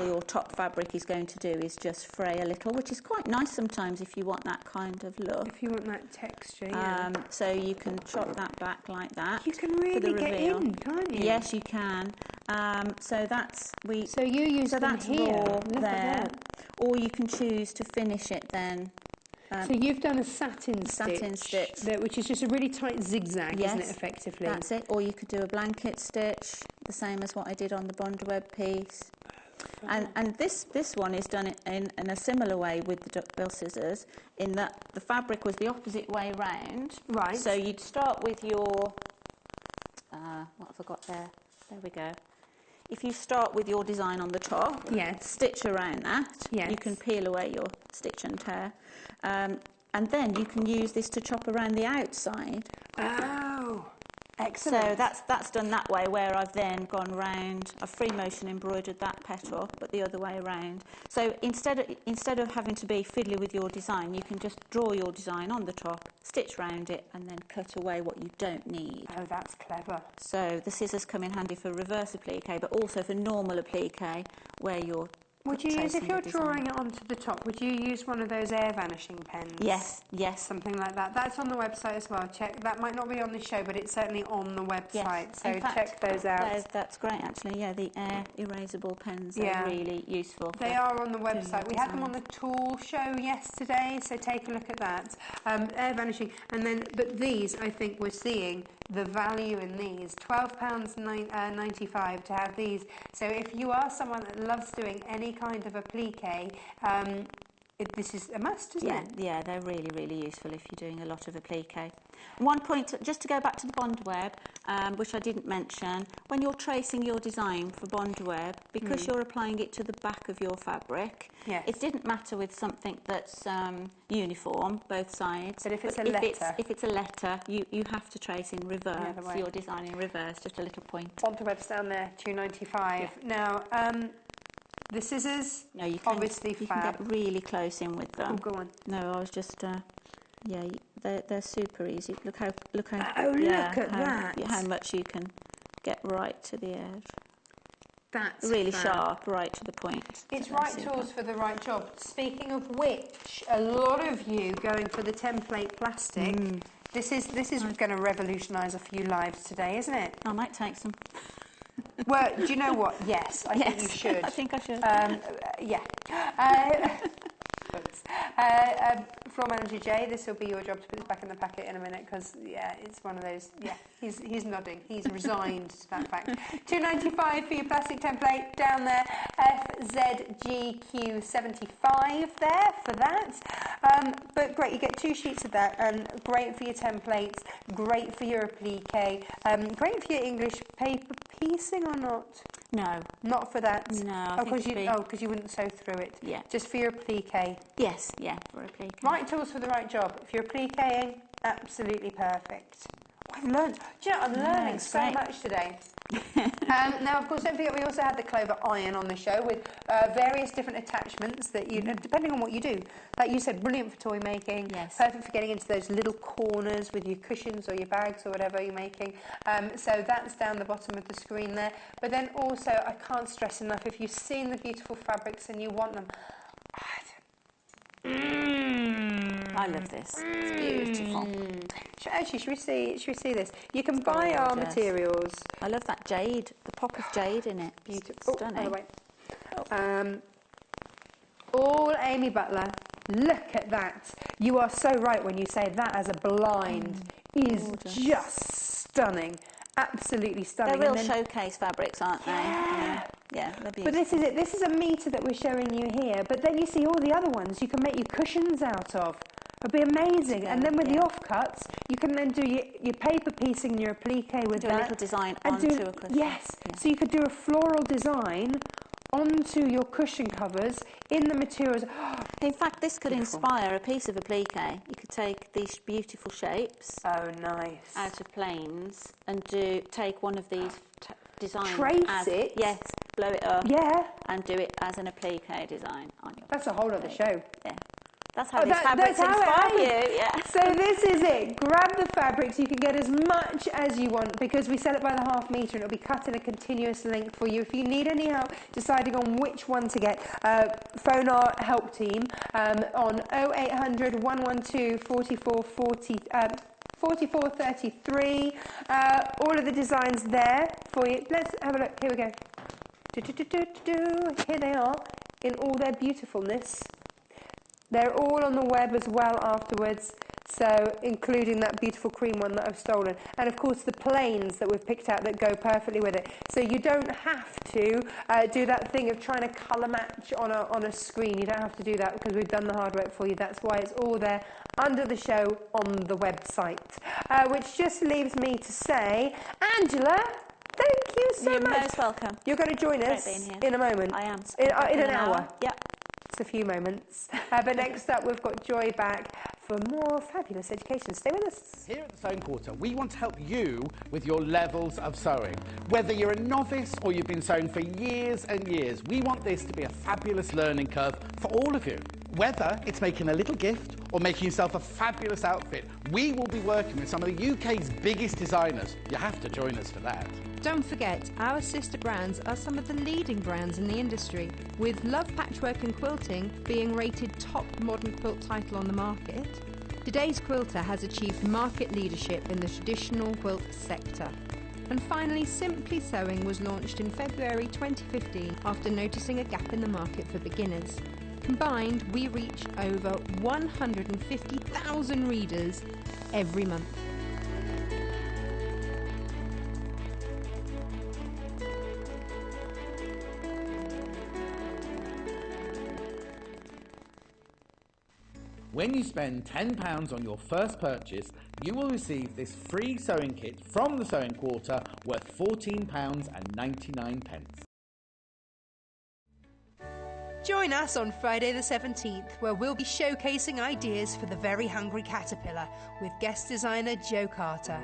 your top fabric is going to do is just fray a little, which is quite nice sometimes if you want that kind of look. If you want that texture, yeah. So you can chop that back like that. You can really get in, can't you? Yes, you can. So you use them here. Raw there, or you can choose to finish it then. So you've done a satin stitch, which is just a really tight zigzag, yes, isn't it, effectively? That's it. Or you could do a blanket stitch, the same as what I did on the bondweb piece. And this one is done in a similar way with the duckbill scissors, in that the fabric was the opposite way round. Right. So you'd start with your... what have I got there? There we go. If you start with your design on the top, yes, stitch around that, yes, you can peel away your stitch and tear. And then you can use this to chop around the outside. Oh, excellent. So that's done that way, where I've then gone round, I've free motion embroidered that petal, but the other way around. So instead of having to be fiddly with your design, you can just draw your design on the top, stitch round it, and then cut away what you don't need. Oh, that's clever. So the scissors come in handy for reverse applique, but also for normal applique, where you're... Would you use, if you're drawing it onto the top, would you use one of those air vanishing pens? Yes, yes. Something like that. That's on the website as well. Check. That might not be on the show, but it's certainly on the website. Yes. So check those out. That's great, actually. Yeah, the air erasable pens are really useful. They are on the website. We had them on the tool show yesterday, so take a look at that. Air vanishing. But these, I think we're seeing the value in these. £12.95 to have these. So if you are someone that loves doing any kind of applique, this is a must, isn't it? Yeah, they're really, really useful if you're doing a lot of applique. One point, just to go back to the bondweb, which I didn't mention, when you're tracing your design for bondweb, because you're applying it to the back of your fabric, it didn't matter with something that's uniform, both sides. But if it's a letter, you have to trace in reverse. So you're designing reverse, just a little point. Bondweb's down there, £2.95. Yeah. Now, The scissors, No, you can, obviously you fab. can get really close in with them. Oh, go on. No, I was just, yeah, they're super easy. Look how, Oh, yeah, look at that. how much you can get right to the edge. That's really fab. Sharp, right to the point. It's So right super. tools for the right job. Speaking of which, a lot of you going for the template plastic. This is going to revolutionise a few lives today, isn't it? I might take some. Well, do you know what? Yes, I think you should. I think I should. Yeah. Floor Manager Jay, this will be your job to put this back in the packet in a minute because, yeah, it's one of those, yeah, he's nodding. He's resigned to that fact. $2.95 for your plastic template down there. FZGQ75 there for that. But great, you get 2 sheets of that and great for your templates, great for your applique, great for your English paper piecing or not? No. Not for that? No, I think because you wouldn't sew through it? Yeah. Just for your applique? Yes, yeah, for applique. Right tools for the right job. If you're appliquing, absolutely perfect. I've learned. Do you know, I'm learning so great. much today. Now, of course, don't forget we also had the Clover iron on the show with various different attachments that you, depending on what you do. Like you said, brilliant for toy making. Yes. Perfect for getting into those little corners with your cushions or your bags or whatever you're making. So that's down the bottom of the screen there. But then also, I can't stress enough, if you've seen the beautiful fabrics and you want them, I love this. It's beautiful. Actually, should we see this? You can buy our materials. I love that jade, the pop of jade in it. Beautiful. Stunning. All Amy Butler. Look at that. You are so right when you say that as a blind is just stunning. Absolutely stunning. They're real showcase fabrics, aren't they? Yeah, they're beautiful. But this is it. This is a metre that we're showing you here. But then you see all the other ones you can make your cushions out of. It'd be amazing. And then with the offcuts, you can then do your paper piecing and your applique with do that. a little design and onto a cushion. Yes. Yeah. So you could do a floral design onto your cushion covers in the materials. In fact, this could inspire a piece of applique. You could take these beautiful shapes out of planes and take one of these designs. Trace it? Yes, blow it up. Yeah. And do it as an applique design on your That's a whole other show. Yeah. That's how these fabrics inspire you. Yeah. So this is it. Grab the fabrics. You can get as much as you want because we sell it by the half metre and it'll be cut in a continuous length for you. If you need any help deciding on which one to get, phone our help team on 0800 112 4433. All of the designs there for you. Let's have a look. Here we go. Here they are in all their beautifulness. They're all on the web as well afterwards, so including that beautiful cream one that I've stolen. And of course the plains that we've picked out that go perfectly with it. So you don't have to do that thing of trying to colour match on a screen. You don't have to do that because we've done the hard work for you. That's why it's all there under the show on the website. Which just leaves me to say, Angela, thank you so much. You're most welcome. You're going to join us in a moment. I am. In an hour. Yep. It's a few moments. But next up, we've got Joy back for more fabulous education. Stay with us. Here at the Sewing Quarter, we want to help you with your levels of sewing. Whether you're a novice or you've been sewing for years and years, we want this to be a fabulous learning curve for all of you. Whether it's making a little gift or making yourself a fabulous outfit, we will be working with some of the UK's biggest designers. You have to join us for that. Don't forget, our sister brands are some of the leading brands in the industry, with Love Patchwork and Quilting being rated top modern quilt title on the market. Today's Quilter has achieved market leadership in the traditional quilt sector. And finally, Simply Sewing was launched in February 2015 after noticing a gap in the market for beginners. Combined, we reach over 150,000 readers every month. When you spend £10 on your first purchase, you will receive this free sewing kit from the Sewing Quarter worth £14.99. Join us on Friday the 17th, where we'll be showcasing ideas for the very hungry caterpillar with guest designer Jo Carter.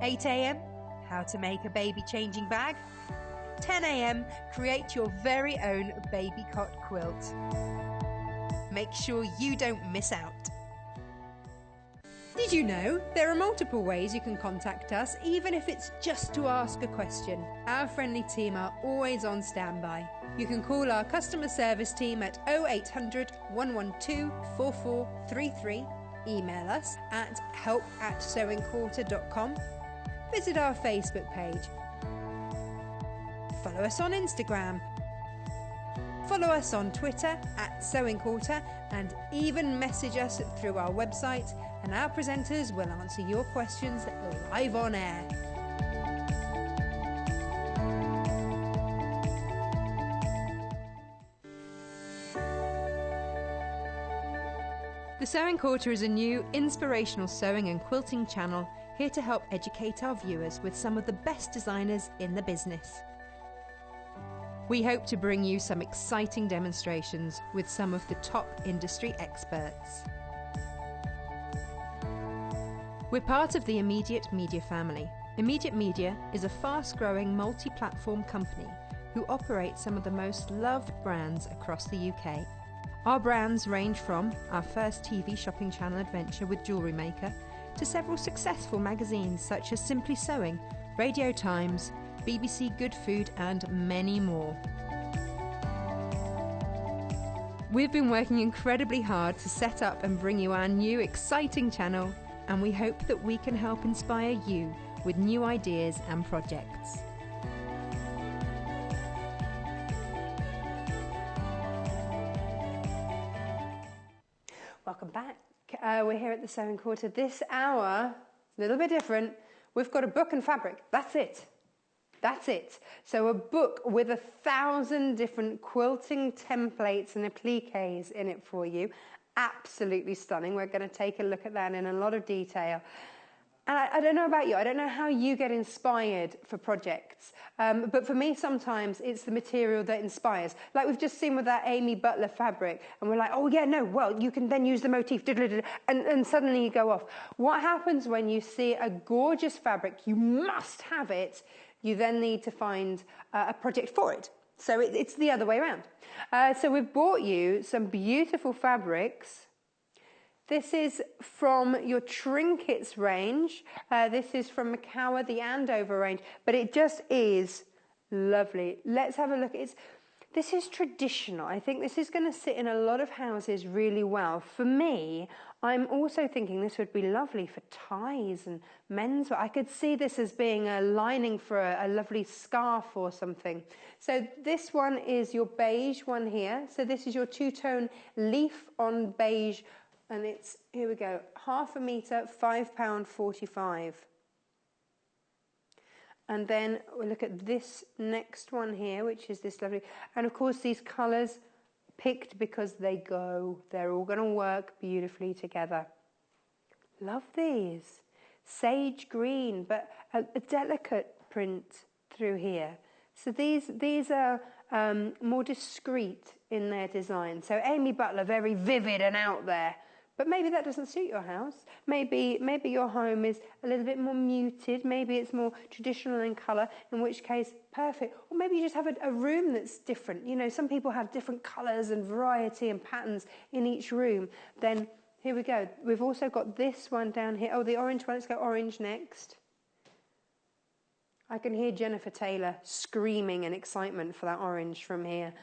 8 a.m, How to make a baby changing bag? 10 a.m, create your very own baby cot quilt. Make sure you don't miss out. Did you know there are multiple ways you can contact us, even if it's just to ask a question? Our friendly team are always on standby. You can call our customer service team at 0800 112 4433, email us at help@sewingquarter.com, visit our Facebook page, follow us on Instagram, follow us on Twitter at Sewing Quarter, and even message us through our website, and our presenters will answer your questions live on air. The Sewing Quarter is a new inspirational sewing and quilting channel here to help educate our viewers with some of the best designers in the business. We hope to bring you some exciting demonstrations with some of the top industry experts. We're part of the Immediate Media family. Immediate Media is a fast-growing multi-platform company who operate some of the most loved brands across the UK. Our brands range from our first TV shopping channel adventure with Jewellery Maker to several successful magazines such as Simply Sewing, Radio Times, BBC Good Food and many more. We've been working incredibly hard to set up and bring you our new exciting channel, and we hope that we can help inspire you with new ideas and projects. Welcome back. We're here at the Sewing Quarter. This hour, a little bit different. We've got a book and fabric. That's it. That's it. So a book with 1,000 different quilting templates and appliques in it for you. Absolutely stunning. We're going to take a look at that in a lot of detail. And I don't know about you, I don't know how you get inspired for projects, but for me sometimes it's the material that inspires. Like we've just seen with that Amy Butler fabric, and we're like, oh yeah, no, well, you can then use the motif, and suddenly you go off. What happens when you see a gorgeous fabric, you must have it, you then need to find a project for it. So it's the other way around. So we've brought you some beautiful fabrics. This is from your Trinkets range. This is from Macawa, the Andover range, but it just is lovely. Let's have a look. This is traditional. I think this is going to sit in a lot of houses really well. For me, I'm also thinking this would be lovely for ties and menswear. I could see this as being a lining for a lovely scarf or something. So this one is your beige one here. So this is your two-tone leaf on beige. And it's, here we go, 1/2 metre, £5.45. And then we'll look at this next one here, which is this lovely, and of course these colours picked because they go, they're all going to work beautifully together. Love these. Sage green, but a delicate print through here. So these are more discreet in their design. So Amy Butler, very vivid and out there. But maybe that doesn't suit your house. Maybe your home is a little bit more muted. Maybe it's more traditional in colour, in which case, perfect. Or maybe you just have a room that's different. You know, some people have different colours and variety and patterns in each room. Then, here we go. We've also got this one down here. Oh, the orange one. Let's go orange next. I can hear Jennifer Taylor screaming in excitement for that orange from here.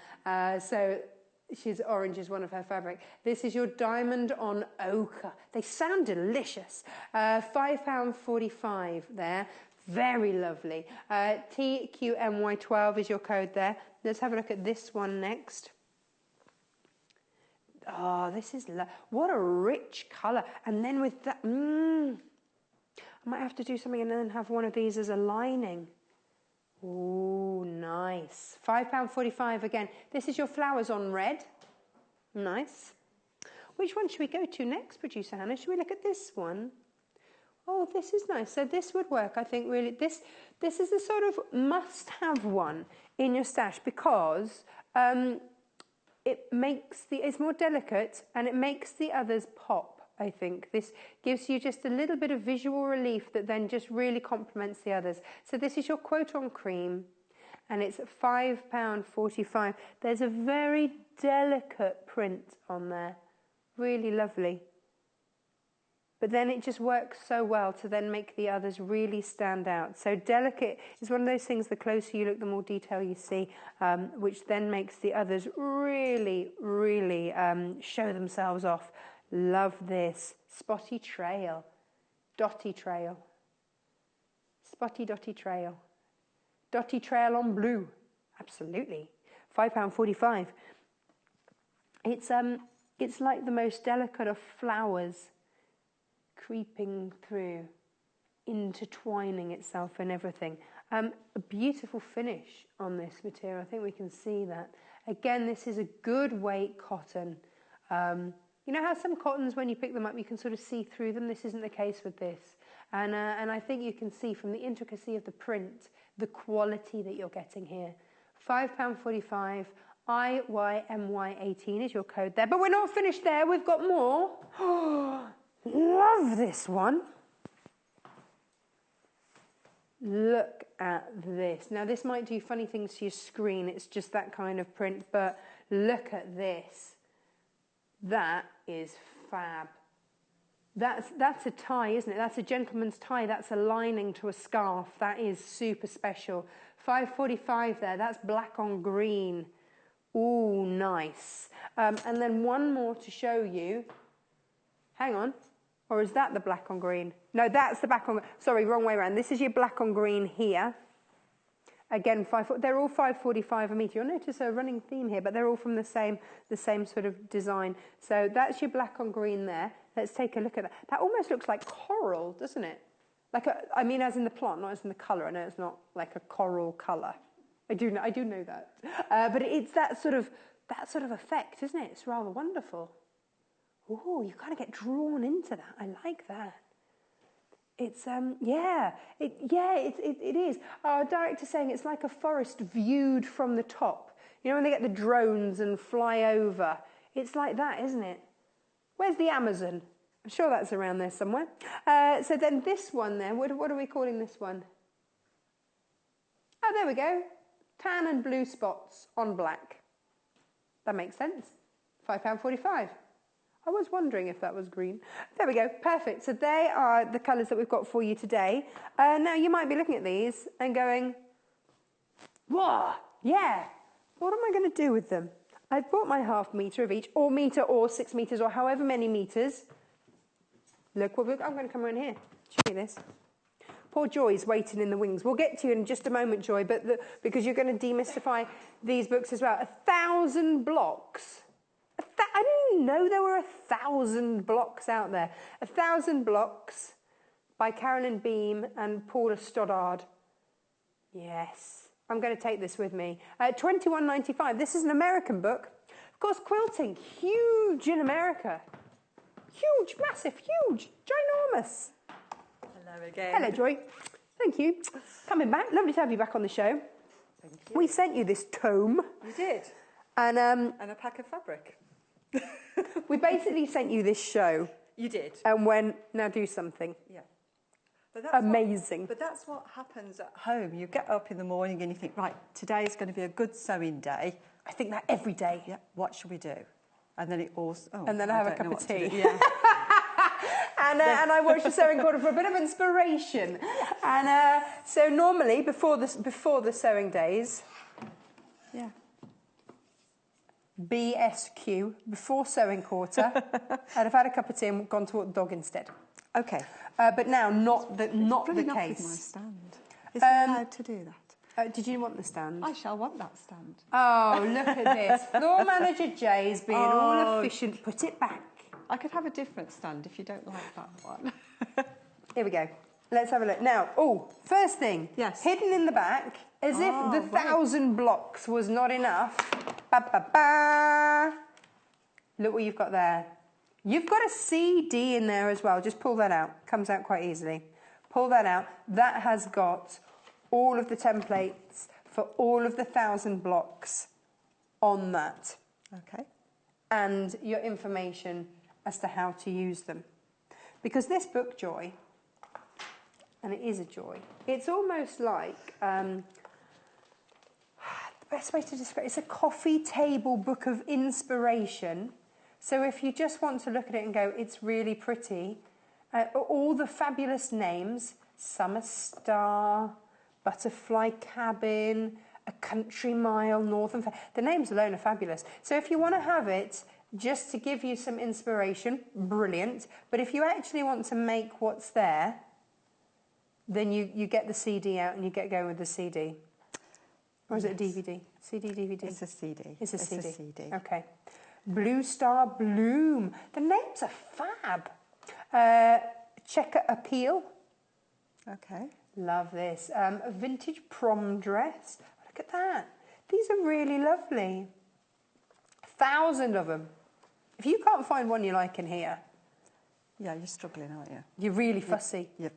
Orange is one of her fabric. This is your diamond on ochre. They sound delicious. £5.45 there. Very lovely. TQMY12 is your code there. Let's have a look at this one next. Oh, this is, what a rich colour. And then with that, I might have to do something and then have one of these as a lining. Ooh, nice. £5.45 again. This is your flowers on red. Nice. Which one should we go to next, Producer Hannah? Should we look at this one? Oh, this is nice. So this would work, I think, really. This is the sort of must-have one in your stash because it's more delicate and it makes the others pop I think. This gives you just a little bit of visual relief that then just really complements the others. So this is your quote on cream, and it's £5.45. There's a very delicate print on there, really lovely. But then it just works so well to then make the others really stand out. So delicate is one of those things, the closer you look, the more detail you see, which then makes the others really, really show themselves off. Love this. Spotty trail. Dotty trail. Spotty dotty trail. Dotty trail on blue. Absolutely. £5.45. It's like the most delicate of flowers creeping through, intertwining itself and everything. A beautiful finish on this material. I think we can see that. Again, this is a good weight cotton. You know how some cottons, when you pick them up, you can sort of see through them? This isn't the case with this. And I think you can see from the intricacy of the print, the quality that you're getting here. £5.45, IYMY18 is your code there. But we're not finished there, we've got more. Love this one. Look at this. Now this might do funny things to your screen, it's just that kind of print, but look at this. That is fab. That's a tie, isn't it? That's a gentleman's tie. That's a lining to a scarf. That is super special. £5.45 there. That's black on green. Ooh, nice. And then one more to show you. Hang on. Or is that the black on green? No, that's the black on... Sorry, wrong way around. This is your black on green here. Again, they're all £5.45 a metre. You'll notice a running theme here, but they're all from the same sort of design. So that's your black on green there. Let's take a look at that. That almost looks like coral, doesn't it? I mean, as in the plant, not as in the colour. I know it's not like a coral colour. I do know that. But it's that sort of effect, isn't it? It's rather wonderful. Ooh, you kind of get drawn into that. I like that. It's it is. Our director's saying it's like a forest viewed from the top. You know when they get the drones and fly over? It's like that, isn't it? Where's the Amazon? I'm sure that's around there somewhere. So then this one then, what are we calling this one? Oh, there we go. Tan and blue spots on black. That makes sense. £5.45. I was wondering if that was green. There we go, perfect. So they are the colours that we've got for you today. Now you might be looking at these and going, whoa, yeah, what am I going to do with them? I've bought my ½ metre of each, or metre, or 6 metres, or however many metres. Look, I'm going to come around here, show you this. Poor Joy's waiting in the wings. We'll get to you in just a moment, Joy, but because you're going to demystify these books as well. 1,000 blocks. I didn't even know there were 1,000 blocks out there. 1,000 blocks by Carolyn Beam and Paula Stoddard. Yes, I'm going to take this with me. $21.95. This is an American book. Of course, quilting, huge in America. Huge, massive, huge, ginormous. Hello again. Hello, Joy. Thank you. Coming back. Lovely to have you back on the show. Thank you. We sent you this tome. You did. And a pack of fabric. we basically sent you this show. You did. And went, now do something. Yeah. But that's amazing. But that's what happens at home. You get up in the morning and you think, right, today's going to be a good sewing day. I think that every day. Yeah. What shall we do? And then it all... Oh, and then I have a cup of tea. Yeah. And I watch the sewing corner for a bit of inspiration. And so normally, before the sewing days... Yeah. BSQ, before sewing quarter, I'd have had a cup of tea and gone to walk the dog instead. Okay. But now, not the With my case. stand. Is it allowed to do that? Did you want the stand? I shall want that stand. Oh, look at this. Floor manager Jay's being all efficient. Put it back. I could have a different stand if you don't like that one. Here we go. Let's have a look. Now, first thing. Yes. Hidden in the back, as if the 1,000 blocks was not enough. Ba, ba, ba. Look what you've got there. You've got a CD in there as well. Just pull that out. Comes out quite easily. Pull that out. That has got all of the templates for all of the 1,000 blocks on that. Okay. And your information as to how to use them. Because this book, Joy, and it is a joy, it's almost like, the best way to describe it, it's a coffee table book of inspiration. So if you just want to look at it and go, it's really pretty, all the fabulous names, Summer Star, Butterfly Cabin, A Country Mile, Northern Fair, the names alone are fabulous. So if you want to have it just to give you some inspiration, brilliant. But if you actually want to make what's there, then you get the CD out and you get going with the CD. Or is it a DVD? CD, DVD? It's a CD. It's a CD. A CD. Okay. Blue Star Bloom. The names are fab. Checker Appeal. Okay. Love this. A vintage prom dress. Look at that. These are really lovely. 1,000 of them. If you can't find one you like in here, Yeah, you're struggling, aren't you? you're really fussy. Yeah.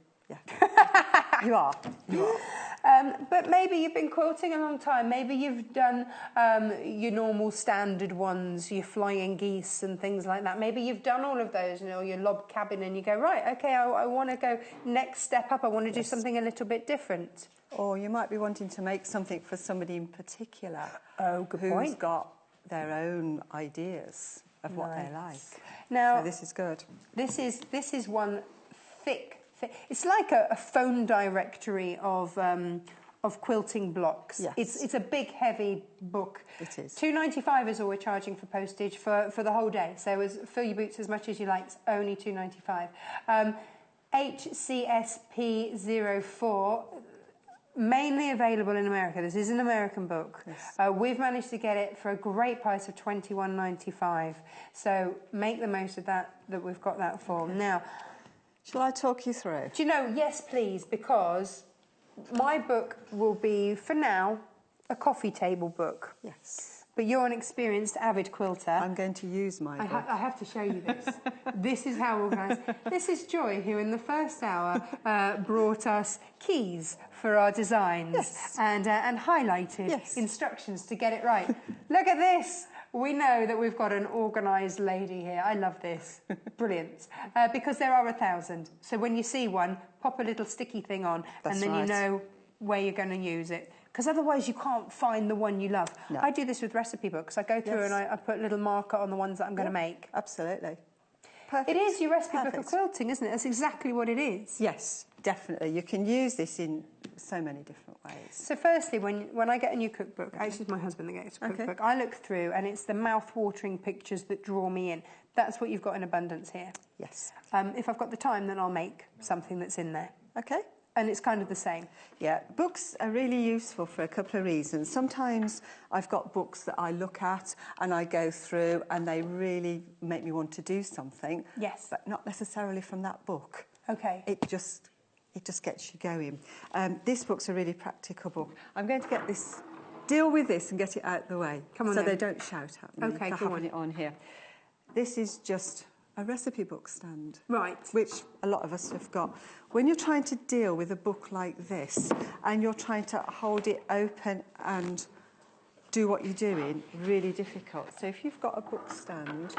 You are. You are. But maybe you've been quilting a long time. Maybe you've done your normal standard ones, your flying geese and things like that. Maybe you've done all of those, you know, your log cabin, and you go, right, okay, I want to go next step up. I want to do something a little bit different. Or you might be wanting to make something for somebody in particular. Oh, good point. Who's got their own ideas of what they like. Now, so this is good. This is one thick. It's like a phone directory of quilting blocks. Yes. It's a big, heavy book. It is. $2.95 is all we're charging for postage for the whole day. So fill your boots as much as you like. It's only $2.95. HCSP 04. Mainly available in America. This is an American book. Yes. We've managed to get it for a great price of $21.95. So make the most of that we've got that for. Okay. Now, shall I talk you through? do you know? Yes, please, because my book will be, for now, a coffee table book. Yes. But you're an experienced, avid quilter. I'm going to use my book. I have to show you this. This is how organised. This is Joy, who in the first hour brought us keys for our designs. Yes. And highlighted Yes. instructions to get it right. Look at this. We know that we've got an organised lady here. I love this. Brilliant. Because there are 1,000. So when you see one, pop a little sticky thing on, That's and then right. you know where you're going to use it. Because otherwise you can't find the one you love. No. I do this with recipe books. I go through Yes. and I put a little marker on the ones that I'm going to make. Absolutely. Perfect. It is your recipe book of Perfect. quilting, isn't it? That's exactly what it is. Yes, definitely. You can use this in so many different ways. So firstly, when I get a new cookbook, actually it's my husband that gets a cookbook, I look through and it's the mouth-watering pictures that draw me in. That's what you've got in abundance here. Yes. If I've got the time, then I'll make something that's in there. Okay. And it's kind of the same. Yeah, books are really useful for a couple of reasons. Sometimes I've got books that I look at and I go through and they really make me want to do something. Yes. But not necessarily from that book. Okay. It just gets you going. This book's a really practical book. I'm going to deal with this and get it out the way. Come on so then. they don't shout at me Okay, for go having it on here. This is just a recipe book stand. Right. Which a lot of us have got. When you're trying to deal with a book like this and you're trying to hold it open and do what you're doing, really difficult. So if you've got a book stand,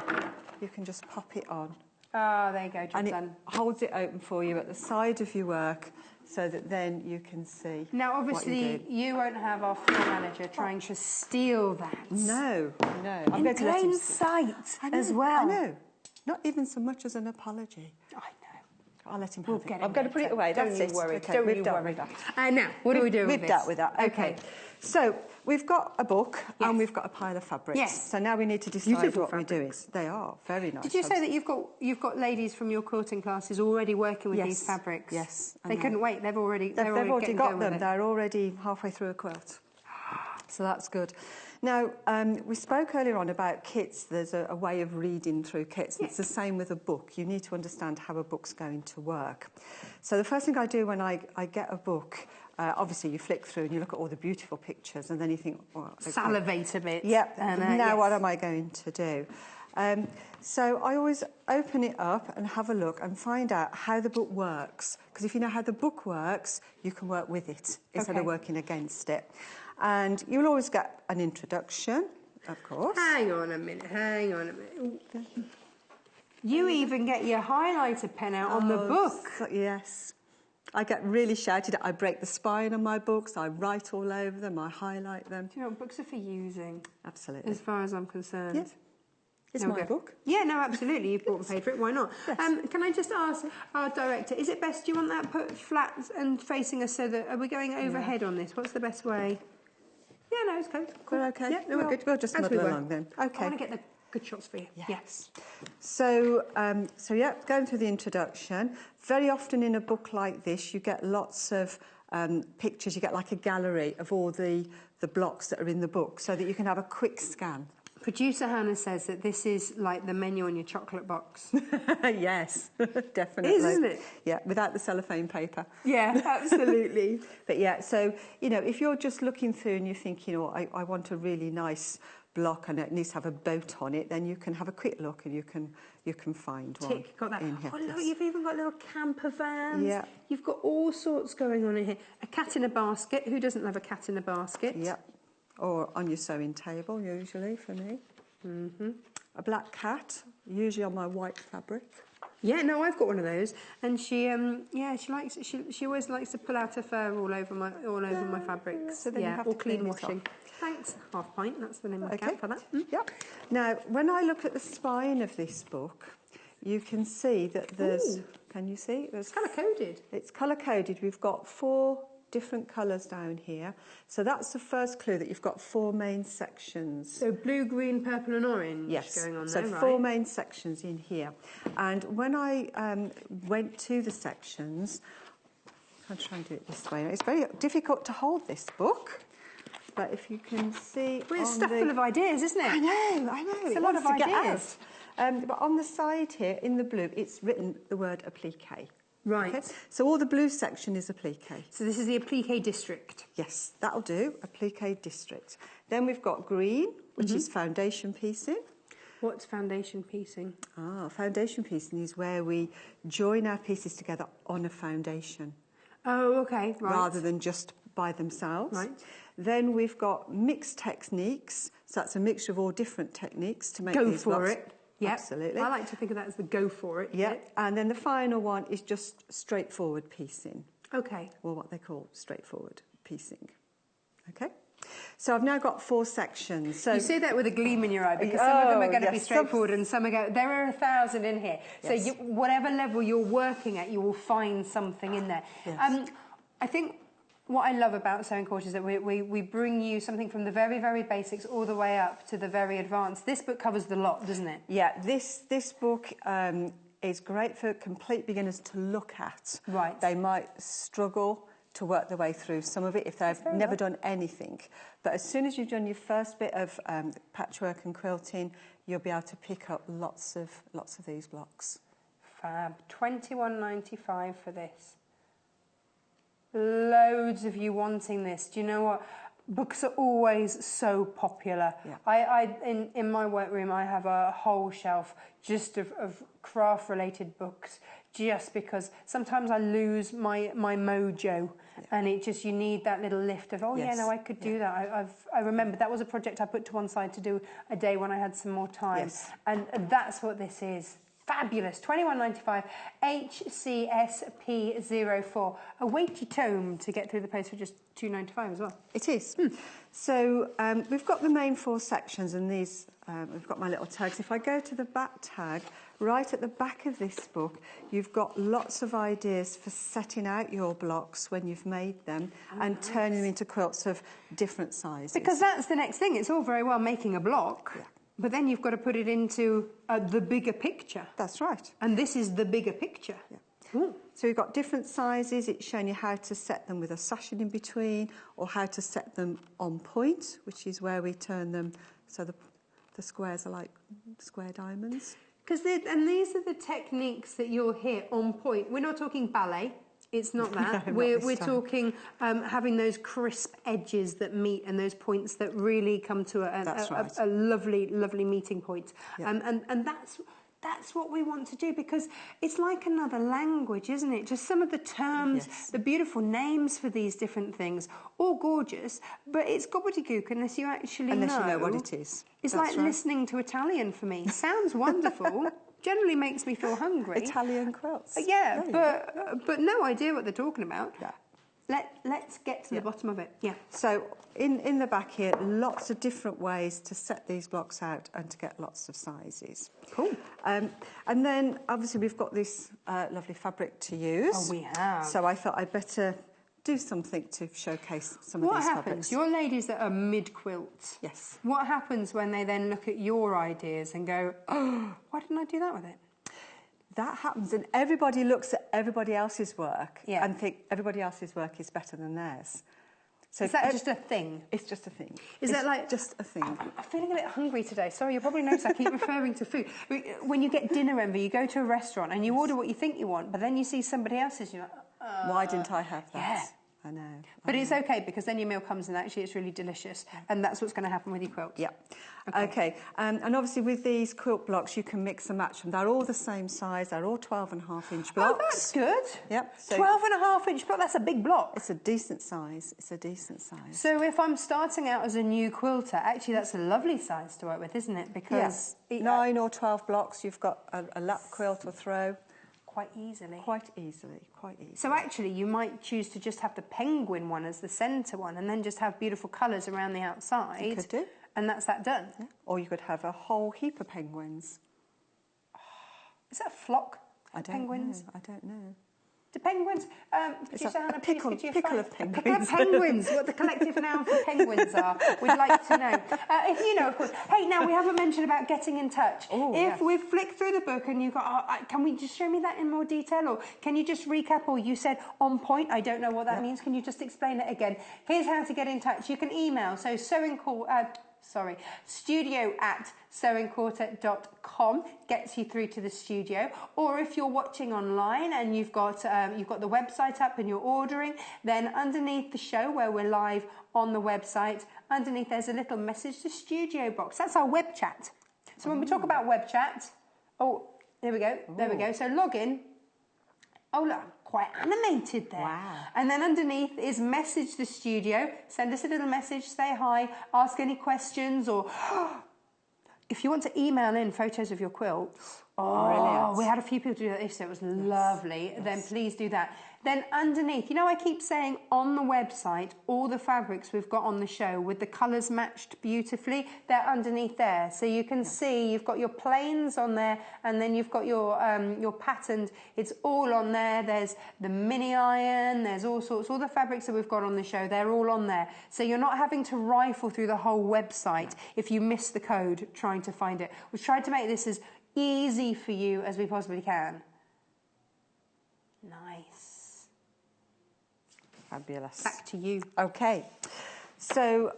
you can just pop it on. Ah, there you go, job And it done. holds it open for you at the side of your work so that then you can see. Now, what obviously, you're doing. you won't have our floor manager trying to steal that. No. I'm In going to let him plain see. sight I know, as well. I know. Not even so much as an apology. I know. I'll let him We'll have get it. it I'm going to put it away. Don't That's you it. worry. Okay, Don't we've you dealt worry. with that. Now, what do we do with We've this? dealt with that. Okay. So we've got a book Yes. and we've got a pile of fabrics. Yes. So now we need to decide Beautiful what we're doing. fabrics. They are very nice. Did you say that you've got ladies from your quilting classes already working with Yes. these fabrics? Yes, I They know. couldn't wait. They've already They've already getting got going them. with it. They're already halfway through a quilt. So that's good. Now, we spoke earlier on about kits. There's a way of reading through kits. Yes. It's the same with a book. You need to understand how a book's going to work. So the first thing I do when I get a book, obviously you flick through and you look at all the beautiful pictures and then you think, well, okay. Salivate a bit. Yep. And, Now yes. what am I going to do? So I always open it up and have a look and find out how the book works. Because if you know how the book works, you can work with it instead Okay. of working against it. And you'll always get an introduction, of course. Hang on a minute. Ooh. You even get your highlighter pen out on the book. Yes. I get really shouted at. I break the spine on my books. I write all over them. I highlight them. Do you know what? Books are for using. Absolutely. As far as I'm concerned. Yeah. It's my book. Yeah, no, absolutely. You've bought and paid for it. Why not? Yes. Can I just ask our director, is it best, do you want that put flat and facing us so that, are we going overhead on this? What's the best way? Yeah, no, it's cool. We're okay. Yeah, we're good. We'll just muddle along then. Okay. I want to get the good shots for you. Yes. So, yeah, going through the introduction. Very often in a book like this, you get lots of pictures. You get like a gallery of all the blocks that are in the book so that you can have a quick scan. Producer Hannah says that this is like the menu on your chocolate box. Yes, definitely. It is, isn't it? Yeah, without the cellophane paper. Yeah, absolutely. But yeah, so, you know, if you're just looking through and you think, you know, I want a really nice block and it needs to have a boat on it, then you can have a quick look and you can find one. Tick, got that. In here. Oh, look, you've even got little camper vans. Yeah. You've got all sorts going on in here. A cat in a basket. Who doesn't love a cat in a basket? Yeah. Or on your sewing table, usually, for me. Mm-hmm. A black cat, usually on my white fabric. Yeah, no, I've got one of those, and she always likes to pull out her fur all over my fabrics. So then you have or to clean washing. Thanks, Half Pint. That's the name of the cat for that. Yep. Now, when I look at the spine of this book, you can see that there's. Ooh. Can you see? It's colour coded. It's colour coded. We've got 4 different colours down here. So that's the first clue that you've got 4 main sections. So blue, green, purple and orange going on there, so 4 main sections in here. And when I went to the sections, I'll try and do it this way. It's very difficult to hold this book, but if you can see... Well, it's stuff full of ideas, isn't it? I know. It's a lot of ideas. But on the side here, in the blue, it's written the word applique. Right. Okay? So all the blue section is applique. So this is the applique district. Yes, that'll do, applique district. Then we've got green, which is foundation piecing. What's foundation piecing? Foundation piecing is where we join our pieces together on a foundation. Oh, okay, right. Rather than just by themselves. Right. Then we've got mixed techniques, so that's a mixture of all different techniques to make these blocks. Go for it. Yep. Absolutely. I like to think of that as the go for it. Yeah. And then the final one is just straightforward piecing. Okay. Or what they call straightforward piecing. Okay. So I've now got 4 sections. So you say that with a gleam in your eye because some of them are going to be straightforward and some are going. There are 1,000 in here. Yes. So whatever level you're working at, you will find something in there. Yes. I think what I love about Sewing Course is that we bring you something from the very, very basics all the way up to the very advanced. This book covers the lot, doesn't it? Yeah, this book is great for complete beginners to look at. Right. They might struggle to work their way through some of it if they've never done anything. But as soon as you've done your first bit of patchwork and quilting, you'll be able to pick up lots of these blocks. Fab. $21.95 for this. Loads of you wanting this. Do you know what? Books are always so popular. Yeah. In my workroom, I have a whole shelf just of craft-related books, just because sometimes I lose my mojo, and it just, you need that little lift of, I could do that. I remember that was a project I put to one side to do a day when I had some more time, and that's what this is. Fabulous. $21.95, HCSP04. A weighty tome to get through the post for just $2.95 as well. It is. So we've got the main 4 sections, and these, we've got my little tags. If I go to the back tag, right at the back of this book, you've got lots of ideas for setting out your blocks when you've made them and turning them into quilts of different sizes. Because that's the next thing. It's all very well making a block. Yeah. But then you've got to put it into the bigger picture. That's right. And this is the bigger picture. Yeah. So you've got different sizes. It's showing you how to set them with a sashing in between, or how to set them on point, which is where we turn them so the squares are like square diamonds. And these are the techniques that you'll hear on point. We're not talking ballet. It's not that. No, we're talking having those crisp edges that meet and those points that really come to a lovely, lovely meeting point. Yeah. And that's what we want to do, because it's like another language, isn't it? Just some of the terms, the beautiful names for these different things, all gorgeous, but it's gobbledygook unless you actually know what it is. It's like listening to Italian for me. Sounds wonderful. generally makes me feel hungry. Italian quilts. Yeah, but no idea what they're talking about. Yeah. Let's get to the bottom of it. Yeah. So in the back here, lots of different ways to set these blocks out and to get lots of sizes. Cool. And then obviously we've got this lovely fabric to use. Oh, we have. So I thought I'd better do something to showcase some of What these happens? fabrics. Your ladies that are mid-quilt. Yes. What happens when they then look at your ideas and go, oh, why didn't I do that with it? That happens, and everybody looks at everybody else's work Yeah. and think everybody else's work is better than theirs. So Is that just a thing? It's just a thing. Is that like just a thing? I'm feeling a bit hungry today. Sorry, you probably noticed I keep referring to food. When you get dinner envy, you go to a restaurant and you order what you think you want, but then you see somebody else's, you're like, Why didn't I have that? Yeah. I know. But it's okay because then your meal comes and actually it's really delicious, and that's what's going to happen with your quilt. Yeah. Okay. And obviously with these quilt blocks, you can mix and match them. They're all the same size. They're all 12.5-inch blocks. Oh, that's good. Yep. So 12.5-inch block. That's a big block. it's a decent size. It's a decent size. So if I'm starting out as a new quilter, actually that's a lovely size to work with, isn't it? Because 9 or 12 blocks, you've got a lap quilt or throw. quite easily. Quite easily. So actually you might choose to just have the penguin one as the centre one and then just have beautiful colours around the outside. You could do. And that's that done. Yeah. Or you could have a whole heap of penguins. Is that a flock I of don't penguins? know. I don't know. Do penguins... It's produce a Anna, pickle- please, could you pickle find- of A pickle of penguins. penguins. What the collective noun for penguins are. We'd like to know. If you know, of course. Hey, now we haven't mentioned about getting in touch. Oh, if yes. we've flicked through the book and you've got... can we just show me that in more detail? Or can you just recap? Or you said on point. I don't know what that means. Can you just explain it again? Here's how to get in touch. You can email. So studio@sewingquarter.com gets you through to the studio. Or if you're watching online and you've got the website up and you're ordering, then underneath the show where we're live on the website, underneath there's a little message to studio box. That's our web chat. So when we talk about web chat, there we go. So log in. Oh look, quite animated there. Wow. And then underneath is message the studio. Send us a little message, say hi, ask any questions, or if you want to email in photos of your quilt. Brilliant. We had a few people do that yesterday. It was lovely. Yes. Then please do that. Then underneath, I keep saying on the website, all the fabrics we've got on the show with the colours matched beautifully, they're underneath there. So you can see you've got your plains on there, and then you've got your patterned. It's all on there. There's the mini iron. There's all sorts. All the fabrics that we've got on the show, they're all on there. So you're not having to rifle through the whole website if you miss the code trying to find it. We've tried to make this as easy for you as we possibly can. Nice. Fabulous. Back to you. Okay. So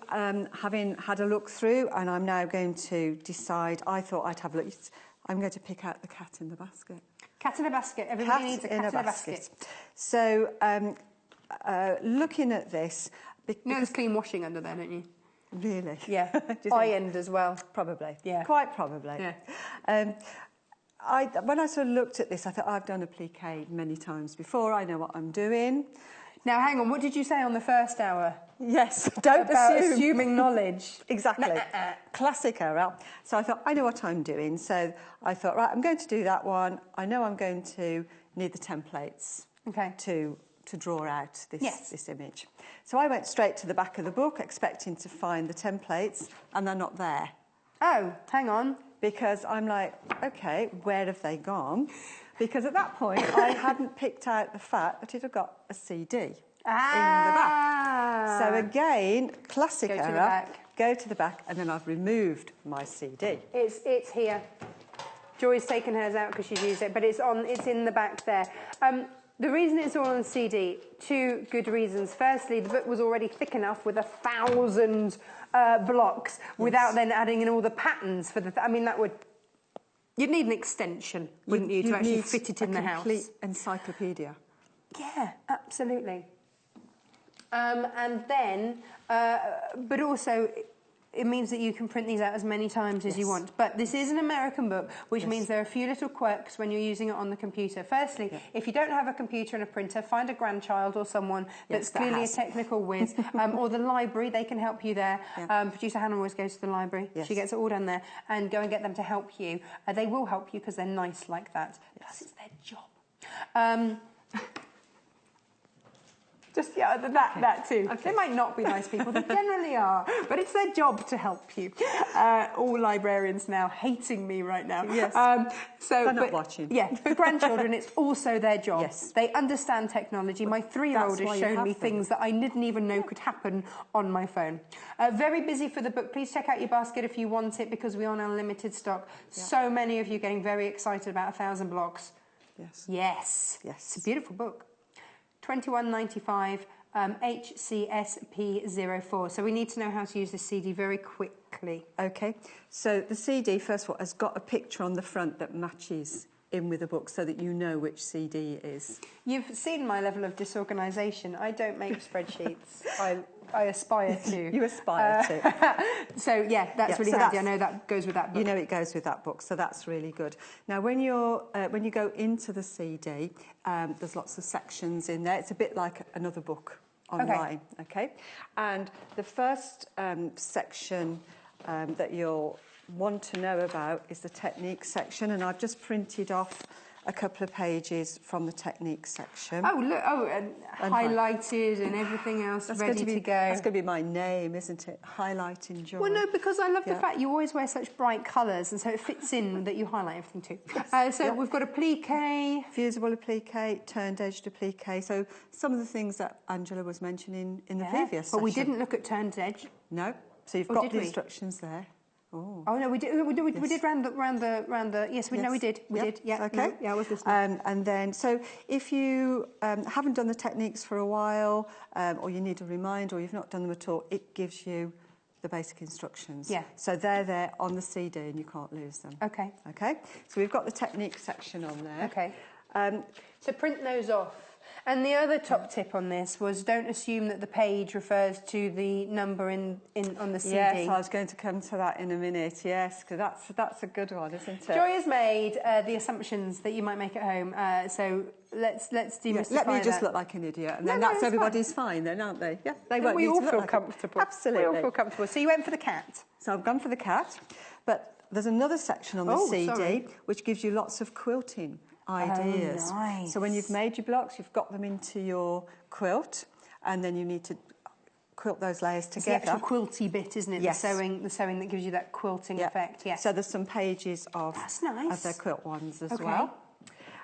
having had a look through, and I'm now going to decide, I thought I'd have a look. I'm going to pick out the cat in the basket. Cat in a basket. Everybody needs a cat in a basket. So looking at this... There's clean washing under there, don't you? Really? Yeah. Do you think? Ironed as well. Probably. Yeah. Quite probably. Yeah. When I sort of looked at this, I thought, I've done applique many times before. I know what I'm doing. Now, hang on. What did you say on the first hour? Yes, don't About assume. assuming knowledge. Exactly. Classic error. So I thought, I know what I'm doing. So I thought, right, I'm going to do that one. I know I'm going to need the templates to draw out this image. So I went straight to the back of the book, expecting to find the templates, and they're not there. Oh, hang on. Because I'm like, okay, where have they gone? Because at that point, I hadn't picked out the fact that it had got a CD in the back. So again, classic error. To the back. Go to the back, and then I've removed my CD. It's here. Joy's taken hers out because she's used it, but it's in the back there. The reason it's all on CD, two good reasons. Firstly, the book was already thick enough with 1,000 blocks without then adding in all the patterns for the... that would... You'd need an extension, wouldn't you, to actually fit it in the house? A complete encyclopedia. Yeah, absolutely. And then, but also, it means that you can print these out as many times as you want. But this is an American book, which means there are a few little quirks when you're using it on the computer. Firstly, if you don't have a computer and a printer, find a grandchild or someone that's clearly a technical whiz, or the library, they can help you there. Producer Hannah always goes to the library. She gets it all done there, and go and get them to help you. They will help you because they're nice like that. Plus, it's their job. Just, that too. They might not be nice people, they generally are, but it's their job to help you. All librarians now hating me right now. Yes, they're not watching. Yeah, for grandchildren, it's also their job. Yes. They understand technology. My 3-year-old has shown me things that I didn't even know could happen on my phone. Very busy for the book. Please check out your basket if you want it, because we are on limited stock. So many of you getting very excited about 1,000 blocks. Yes. It's a beautiful book. $21.95, HCSP04. So we need to know how to use this CD very quickly. Okay, so the CD, first of all, has got a picture on the front that matches in with the book so that you know which CD it is. You've seen my level of disorganisation. I don't make spreadsheets. I aspire to. You aspire to. So, yeah, that's really handy. I know that goes with that book. You know it goes with that book, so that's really good. Now, when you go into the CD, there's lots of sections in there. It's a bit like another book online, okay? And the first section that you'll want to know about is the technique section, and I've just printed off a couple of pages from the technique section. Oh, look, and highlighted and everything else ready to go. That's going to be my name, isn't it? Highlighting Joy. Well, no, because I love the fact you always wear such bright colours, and so it fits in that you highlight everything too. So we've got applique. Fusible applique, turned-edged applique. So some of the things that Angela was mentioning in the previous session. But we didn't look at turned edge. No. So you've got the instructions there. Oh no, we did round the. Yes, we did. We did. Yeah. Okay. No, yeah, I was listening. And then, so if you haven't done the techniques for a while, or you need a reminder, or you've not done them at all, it gives you the basic instructions. Yeah. So they're there on the CD, and you can't lose them. Okay. Okay. So we've got the technique section on there. Okay. So print those off. And the other top tip on this was don't assume that the page refers to the number on the CD. Yes, I was going to come to that in a minute, yes, because that's a good one, isn't it? Joy has made the assumptions that you might make at home, so let's demystify Let me just that. look like an idiot, and then that's everybody's fine then, aren't they? Yeah, they won't we need all to feel look comfortable. Absolutely. We all feel comfortable. So you went for the cat. So I've gone for the cat, but there's another section on the CD which gives you lots of quilting ideas. Oh, nice. So when you've made your blocks, you've got them into your quilt, and then you need to quilt those layers together. It's the actual quilty bit, isn't it? Yes. The sewing that gives you that quilting effect. Yeah. So there's some pages of their quilt ones as well.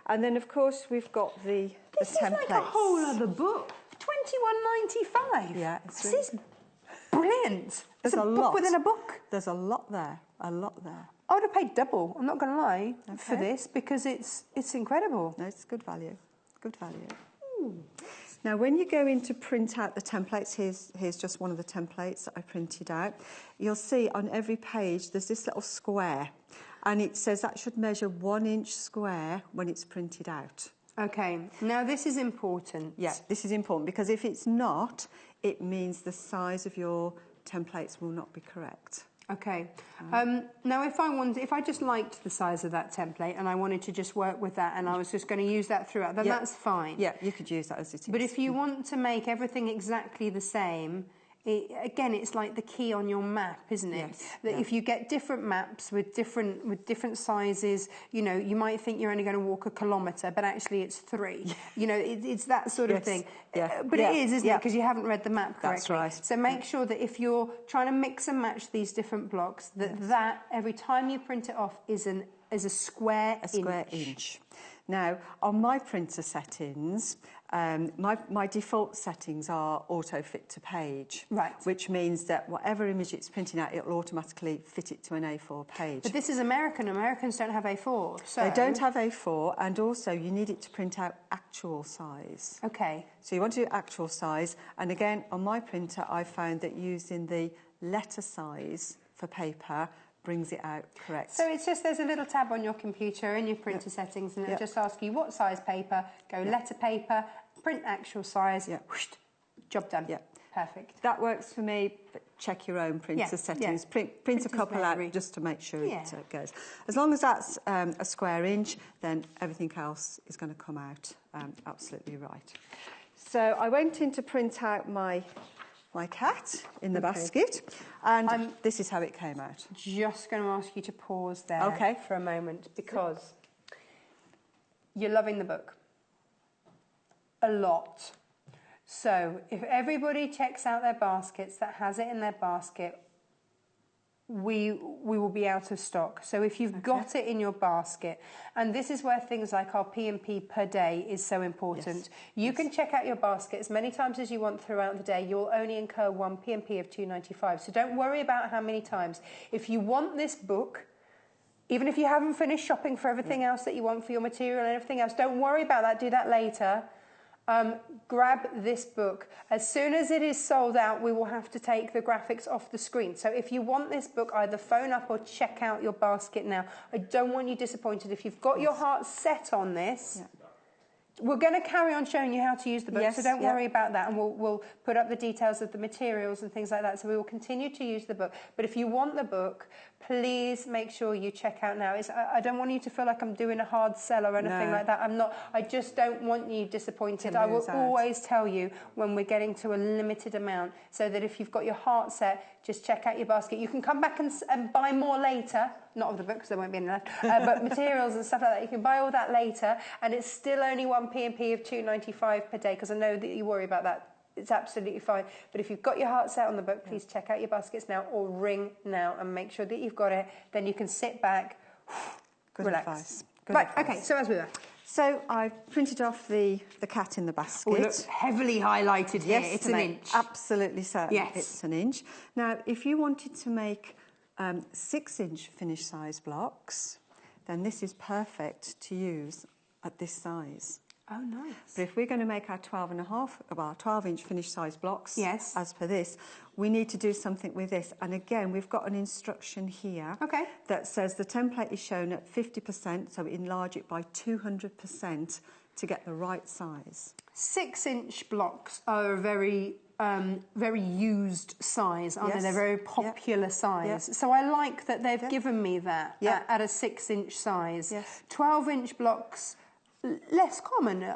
And then of course we've got the templates. This is like a whole other book. $21.95. Yeah, this is brilliant. It's a book within a book. There's a lot there. A lot there. I would have paid double, I'm not going to lie, for this, because it's incredible. No, it's good value. Good value. Now, when you go in to print out the templates, here's just one of the templates that I printed out. You'll see on every page there's this little square, and it says that should measure 1 inch square when it's printed out. Okay, now this is important. Yeah, this is important, because if it's not, it means the size of your templates will not be correct. Okay. Now, if I just liked the size of that template and I wanted to just work with that and I was just going to use that throughout, then that's fine. Yeah, you could use that as it is. But if you want to make everything exactly the same, again, it's like the key on your map, isn't it? Yes. That if you get different maps with different sizes, you know, you might think you're only going to walk 1 kilometre, but actually it's 3. You know, it's that sort of thing. Yeah. But it is, isn't it? Because you haven't read the map correctly. That's right. So make sure that if you're trying to mix and match these different blocks, that every time you print it off is a square inch. Now, on my printer settings, my default settings are auto fit to page, right? Which means that whatever image it's printing out, it'll automatically fit it to an A4 page. But this is American. Americans don't have A4, so... They don't have A4, and also you need it to print out actual size. Okay. So you want to do actual size, and again, on my printer, I found that using the letter size for paper brings it out correct. So it's just there's a little tab on your computer in your printer settings, and it'll just ask you what size paper, go letter paper, print actual size, whoosh, job done. Yeah. Perfect. That works for me, but check your own printer settings. Print a couple out just to make sure it goes. As long as that's a square inch, then everything else is going to come out absolutely right. So I went in to print out my cat in the basket, and this is how it came out. Just going to ask you to pause there for a moment, because you're loving the book a lot. So if everybody checks out their baskets that has it in their basket, we will be out of stock. So if you've got it in your basket, and this is where things like our P&P per day is so important. You can check out your basket as many times as you want throughout the day. You'll only incur one P&P of $2.95. So don't worry about how many times. If you want this book, even if you haven't finished shopping for everything else that you want for your material and everything else, don't worry about that. Do that later. Grab this book. As soon as it is sold out, we will have to take the graphics off the screen. So if you want this book, either phone up or check out your basket now. I don't want you disappointed. If you've got your heart set on this, we're going to carry on showing you how to use the book, so don't worry about that, and we'll put up the details of the materials and things like that, so we will continue to use the book. But if you want the book, please make sure you check out now. I don't want you to feel like I'm doing a hard sell or anything like that. I'm not. I just don't want you disappointed. I will always tell you when we're getting to a limited amount, so that if you've got your heart set, just check out your basket. You can come back and buy more later. Not of the book, because there won't be any left, but materials and stuff like that. You can buy all that later, and it's still only one P&P of $2.95 per day, because I know that you worry about that. It's absolutely fine. But if you've got your heart set on the book, please check out your baskets now, or ring now and make sure that you've got it. Then you can sit back, relax. Advice. Right, okay, so as we were. So I've printed off the cat in the basket. Oh, look, heavily highlighted here. It's an inch. Absolutely certain it's an inch. Now, if you wanted to make 6-inch finished size blocks, then this is perfect to use at this size. Oh, nice. But if we're going to make our 12-inch finished size blocks, as per this, we need to do something with this. And again, we've got an instruction here that says the template is shown at 50%, so enlarge it by 200% to get the right size. 6-inch blocks are a very used size, aren't they? They're very popular size. So I like that they've given me that at a 6-inch size. 12-inch blocks, less common.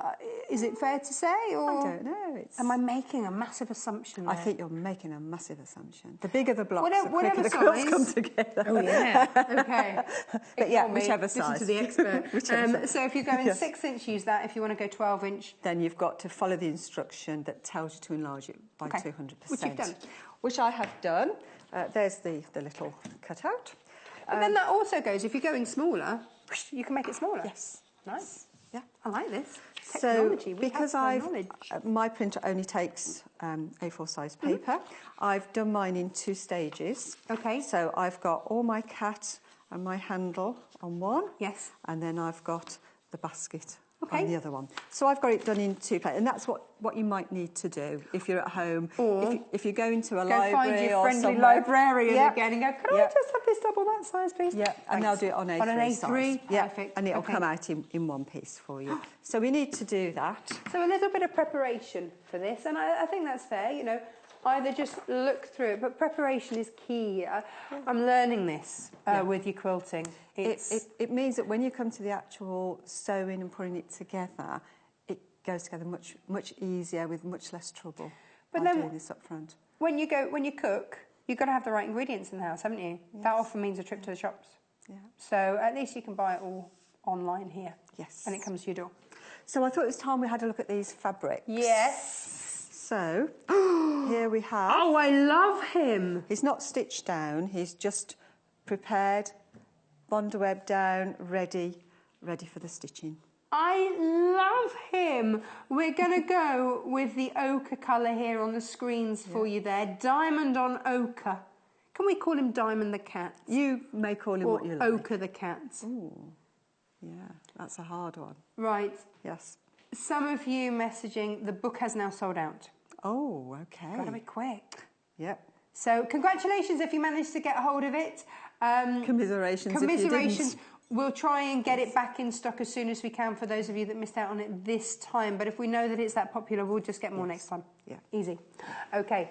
Is it fair to say? Or I don't know. Am I making a massive assumption there? I think you're making a massive assumption. The bigger the blocks, whatever the quicker the size. quilts come together. Oh, yeah. Okay. But yeah, whichever size. Listen to the expert. So if you're going 6-inch, use that. If you want to go 12-inch... Then you've got to follow the instruction that tells you to enlarge it by 200%. Which you've done. Which I have done. There's the little cutout. But then that also goes, if you're going smaller, you can make it smaller. Yes. Nice. Yeah, I like this. Technology. So because my printer only takes A4 size paper, I've done mine in 2 stages. Okay. So I've got all my cat and my handle on one. Yes. And then I've got the basket on the other one. So I've got it done in 2 places, and that's what you might need to do if you're at home. Or if you go into a library find your or friendly librarian again and go, can I just have this double that size, please? Yeah, and they'll do it on A3 on an A3 size. Perfect. And it'll come out in one piece for you. So we need to do that. So a little bit of preparation for this, and I think that's fair, you know. Either just look through it, but preparation is key. I'm learning this with your quilting. It means that when you come to the actual sewing and putting it together, it goes together much easier with much less trouble. But then doing this up front. When you cook, you've got to have the right ingredients in the house, haven't you? Yes. That often means a trip to the shops. Yeah. So at least you can buy it all online here. Yes. And it comes to your door. So I thought it was time we had a look at these fabrics. Yes. So, here we have... Oh, I love him! He's not stitched down, he's just prepared, bondweb down, ready for the stitching. I love him! We're going to go with the ochre colour here on the screens for you there. Diamond on ochre. Can we call him Diamond the cat? You may call him what you like. Ochre the cat. Ooh, yeah, that's a hard one. Right. Yes. Some of you messaging, the book has now sold out. Oh, okay. Got to be quick. Yep. So congratulations if you managed to get hold of it. Commiserations if you didn't. We'll try and get it back in stock as soon as we can for those of you that missed out on it this time. But if we know that it's that popular, we'll just get more next time. Yeah. Easy. Okay.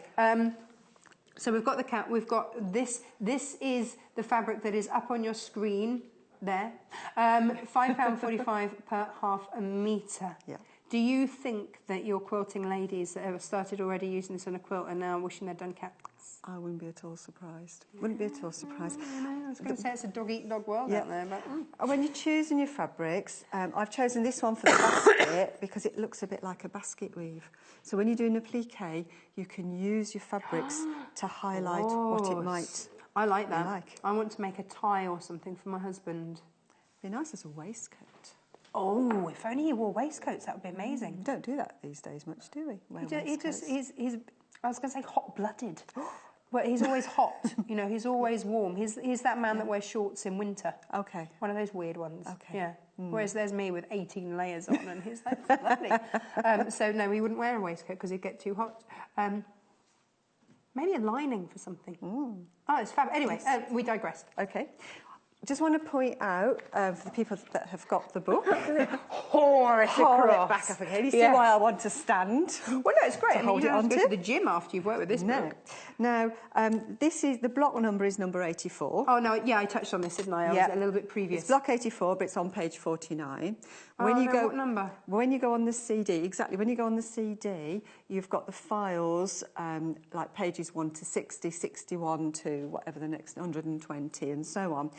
So we've got the cat. We've got this. This is the fabric that is up on your screen there. £5.45 per half a metre. Yeah. Do you think that your quilting ladies that have started already using this on a quilt are now wishing they'd done cats? I wouldn't be at all surprised. Wouldn't be at all surprised. I was going to say it's a dog-eat-dog world out there, but... When you're choosing your fabrics, I've chosen this one for the basket because it looks a bit like a basket weave. So when you're doing applique, you can use your fabrics to highlight what it might I like that. like. I want to make a tie or something for my husband. Be nice as a waistcoat. Oh, if only he wore waistcoats, that would be amazing. We don't do that these days much, do we? He's I was going to say hot-blooded. But he's always hot, you know, he's always warm. He's that man that wears shorts in winter. Okay. One of those weird ones. Okay. Yeah. Whereas there's me with 18 layers on and he's like, lovely. So no, he wouldn't wear a waistcoat because he'd get too hot. Maybe a lining for something. Oh, it's fab. Anyway, we digressed. Okay. Just want to point out for the people that have got the book. Haul it across. Back up again. You see why I want to stand? Well, no, it's great. To hold you it don't have to go onto. to the gym after you've worked with this book. Now, this is the block number is number 84. Oh no, yeah, I touched on this, didn't I? I was a little bit previous. It's block 84, but it's on page 49. What number? When you go on the CD, exactly. When you go on the CD, you've got the files like pages 1 to 60, 61 to whatever the next 120, and so on.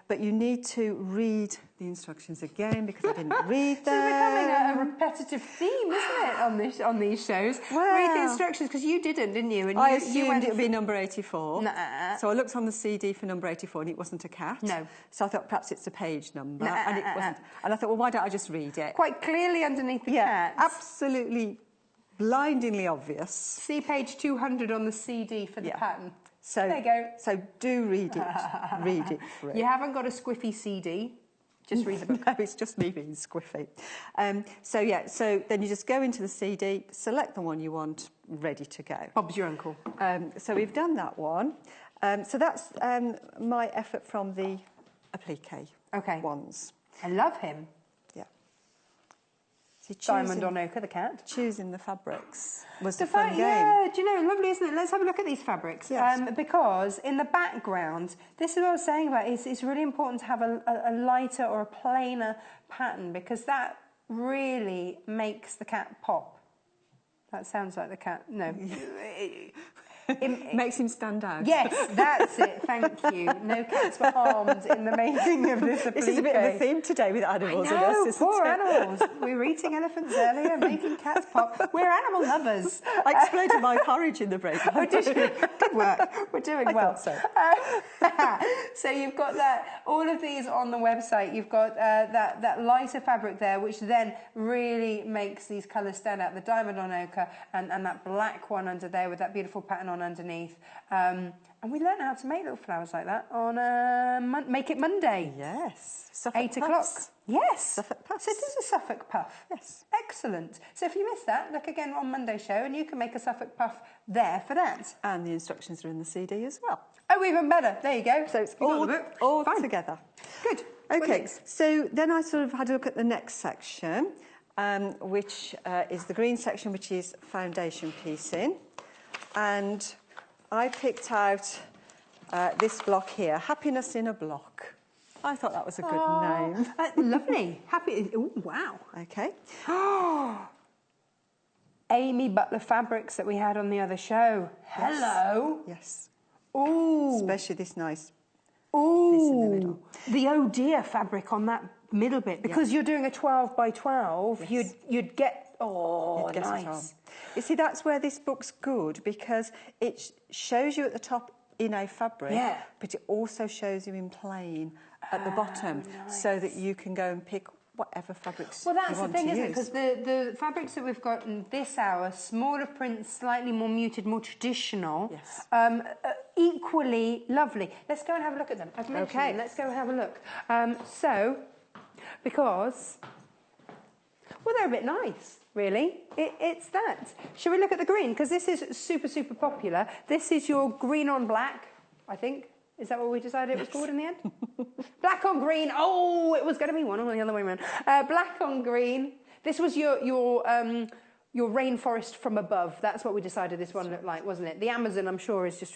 But you need to read the instructions again because I didn't read them. So it's becoming a repetitive theme, isn't it, on these shows? Well, read the instructions because you didn't you? And I you assumed went it would be number 84. Nah. So I looked on the CD for number 84 and it wasn't a cat. No. So I thought perhaps it's a page number and it wasn't. And I thought, well, why don't I just read it? Quite clearly underneath the cat. Absolutely blindingly obvious. See page 200 on the CD for the pattern. So there you go. So do read it. Read it through. You haven't got a squiffy CD. Just read the book. No, it's just me being squiffy. So then you just go into the CD, select the one you want, ready to go. Bob's your uncle. So we've done that one. So that's my effort from the applique ones. I love him. Yeah. So Diamond on ochre, the cat. Choosing the fabrics was the fun game. Yeah, do you know, lovely, isn't it? Let's have a look at these fabrics. Yes. Because in the background, this is what I was saying about it's really important to have a lighter or a plainer pattern because that really makes the cat pop. That sounds like the cat. No. It makes him stand out. Yes, that's it. Thank you. No cats were harmed in the making of this applique. This is a bit of a theme today with animals. I know, poor animals. We were eating elephants earlier, making cats pop. We're animal lovers. I exploited my courage in the break. Oh, did you? Good work. We're doing well. So. So you've got that. All of these on the website. You've got that lighter fabric there, which then really makes these colours stand out. The diamond on ochre and that black one under there with that beautiful pattern on underneath. And we learned how to make little flowers like that on Make It Monday. Yes. 8 o'clock. Yes. Suffolk puffs. So it is a Suffolk puff. Yes. Excellent. So if you missed that, look again on Monday's show and you can make a Suffolk puff there for that. And the instructions are in the CD as well. Oh, even better. There you go. So it's all together. Good. Okay. So then I sort of had a look at the next section, which is the green section, which is foundation piecing. And I picked out this block here, Happiness in a Block. I thought that was a good name. Lovely. Happy. Oh, wow. Okay. Amy Butler fabrics that we had on the other show. Hello. Yes. Ooh. Especially this nice Ooh. piece in the middle. The oh dear fabric on that middle bit. Because you're doing a 12 by 12, you'd get... Oh, Get nice. it on. You see, that's where this book's good because it shows you at the top in a fabric, but it also shows you in plain at the bottom so that you can go and pick whatever fabrics you want to use. Well, that's the thing, isn't it? Because the fabrics that we've got in this hour, smaller prints, slightly more muted, more traditional, equally lovely. Let's go and have a look at them. I've mentioned them. Let's go and have a look. Because... Well, they're a bit nice, really. It's that. Shall we look at the green? Because this is super, super popular. This is your green on black, I think. Is that what we decided it was called in the end? Black on green. Oh, it was going to be one or the other way around. Black on green. This was your rainforest from above. That's what we decided this one looked like, wasn't it? The Amazon, I'm sure, is just...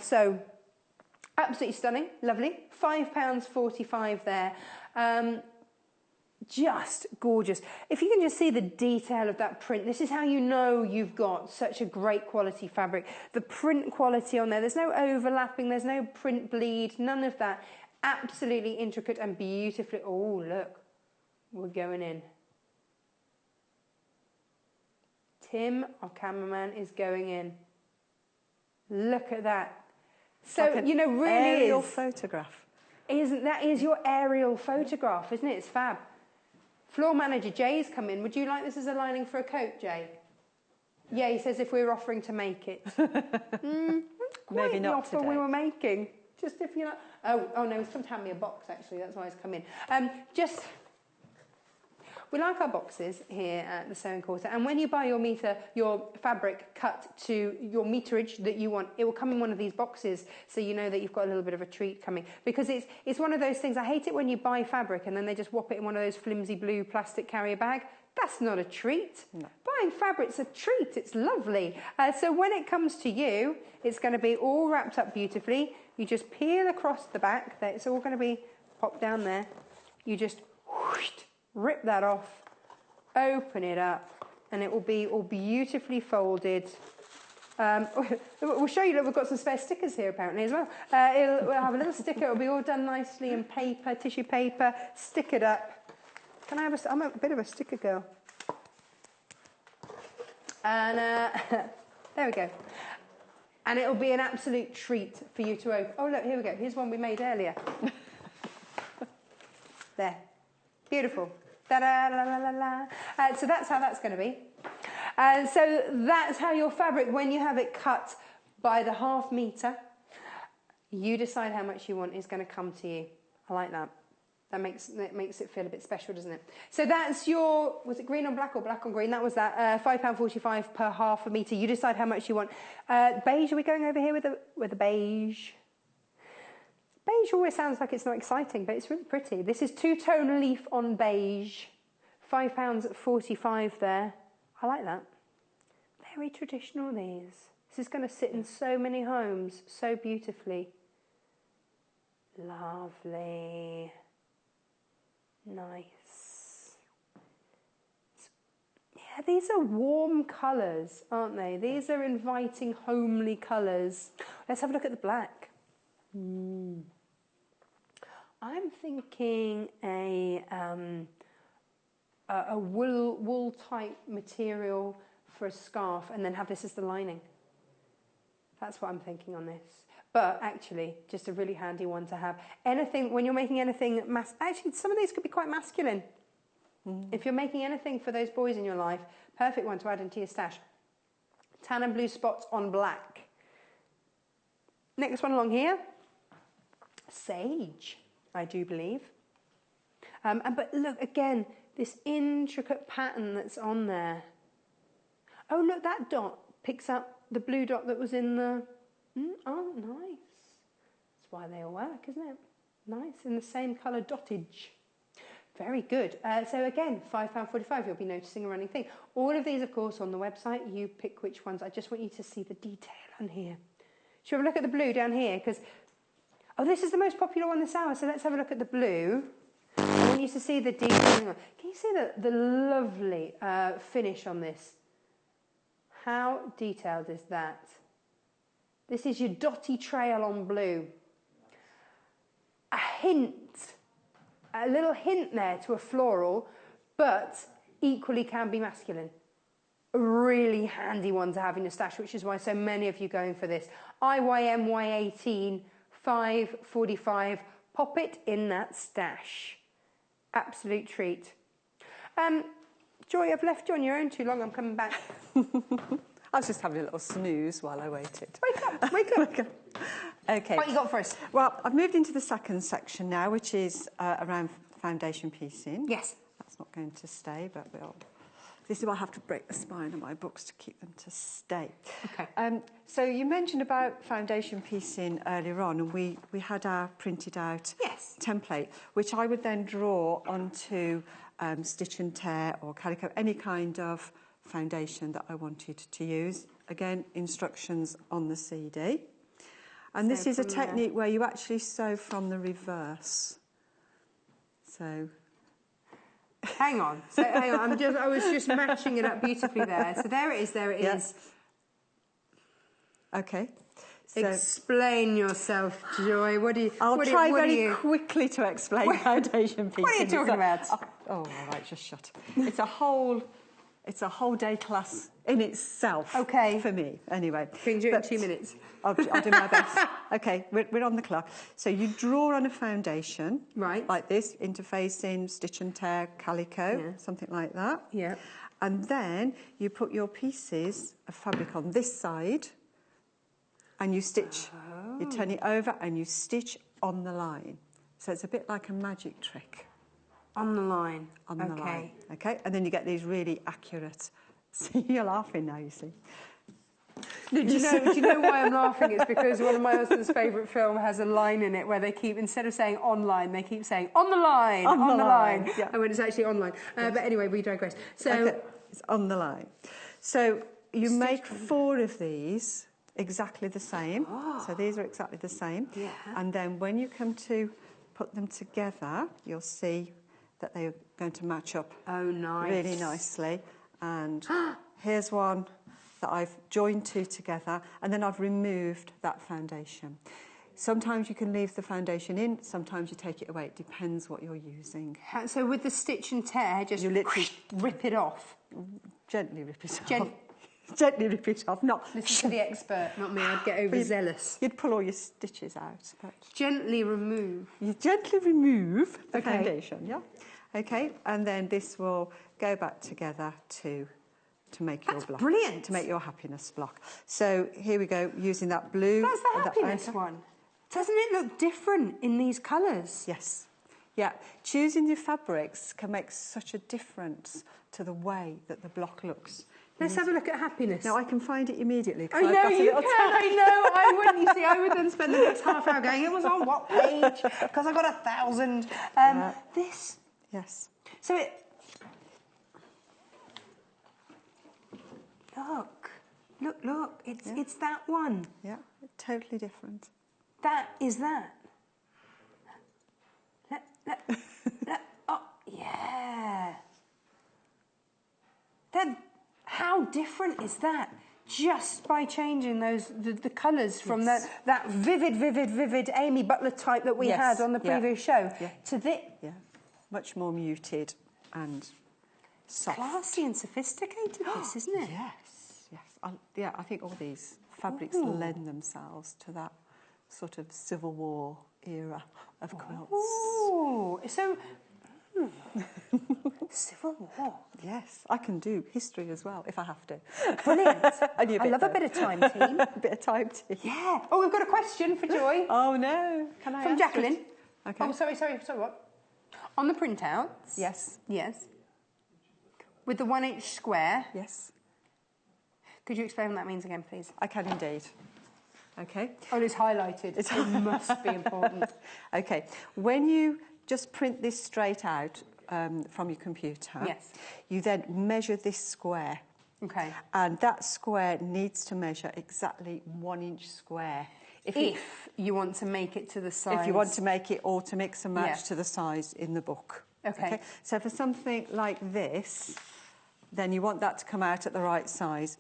so, absolutely stunning. Lovely. £5.45 there. Just gorgeous. If you can just see the detail of that print, this is how you know you've got such a great quality fabric. The print quality on there, there's no overlapping, there's no print bleed, none of that. Absolutely intricate and beautifully... Oh, look. We're going in. Tim, our cameraman, is going in. Look at that. So, like an you know, really aerial is... photograph. That is your aerial photograph, isn't it? It's fab. Floor manager Jay's come in. Would you like this as a lining for a coat, Jay? Yeah, he says if we were offering to make it. Maybe not the offer today. we were making. Just if you like. Oh no, he's come to hand me a box actually. That's why he's come in. We like our boxes here at the Sewing Quarter, and when you buy your fabric cut to your meterage that you want, it will come in one of these boxes, so you know that you've got a little bit of a treat coming. Because it's one of those things, I hate it when you buy fabric and then they just whop it in one of those flimsy blue plastic carrier bag. That's not a treat. No. Buying fabric's a treat, it's lovely. So when it comes to you, it's going to be all wrapped up beautifully. You just peel across the back, it's all going to be popped down there. You just whoosh, rip that off, open it up, and it will be all beautifully folded. We'll show you that we've got some spare stickers here apparently as well. We'll have a little sticker, it'll be all done nicely in paper, tissue paper, stickered up. Can I have I'm a bit of a sticker girl. And there we go. And it'll be an absolute treat for you to open. Oh look, here we go, here's one we made earlier. There, beautiful. Da-da-la-la-la-la. So that's how that's going to be. So that's how your fabric, when you have it cut by the ½ metre, you decide how much you want is going to come to you. I like that. That makes it feel a bit special, doesn't it? So that's your, was it green on black or black on green? That was that, £5.45 per ½ metre. You decide how much you want. Beige, are we going over here with the beige? Beige always sounds like it's not exciting, but it's really pretty. This is two-tone leaf on beige. £5.45 there. I like that. Very traditional, these. This is going to sit in so many homes so beautifully. Lovely. Nice. Yeah, these are warm colours, aren't they? These are inviting, homely colours. Let's have a look at the black. I'm thinking a wool type material for a scarf, and then have this as the lining. That's what I'm thinking on this. But actually, just a really handy one to have. Anything, when you're making anything, actually some of these could be quite masculine. If you're making anything for those boys in your life, perfect one to add into your stash. Tan and blue spots on black. Next one along here. Sage, I do believe. But look, again, this intricate pattern that's on there. Oh, look, that dot picks up the blue dot that was in the... Oh, nice. That's why they all work, isn't it? Nice, in the same colour dottage. Very good. So again, £5.45, you'll be noticing a running thing. All of these, of course, on the website. You pick which ones. I just want you to see the detail on here. Should we have a look at the blue down here? Because... Oh, this is the most popular one this hour, so let's have a look at the blue. I want you to see the detailing. Can you see the lovely finish on this? How detailed is that? This is your dotty trail on blue. A little hint there to a floral, but equally can be masculine. A really handy one to have in your stash, which is why so many of you are going for this. IYMY18, £5.45. Pop it in that stash. Absolute treat. Joy, I've left you on your own too long. I'm coming back. I was just having a little snooze while I waited. Wake up, wake up. Wake up. Okay. What you got for us? Well, I've moved into the second section now, which is around foundation piecing. Yes. That's not going to stay, but we'll This is why I have to break the spine of my books to keep them to stay. Okay. So you mentioned about foundation piecing earlier on, and we had our printed out template, which I would then draw onto stitch and tear or calico, any kind of foundation that I wanted to use. Again, instructions on the CD. And this is a technique where you actually sew from the reverse. So... Hang on. So hang on. I was just matching it up beautifully there. So there it is. There it is. Okay. So explain yourself, Joy. I'll try very quickly to explain foundation piecing. What are you talking about? Oh, all right, just shut. It's a whole day class in itself. Okay. For me, anyway. Can you do it in 2 minutes? I'll do my best. Okay, we're on the clock. So you draw on a foundation, right, like this, interfacing, stitch and tear, calico, something like that. Yeah. And then you put your pieces of fabric on this side, and you stitch. Oh. You turn it over, and you stitch on the line. So it's a bit like a magic trick. On the line. On the line. Okay, and then you get these really accurate. See, you're laughing now, you see. Do you know why I'm laughing? It's because one of my husband's favourite film has a line in it where they keep, instead of saying online, they keep saying on the line, on the line. Yeah. And when it's actually online. But anyway, we digress. So okay. It's on the line. So you make 4 of these exactly the same. Oh. So these are exactly the same. Yeah. And then when you come to put them together, you'll see that they're going to match up really nicely. And here's one that I've joined 2 together, and then I've removed that foundation. Sometimes you can leave the foundation in, sometimes you take it away. It depends what you're using. So with the stitch and tear, just you literally rip it off? Gently rip it off. Gently rip it off. Not this is for the expert, not me. I'd get overzealous. You'd pull all your stitches out. But gently remove. You gently remove the foundation, yeah? Okay, and then this will go back together to make your block. Brilliant. To make your happiness block. So here we go, using that blue. That's the happiness one. Doesn't it look different in these colours? Yes. Yeah, choosing your fabrics can make such a difference to the way that the block looks. Let's have a look at happiness. Now, I can find it immediately. I know you can, I know. I wouldn't. You see, I would then spend the next half hour going, it was on what page? Because I got 1,000. This. Yes. So it... Look. It's that one. Yeah, totally different. That is that. Oh, yeah. Then how different is that? Just by changing the colours from that vivid Amy Butler type that we had on the previous show to this. Yeah, much more muted and soft. Classy and sophisticated, this, isn't it? Yes. I think all these fabrics lend themselves to that sort of Civil War era of quilts. Oh, so... Civil War. Yes, I can do history as well, if I have to. Brilliant. I love a bit of time, team. A bit of time, team. Yeah. Oh, we've got a question for Joy. Oh, no. Can I From Jacqueline. Okay. Oh, sorry, what? On the printouts. Yes. Yes. With the 1-inch square. Yes. Could you explain what that means again, please? I can indeed. Okay. Oh, it's highlighted. It must be important. Okay. When you just print this straight out from your computer, you then measure this square. Okay. And that square needs to measure exactly 1-inch square. If you want to make it to the size. If you want to make it or to mix and match to the size in the book. Okay. So for something like this, then you want that to come out at the right size.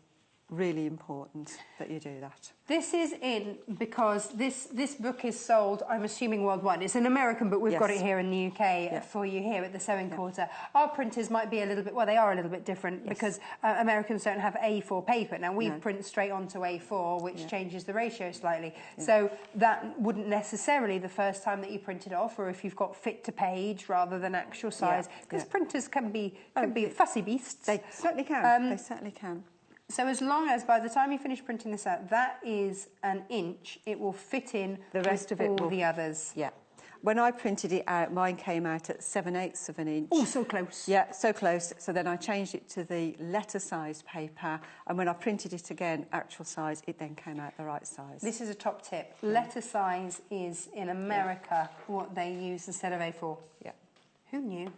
Really important that you do that. This is in because this book is sold, I'm assuming, worldwide. It's an American book. We've got it here in the UK for you here at the Sewing Quarter. Our printers might be a little bit, well, they are a little bit different because Americans don't have A4 paper. Now, we print straight onto A4, which changes the ratio slightly. So that wouldn't necessarily the first time that you print it off, or if you've got fit to page rather than actual size, because printers can be fussy beasts. They certainly can. They certainly can. So as long as by the time you finish printing this out, that is 1 inch, it will fit in the rest of it all the others. Yeah. when I printed it out, mine came out at 7/8 of an inch. Oh, so close. Yeah, so close. So then I changed it to the letter-sized paper, and when I printed it again, actual size, it then came out the right size. This is a top tip. Letter size is, in America, what they use instead of A4. Yeah. Who knew?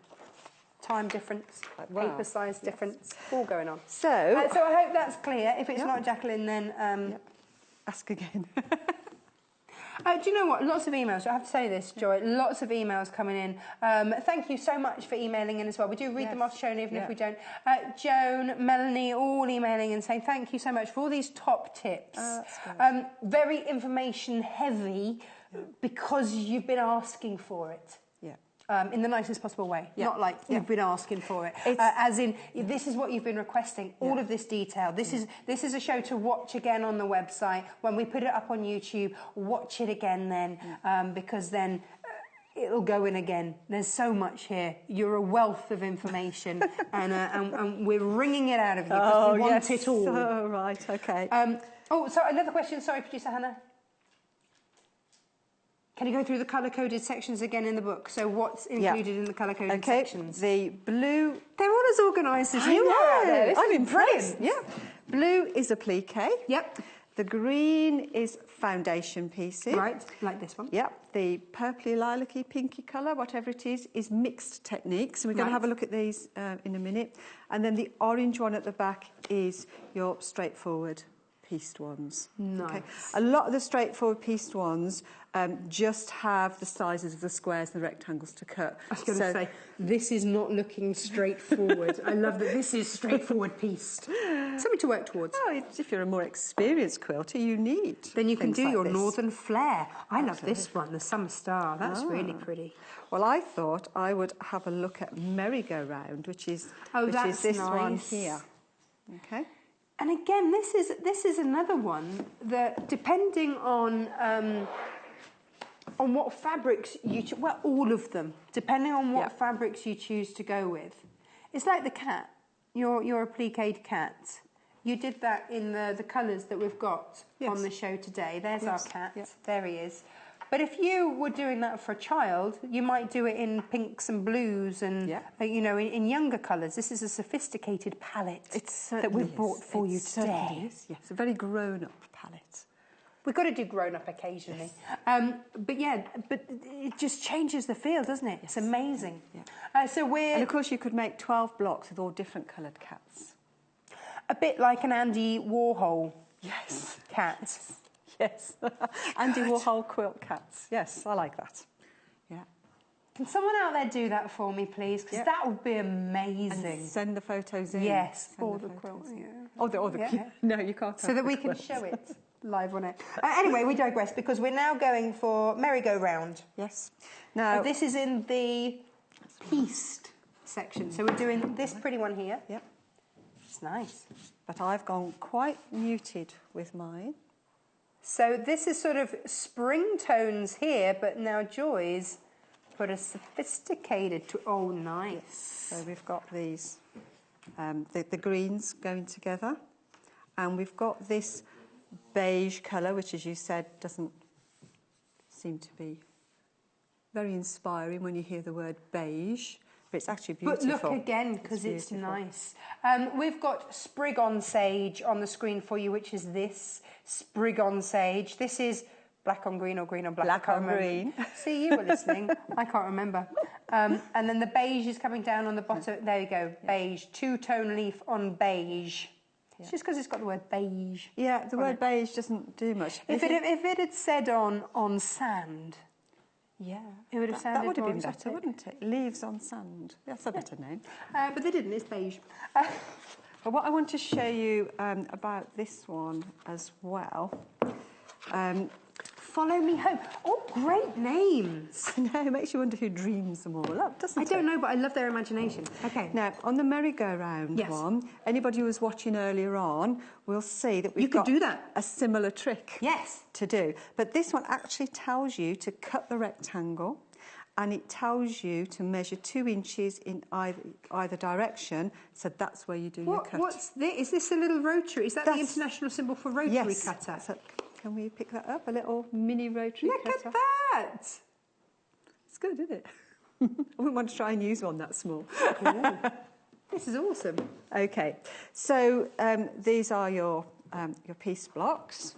Time difference, Wow. paper size difference, all going on. So, So I hope that's clear. If it's not, Jacqueline, then... ask again. Do you know what? Lots of emails. I have to say this, Joy. Lots of emails coming in. Thank you so much for emailing in as well. We do read them off shown even if we don't. Joan, Melanie, all emailing and saying thank you so much for all these top tips. That's very information heavy because you've been asking for it. In the nicest possible way, not like you've been asking for it. As in, this is what you've been requesting. All of this detail. This is a show to watch again on the website. When we put it up on YouTube, watch it again then, because then it'll go in again. There's so much here. You're a wealth of information, and we're wringing it out of you because we want it all. Oh, right, okay. So another question. Sorry, producer Hannah. Can you go through the colour-coded sections again in the book? So what's included in the colour-coded sections? The blue... They're all as organised as you I are out there. know, This I'm is impressed. brilliant. Yeah. Blue is applique. Yep. The green is foundation pieces. Right, like this one. Yep. The purpley, lilac-y, pinky colour, whatever it is mixed techniques. And we're going to have a look at these in a minute. And then the orange one at the back is your straightforward pieced ones. Nice. Okay. A lot of the straightforward pieced ones just have the sizes of the squares and the rectangles to cut. I was going to say, this is not looking straightforward. I love that this is straightforward pieced. Something to work towards. Oh, if you're a more experienced quilter, you need. Then you can do like your this. Northern Flare. I love this one, the Summer Star. That's really pretty. Well, I thought I would have a look at merry-go-round, which is this one here. Okay. And again, this is another one that, depending on what fabrics you choose, well, all of them, depending on what fabrics you choose to go with. It's like the cat, your appliqué cat. You did that in the colours that we've got on the show today. There's our cat. There he is. But if you were doing that for a child, you might do it in pinks and blues and, you know, in younger colours. This is a sophisticated palette that we've brought for you today. Yes, a very grown-up palette. We've got to do grown-up occasionally. But it just changes the feel, doesn't it? It's amazing. And of course you could make 12 blocks with all different coloured cats. A bit like an Andy Warhol cat. Yes, Andy Warhol quilt cats. Yes, I like that. Yeah. Can someone out there do that for me, please? Because that would be amazing. And send the photos in. Yes, send or the quilt. No, you can't. So that we can show it live on it. Anyway, we digress because we're now going for merry-go-round. Yes. Now this is in the pieced section. So we're doing this pretty one here. Yep. It's nice. But I've gone quite muted with mine. So this is sort of spring tones here, but now Joy's put a sophisticated... Oh, nice. So we've got these, the greens going together. And we've got this beige colour, which, as you said, doesn't seem to be very inspiring when you hear the word beige. But it's actually beautiful. But look again, because it's nice. We've got Sprig on Sage on the screen for you, which is this. Sprig on Sage. This is black on green or green on black. Black on green. See, you were listening. I can't remember. And then the beige is coming down on the bottom. There you go, beige. Two-tone leaf on beige. It's just because it's got the word beige. Yeah, the word beige doesn't do much. If it had said on sand... Yeah, it would have sounded that would have been exotic. better, wouldn't it? Leaves on sand. That's a better name. But they didn't. It's beige. But what I want to show you about this one as well. Follow Me Home. Oh, great names. I know, it makes you wonder who dreams them all up, doesn't it? I don't know, but I love their imagination. Okay. Now, on the merry-go-round one, anybody who was watching earlier on will see that we've got do that. A similar trick Yes. to do. But this one actually tells you to cut the rectangle, and it tells you to measure 2 inches in either direction, so that's where you do your cut. What's this? Is this a little rotary? Is that the international symbol for rotary cutter? So, can we pick that up? A little mini rotary cutter? Look at that! good, isn't it? I wouldn't want to try and use one that small. This is awesome. Okay, so these are your piece blocks.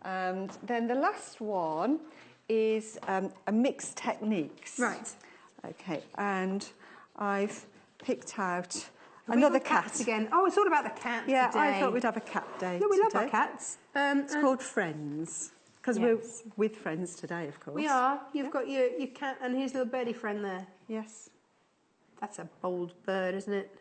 And then the last one is a mixed techniques. Right. Okay, and I've picked out Have we another got cat. cats again. Oh, it's all about the cat Yeah, today. I thought we'd have a cat day. No, we love today. our cats. It's called Friends, because we're with friends today, of course. We are. You've got your cat and his little birdie friend there. Yes. That's a bold bird, isn't it?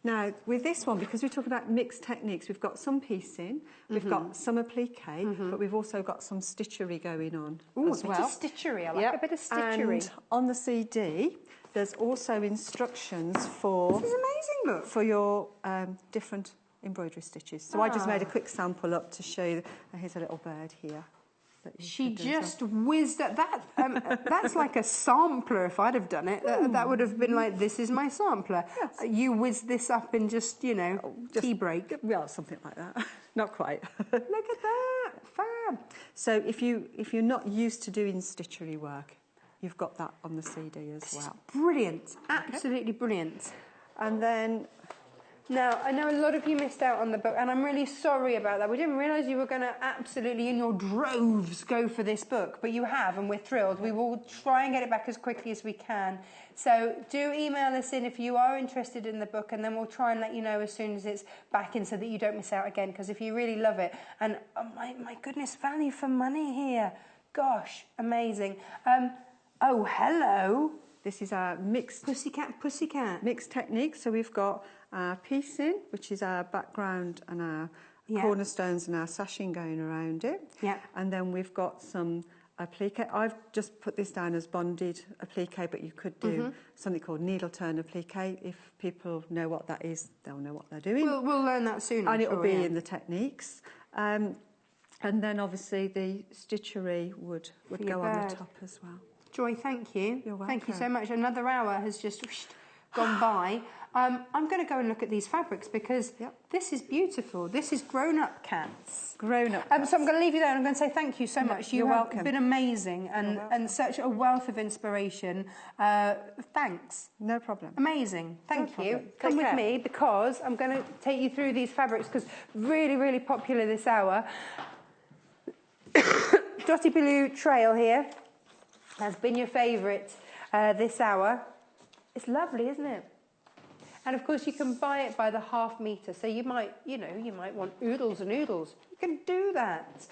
Now, with this one, because we're talking about mixed techniques, we've got some piecing, we've got some applique, but we've also got some stitchery going on as well. A bit of stitchery. I like a bit of stitchery. And on the CD, there's also instructions for... This is an amazing book. For your different embroidery stitches. So I just made a quick sample up to show you. Here's a little bird here. She just whizzed at that. That's like a sampler. If I'd have done it, that would have been like, this is my sampler. Yes. You whizzed this up in just, tea break. Well, something like that. Not quite. Look at that, fab. So if you're not used to doing stitchery work, you've got that on the CD as well. Brilliant, absolutely brilliant. And then... Now, I know a lot of you missed out on the book, and I'm really sorry about that. We didn't realise you were going to absolutely, in your droves, go for this book, but you have, and we're thrilled. We will try and get it back as quickly as we can. So do email us in if you are interested in the book, and then we'll try and let you know as soon as it's back in so that you don't miss out again, because if you really love it, and oh my goodness, value for money here. Gosh, amazing. Oh, hello. This is our mixed... Pussycat. Mixed technique. So we've got our piecing, which is our background and our cornerstones and our sashing going around it. Yeah. And then we've got some applique. I've just put this down as bonded applique, but you could do something called needle turn applique. If people know what that is, they'll know what they're doing. We'll learn that soon. And it'll be in the techniques. And then obviously the stitchery would go on the top as well. Joy, thank you. You're welcome. Thank you so much. Another hour has just gone by. I'm going to go and look at these fabrics because this is beautiful. This is grown-up cats. Grown-up So I'm going to leave you there and I'm going to say thank you so much. You're welcome. You've been amazing and such a wealth of inspiration. Thanks. No problem. Amazing. Thank you. Problem. Come Take with care. me because I'm going to take you through these fabrics because really, really popular this hour. Dotty Blue Trail here has been your favourite this hour. It's lovely, isn't it? And of course you can buy it by the half metre. So you might want oodles and oodles. You can do that.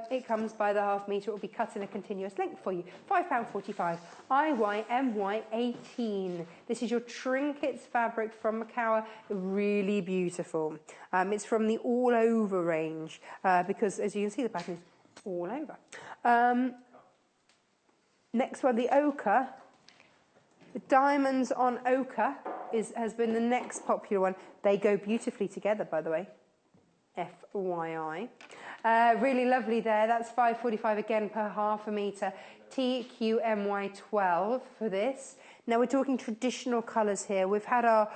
It comes by the half metre. It will be cut in a continuous length for you. £5.45. IYMY 18. This is your Trinkets fabric from Macau. Really beautiful. It's from the all over range because as you can see the pattern is all over. Next one, the ochre. The diamonds on ochre has been the next popular one. They go beautifully together, by the way. FYI. Really lovely there. That's £5.45 again per half a metre. TQMY 12 for this. Now we're talking traditional colours here. We've had our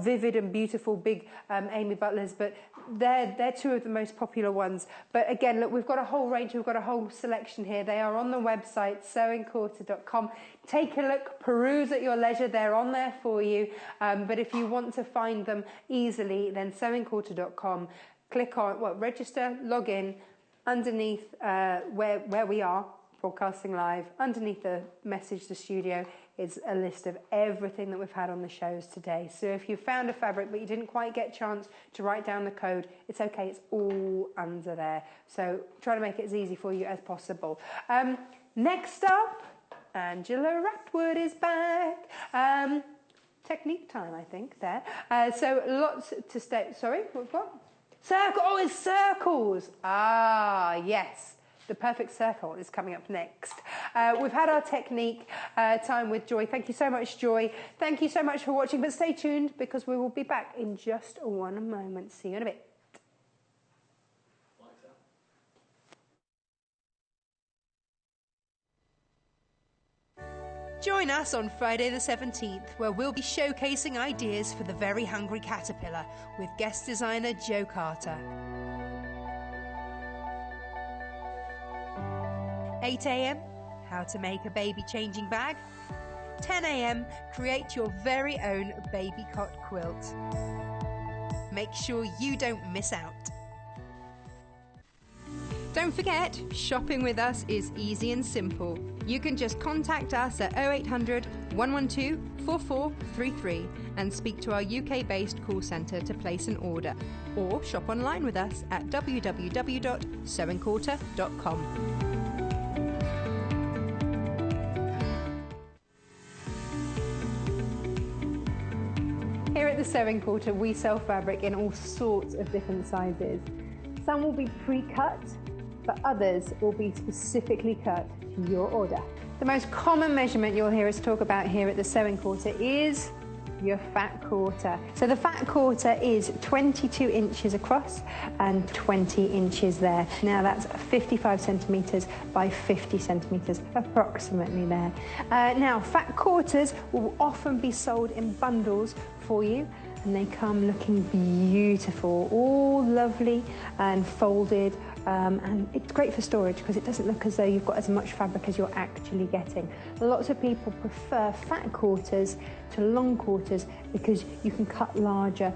vivid and beautiful big Amy Butlers, but they're two of the most popular ones. But again, look, we've got a whole range, we've got a whole selection here. They are on the website, sewingquilter.com. Take a look, peruse at your leisure, they're on there for you. But if you want to find them easily, then sewingquilter.com. Click on, register, log in. Underneath where we are, broadcasting live, underneath the message, the studio, is a list of everything that we've had on the shows today. So if you found a fabric but you didn't quite get a chance to write down the code, it's okay, it's all under there. So try to make it as easy for you as possible. Next up, Angela Atwood is back. Technique time, I think, there. So lots to stay. Sorry, what? Circle, oh, it's circles. Ah, yes. The perfect circle is coming up next. We've had our technique time with Joy. Thank you so much, Joy. Thank you so much for watching, but stay tuned because we will be back in just one moment. See you in a bit. Join us on Friday the 17th, where we'll be showcasing ideas for the very hungry caterpillar with guest designer Jo Carter. 8 a.m, how to make a baby changing bag. 10 a.m, create your very own baby cot quilt. Make sure you don't miss out. Don't forget, shopping with us is easy and simple. You can just contact us at 0800 112 4433 and speak to our UK-based call centre to place an order, or shop online with us at www.sewingquilter.com. Here at the Sewing Quilter, we sell fabric in all sorts of different sizes. Some will be pre-cut, but others will be specifically cut to your order. The most common measurement you'll hear us talk about here at the Sewing Quilter is your fat quarter. So the fat quarter is 22 inches across and 20 inches there. Now that's 55 centimetres by 50 centimetres, approximately there. Now fat quarters will often be sold in bundles for you, and they come looking beautiful, all lovely and folded. And it's great for storage because it doesn't look as though you've got as much fabric as you're actually getting. Lots of people prefer fat quarters to long quarters because you can cut larger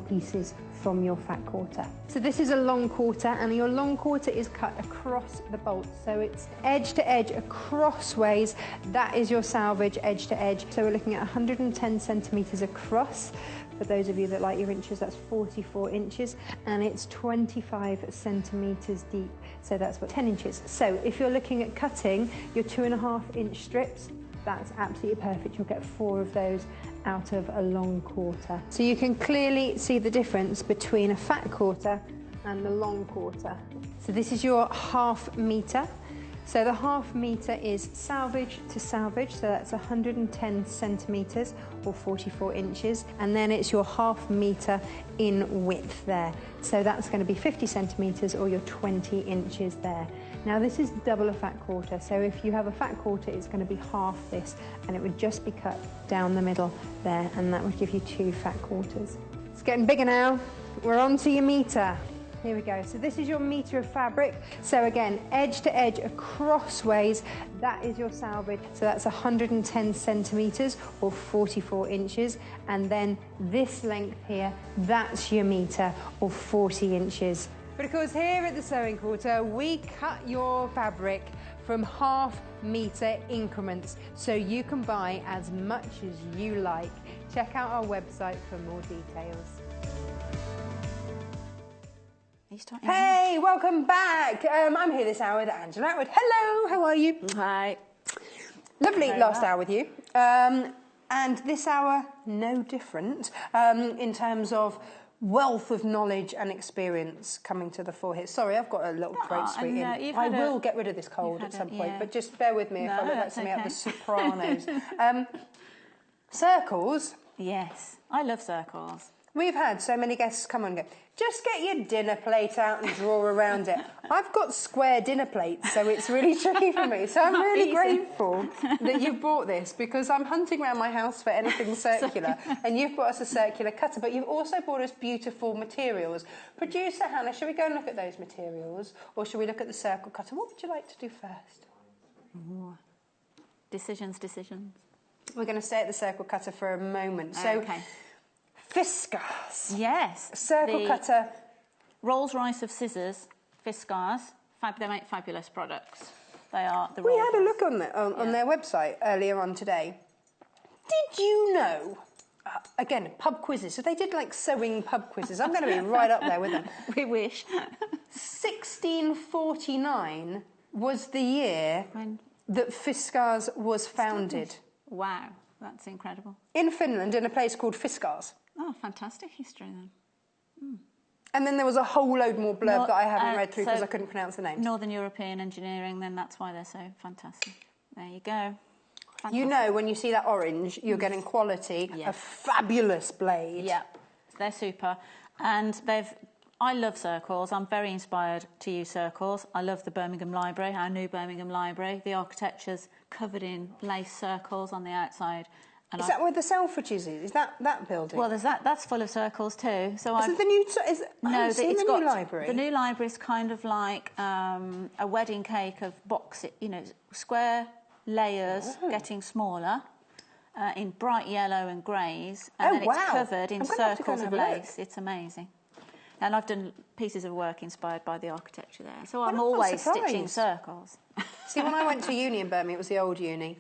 pieces from your fat quarter. So this is a long quarter, and your long quarter is cut across the bolt. So it's edge to edge, crossways. That is your salvage, edge to edge. So we're looking at 110 centimetres across. For those of you that like your inches, that's 44 inches, and it's 25 centimetres deep, so that's what 10 inches. So if you're looking at cutting your 2.5 inch strips, that's absolutely perfect. You'll get 4 of those out of a long quarter. So you can clearly see the difference between a fat quarter and the long quarter. So this is your ½ metre. So the ½ metre is salvage to salvage, so that's 110 centimetres or 44 inches, and then it's your ½ metre in width there. So that's going to be 50 centimetres or your 20 inches there. Now this is double a fat quarter, so if you have a fat quarter, it's going to be half this, and it would just be cut down the middle there, and that would give you 2 fat quarters. It's getting bigger now. We're on to your metre. Here we go. So this is your metre of fabric. So again, edge to edge, crossways, that is your salvage. So that's 110 centimetres or 44 inches. And then this length here, that's your metre or 40 inches. But of course, here at the Sewing Quilter, we cut your fabric from ½ metre increments, so you can buy as much as you like. Check out our website for more details. Hey, welcome back. I'm here this hour with Angela Atwood. Hello, how are you? Hi. Lovely last hour with you. And this hour, no different in terms of wealth of knowledge and experience coming to the fore here. Sorry, I've got a little throat sweet in. I will get rid of this cold at some point, but just bear with me if I look like something out of The Sopranos. Circles. Yes, I love circles. We've had so many guests come and go, just get your dinner plate out and draw around it. I've got square dinner plates, so it's really tricky for me. So I'm really grateful that you've brought this, because I'm hunting around my house for anything circular, and you've brought us a circular cutter, but you've also brought us beautiful materials. Producer Hannah, shall we go and look at those materials, or shall we look at the circle cutter? What would you like to do first? Ooh. Decisions. We're going to stay at the circle cutter for a moment. So. Okay. Fiskars. Yes. Circle cutter. Rolls-Royce of scissors, Fiskars. They make fabulous products. They are the We had a look on their website earlier on today. Did you know, again, pub quizzes, so they did like sewing pub quizzes. I'm going to be right up there with them. We wish. 1649 was the year that Fiskars was founded. Wow, that's incredible. In Finland, in a place called Fiskars. Oh, fantastic history then. And then there was a whole load more blurb that I haven't read through because I couldn't pronounce the names. Northern European engineering, then that's why they're so fantastic. There you go. Fantastic. You know, when you see that orange, you're getting quality, a fabulous blade. Yeah, they're super. And I love circles. I'm very inspired to use circles. I love the Birmingham Library, our new Birmingham Library. The architecture's covered in lace circles on the outside. Is that where the Selfridges is? Is that building? Well, there's that's full of circles too. So is it the new? No, the new library. The new library is kind of like a wedding cake of square layers getting smaller in bright yellow and greys, and then it's covered in circles of lace. It's amazing. And I've done pieces of work inspired by the architecture there. So I'm always stitching circles. See, when I went to uni in Birmingham, it was the old uni.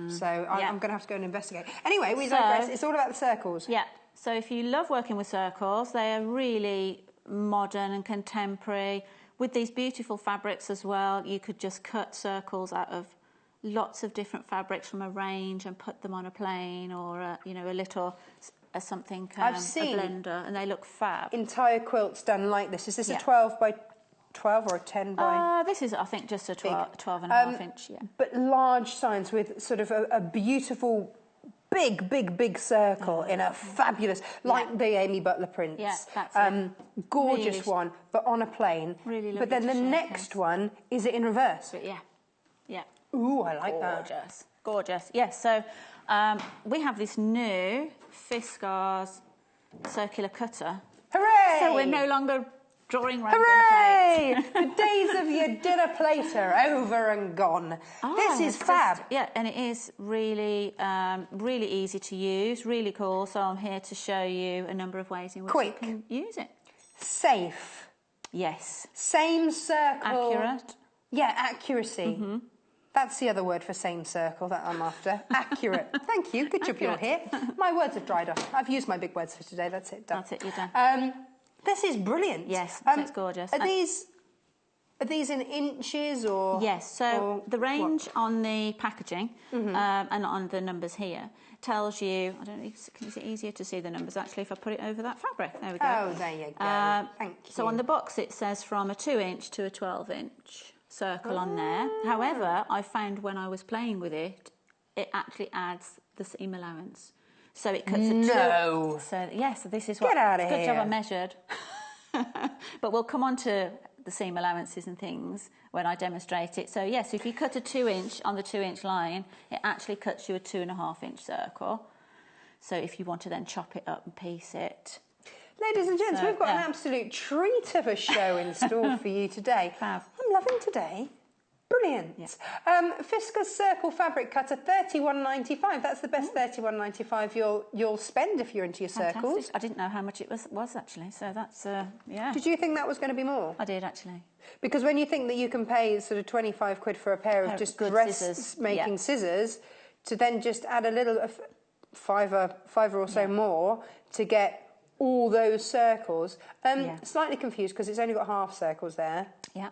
So I'm going to have to go and investigate. Anyway, we digress. It's all about the circles. Yeah. So if you love working with circles, they are really modern and contemporary. With these beautiful fabrics as well, you could just cut circles out of lots of different fabrics from a range and put them on a plane or a little... something, I've seen a blender, and they look fab. Entire quilts done like this. Is this a 12 by 12 or a 10 by? This is, I think, just a 12 and a half inch. Yeah. But large signs with sort of a beautiful, big circle in a fabulous, like the Amy Butler prints. Yeah, that's it. Gorgeous really, one, but on a plane. Really lovely. But then the next one, is it in reverse? But yeah. Ooh, I like that. Gorgeous. Yes. So we have this new Fiskars circular cutter. Hooray! So we're no longer drawing round Hooray! dinner plates. The days of your dinner plate are over and gone. This is fab. And it is really, really easy to use, really cool. So I'm here to show you a number of ways in which you can use it. Safe. Yes. Same circle. Accurate. Yeah, accuracy. Mm-hmm. That's the other word for same circle that I'm after. Accurate. Thank you. Good job you're here. My words have dried up. I've used my big words for today. That's it. Done. That's it. You're done. This is brilliant. Yes, it's gorgeous. Are these in inches or? Yes. So the range on the packaging and on the numbers here tells you. I don't know. Is it easier to see the numbers actually if I put it over that fabric? There we go. Oh, there you go. Thank you. So on the box it says from a 2-inch to a 12-inch. Circle on there. However, I found when I was playing with it, it actually adds the seam allowance. So it cuts a 2. So this is what. Get out of good here. job I measured. But we'll come on to the seam allowances and things when I demonstrate it. So yes, if you cut a 2-inch on the 2-inch line, it actually cuts you a 2.5-inch circle. So if you want to then chop it up and piece it. Ladies and gents, we've got an absolute treat of a show in store for you today. Fab. I'm loving today. Brilliant. Yeah. Fiskars Circle Fabric Cutter, $31.95. That's the best $31.95 you'll spend if you're into your circles. I didn't know how much it was actually, so that's, yeah. Did you think that was going to be more? I did actually. Because when you think that you can pay sort of 25 quid for a pair of just dress-making scissors, to then just add a little, fiver or so more to get all those circles. Slightly confused because it's only got half circles there. Yeah.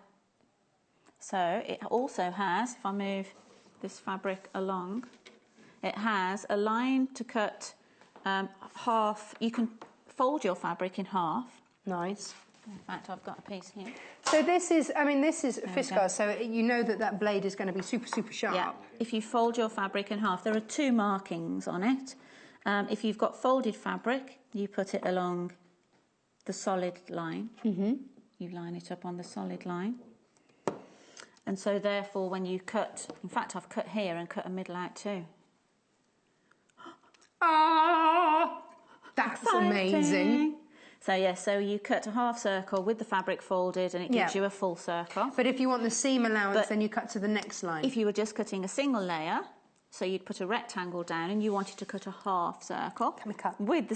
So it also has, if I move this fabric along, it has a line to cut half. You can fold your fabric in half. Nice. In fact, I've got a piece here. So this is Fiskars, so you know that blade is going to be super, super sharp. Yeah. If you fold your fabric in half, there are 2 markings on it. If you've got folded fabric, you put it along the solid line. Mm-hmm. You line it up on the solid line. And so therefore when you cut, in fact I've cut here and cut a middle out too. Ah, that's amazing. So yes, so you cut a half circle with the fabric folded and it gives you a full circle. But if you want the seam allowance, then you cut to the next line. If you were just cutting a single layer, so you'd put a rectangle down and you wanted to cut a half circle. Can we cut? With the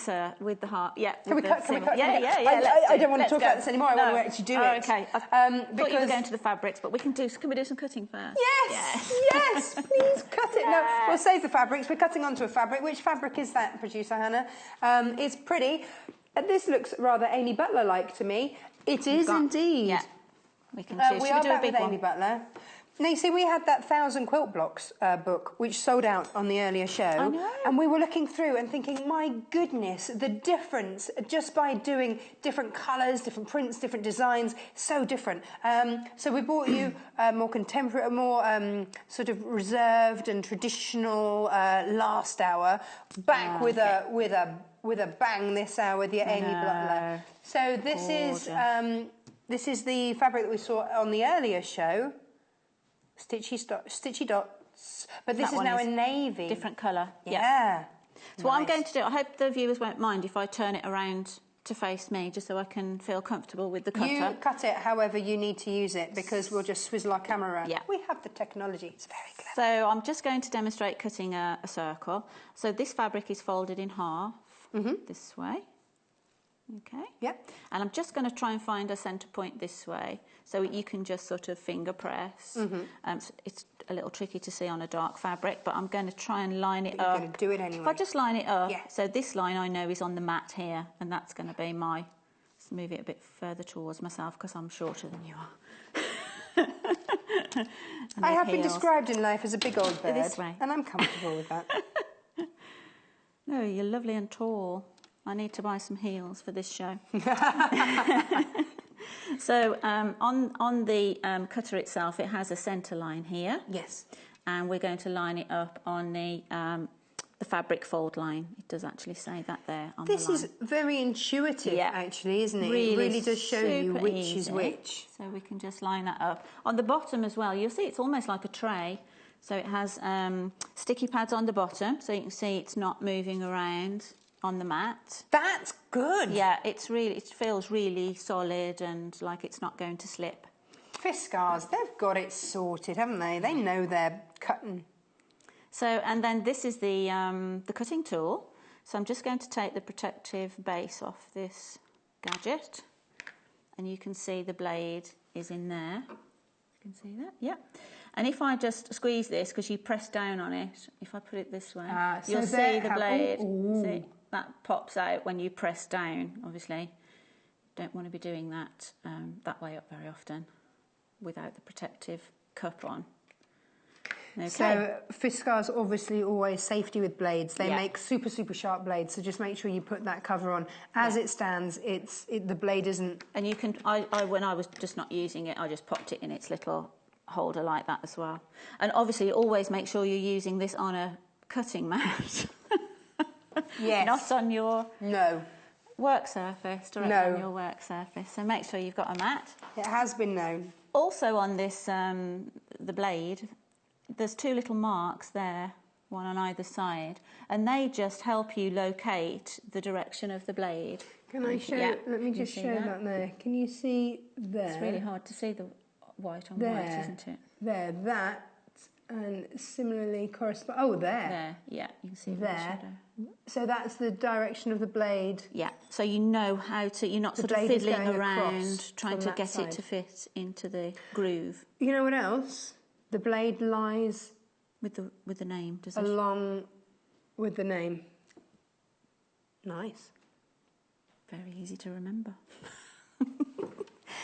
half, yeah. Can we cut? Yeah. I don't want to talk about this anymore. I want to actually do it. Okay. I thought you were going to the fabrics, but can we do some cutting first? Yes, please cut it. No, we'll save the fabrics. We're cutting onto a fabric. Which fabric is that, producer Hannah? It's pretty. This looks rather Amy Butler-like to me. It is indeed. Yeah. We can choose. We are back with Amy Butler. Now, you see, we had that 1,000 Quilt Blocks book, which sold out on the earlier show. I know. And we were looking through and thinking, my goodness, the difference just by doing different colours, different prints, different designs, so different. So we brought you more contemporary, more sort of reserved and traditional last hour, back with a bang this hour with your Amy Butler. So this is the fabric that we saw on the earlier show. Stitchy dots, but this is now in navy. Different colour. Yeah. So what I'm going to do, I hope the viewers won't mind if I turn it around to face me, just so I can feel comfortable with the cutter. You cut it however you need to use it, because we'll just swizzle our camera around. Yeah. We have the technology. It's very clever. So I'm just going to demonstrate cutting a circle. So this fabric is folded in half this way. Okay. Yep. And I'm just going to try and find a centre point this way, so you can just sort of finger press. So it's a little tricky to see on a dark fabric, but I'm going to try and line it up. You're going to do it anyway. If I just line it up, Yeah. so this line I know is on the mat here, and that's going to be my... Let's move it a bit further towards myself because I'm shorter than you are. I have been described in life as a big old bird, This way. and I'm comfortable with that. No, you're lovely and tall. I need to buy some heels for this show. So on the cutter itself, it has a centre line here. Yes. And we're going to line it up on the fabric fold line. It does actually say that there on This the line. is very intuitive, actually, isn't it? Really, it really does show you super which easy. is which. So we can just line that up. On the bottom as well, you'll see it's almost like a tray. So it has sticky pads on the bottom, so you can see it's not moving around on the mat. That's good. Yeah, it feels really solid and like it's not going to slip. Fiskars, they've got it sorted, haven't they? They know they're cutting. So, and then this is the cutting tool. So I'm just going to take the protective base off this gadget, and you can see the blade is in there. You can see that, yeah. And if I just squeeze this, because you press down on it, if I put it this way, so you'll see the how- blade. ooh. See, that pops out when you press down, obviously. Don't want to be doing that that way up very often without the protective cup on. Okay. So Fiskars obviously always safety with blades. They Yeah. make super, super sharp blades, so just make sure you put that cover on. As it stands, the blade isn't... And you can, when I was just not using it, I just popped it in its little holder like that as well. And obviously always make sure you're using this on a cutting mat. Yes. Not on your No. work surface, directly No. on your work surface. So make sure you've got a mat. It has been known. Also on this, the blade, there's two little marks there, one on either side, and they just help you locate the direction of the blade. Can I show... Yeah, Let me you just see show that there. Can you see there? It's really hard to see the white on There. white, isn't it? There, that, and similarly correspond... Oh, there. There, yeah, you can see the There. shadow. So that's the direction of the blade. Yeah, so you know how to, you're not The sort of blade is fiddling going around across trying from to that get side. it to fit into the groove You know what else? The blade lies with the name, does it? along with the name. Nice. Very easy to remember.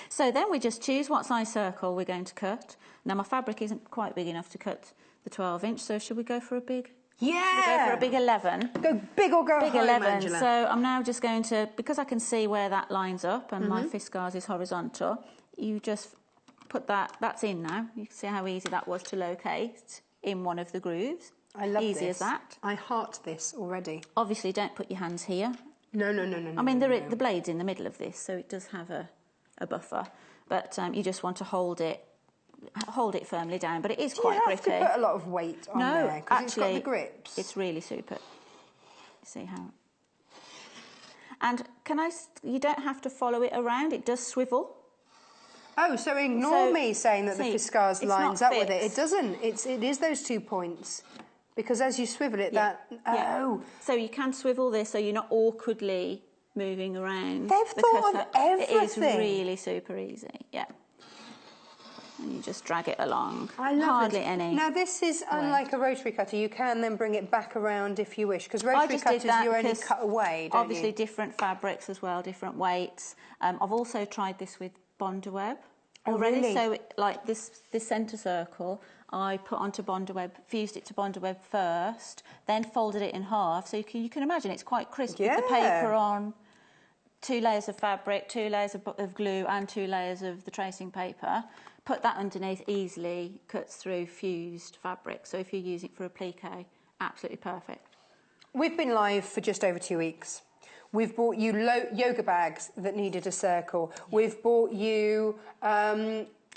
So then we just choose what size circle we're going to cut. Now my fabric isn't quite big enough to cut the 12-inch, so should we go for a big? Yeah! Go for a big 11. Go big or go Big home, 11. Angela. So I'm now just going to, because I can see where that lines up and my Fiskars is horizontal, you just put that's in now. You can see how easy that was to locate in one of the grooves. I love Easy this. as that. I heart this already. Obviously, don't put your hands here. No. I mean, the blade's in the middle of this, so it does have a buffer. But you just want to hold it firmly down. But it is quite Do you have gritty. to put a lot of weight on there? No, 'Cause it's got actually, the grips. it's really super. See how? And you don't have to follow it around. It does swivel. Oh, so ignore So, me saying that the see, Fiskars it's lines not up with it. It fixed. doesn't. It is those 2 points. Because as you swivel it, Yeah. Oh. So you can swivel this so you're not awkwardly moving around. They've the thought of cutter. It is everything. really super easy, yeah. And you just drag it along. I love Hardly it. any. Now, this is unlike a rotary cutter. You can then bring it back around if you wish. Because rotary just did cutters, that you only because cut away, don't obviously you? different fabrics as well, different weights. I've also tried this with Bondaweb Oh, already. really? So like this centre circle, I put onto Bondaweb, fused it to Bondaweb first, then folded it in half. So you can imagine it's quite crisp with the Yeah. paper on. 2 layers of fabric, 2 layers of glue and 2 layers of the tracing paper. Put that underneath, easily cuts through fused fabric. So if you use it for applique, absolutely perfect. We've been live for just over 2 weeks. We've bought you yoga bags that needed a circle. We've bought you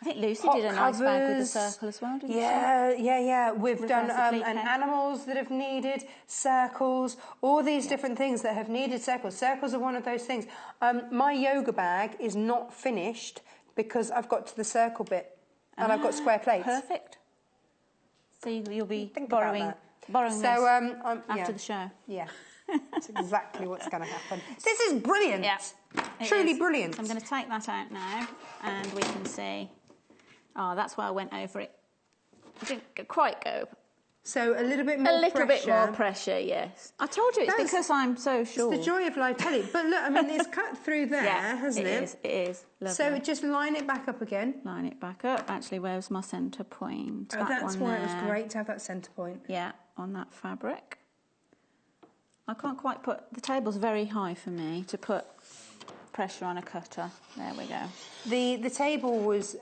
I think Lucy Hot did a nice bag with a covers. circle as well, didn't Yeah. We've done Reverse applique. and animals that have needed circles, all these different things that have needed circles. Circles are one of those things. My yoga bag is not finished because I've got to the circle bit and I've got square plates. Perfect. So you'll be Think borrowing about this that. after the show. Yeah, that's exactly what's going to happen. This is brilliant. Yeah, it Truly is. brilliant. So I'm going to take that out now, and we can see. Oh, that's why I went over it. I didn't quite go. So a little bit more A little bit pressure. more pressure, yes. I told you it's because I'm so sure. It's the joy of live telly. But look, I mean, it's cut through there, Yeah, hasn't it? It is. Lovely. So just line it back up again. Line it back up. Actually, where's my centre point? Oh, that's one why it was there. great to have that centre point. Yeah, on that fabric. I can't quite put... The table's very high for me to put pressure on a cutter. There we go. The table was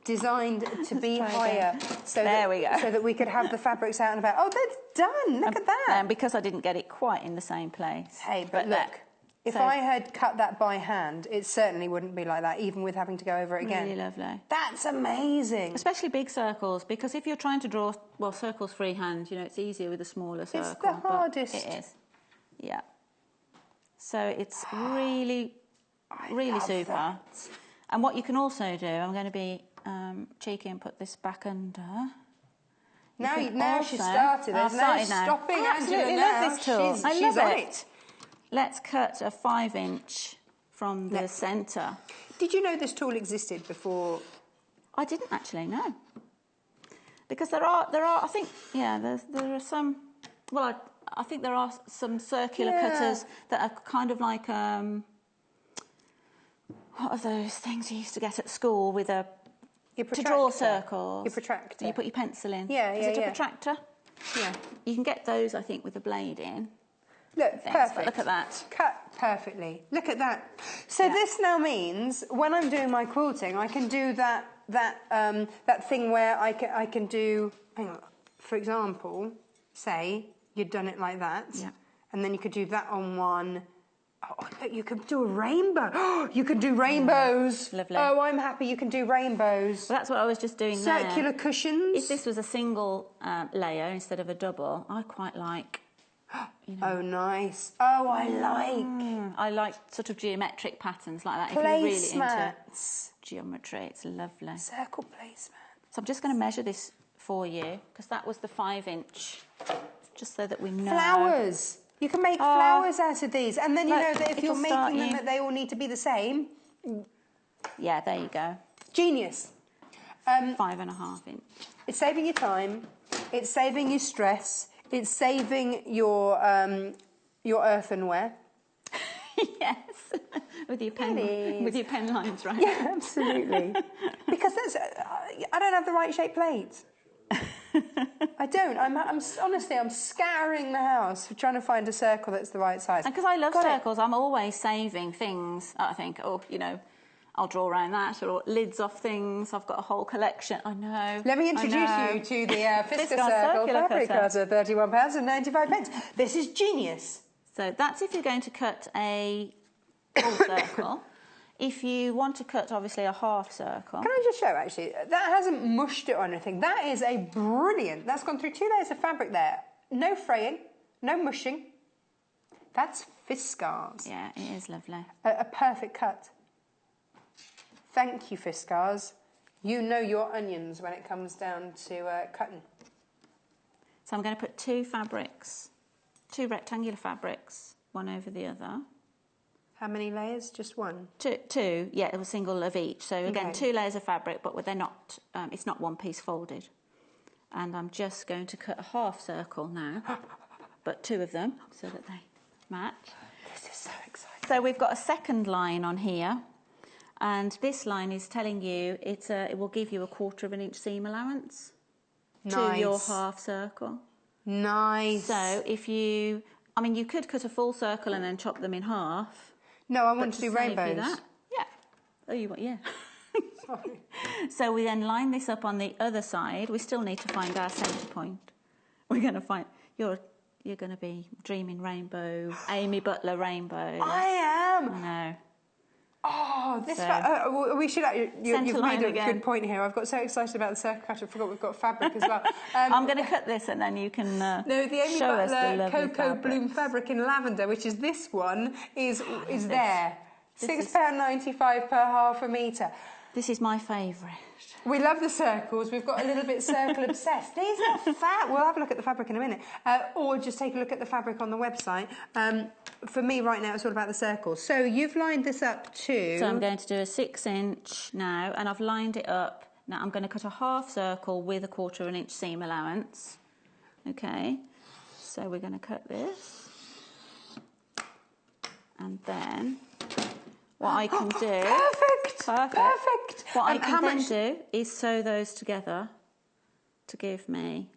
designed to be higher, so There we go. so that we could have the fabrics out and about. Oh, that's done! Look at that. And because I didn't get it quite in the same place. Hey, but look, if I had cut that by hand, it certainly wouldn't be like that, even with having to go over it again. Really lovely. That's amazing. Especially big circles, because if you're trying to draw, well, circles freehand, you know, it's easier with a smaller circle. It's the but hardest. It is. Yeah. So it's really super. that. And what you can also do, I'm going to be cheeky and put this back under. Now Also- she's started. There's no started now. stopping I Angela absolutely now. love this tool. She's I love on it. it. Let's cut a 5-inch from the centre. Did you know this tool existed before? I didn't actually know, because there are I think there are some. Well, I think there are some circular cutters that are kind of like what are those things you used to get at school with a to draw circles? Your protractor. You put your pencil in. Yeah, Is it a protractor? Yeah. You can get those, I think, with a blade in. Look, Things, but perfect. look at that. Cut perfectly. Look at that. So this now means when I'm doing my quilting, I can do that thing where I can do. Hang on. For example, say you'd done it like that, and then you could do that on one. Oh, look, you could do a rainbow. Oh, you can do rainbows. Lovely. Oh, I'm happy you can do rainbows. Well, that's what I was just doing Circular there. cushions. If this was a single layer instead of a double, I quite like. You know. Oh, nice. Oh, I like sort of geometric patterns like that. If you're really into placemats. geometry, it's lovely. Circle placemat. So I'm just going to measure this for you, because that was the 5-inch, just so that we know. Flowers. You can make flowers out of these, and then you look, know that if you're it'll start making them, you- that they all need to be the same. Yeah, there you go. Genius. 5.5 inch. It's saving you time. It's saving you stress. It's saving your earthenware. Yes, with your pen lines, right? Yeah, absolutely. Because I don't have the right shaped plates. I don't. I'm honestly, I'm scouring the house trying to find a circle that's the right size. And because I love Got it. circles, I'm always saving things. I think, I'll draw around that, or lids off things. I've got a whole collection. I know. Let me introduce you to the Fisker Circle circular fabric cutter. cutter, £31.95. This is genius. So that's if you're going to cut a full circle. If you want to cut, obviously, a half circle. Can I just show, actually? That hasn't mushed it or anything. That is a brilliant... That's gone through 2 layers of fabric there. No fraying, no mushing. That's Fiskars. Yeah, it is lovely. A perfect cut. Thank you, Fiskars. You know your onions when it comes down to cutting. So I'm going to put two rectangular fabrics, one over the other. How many layers? Just one? Two, yeah, a single of each. So again, Okay. 2 layers of fabric, but they're not. It's not one piece folded. And I'm just going to cut a half circle now, but 2 of them so that they match. This is so exciting. So we've got a second line on here, and this line is telling you it will give you a 1/4 inch seam allowance to your half circle. Nice. So if you could cut a full circle and then chop them in half. No, I want But to do save you rainbows. that- Yeah. Oh, you want? Yeah. Sorry. So we then line this up on the other side. We still need to find our centre point. We're going to find you're going to be dreaming rainbow, Amy Butler rainbow. I am. I know. Oh, this So- we should. You've Centre made line a again. good point here. I've got so excited about the circle cutter, I forgot we've got fabric as well. I'm going to cut this and then you can No, the Amy show us the Butler lovely Cocoa fabrics. Bloom fabric in lavender, which is this one, is there. This is- £6.95 per half a metre. This is my favourite. We love the circles. We've got a little bit circle obsessed. These are fat. We'll have a look at the fabric in a minute. Or just take a look at the fabric on the website. For me right now, it's all about the circles. So you've lined this up to... So I'm going to do a 6-inch now, and I've lined it up. Now I'm going to cut a half circle with a 1/4 inch seam allowance. Okay, so we're going to cut this. And then what I can do... Perfect! What I can how then much- do is sew those together to give me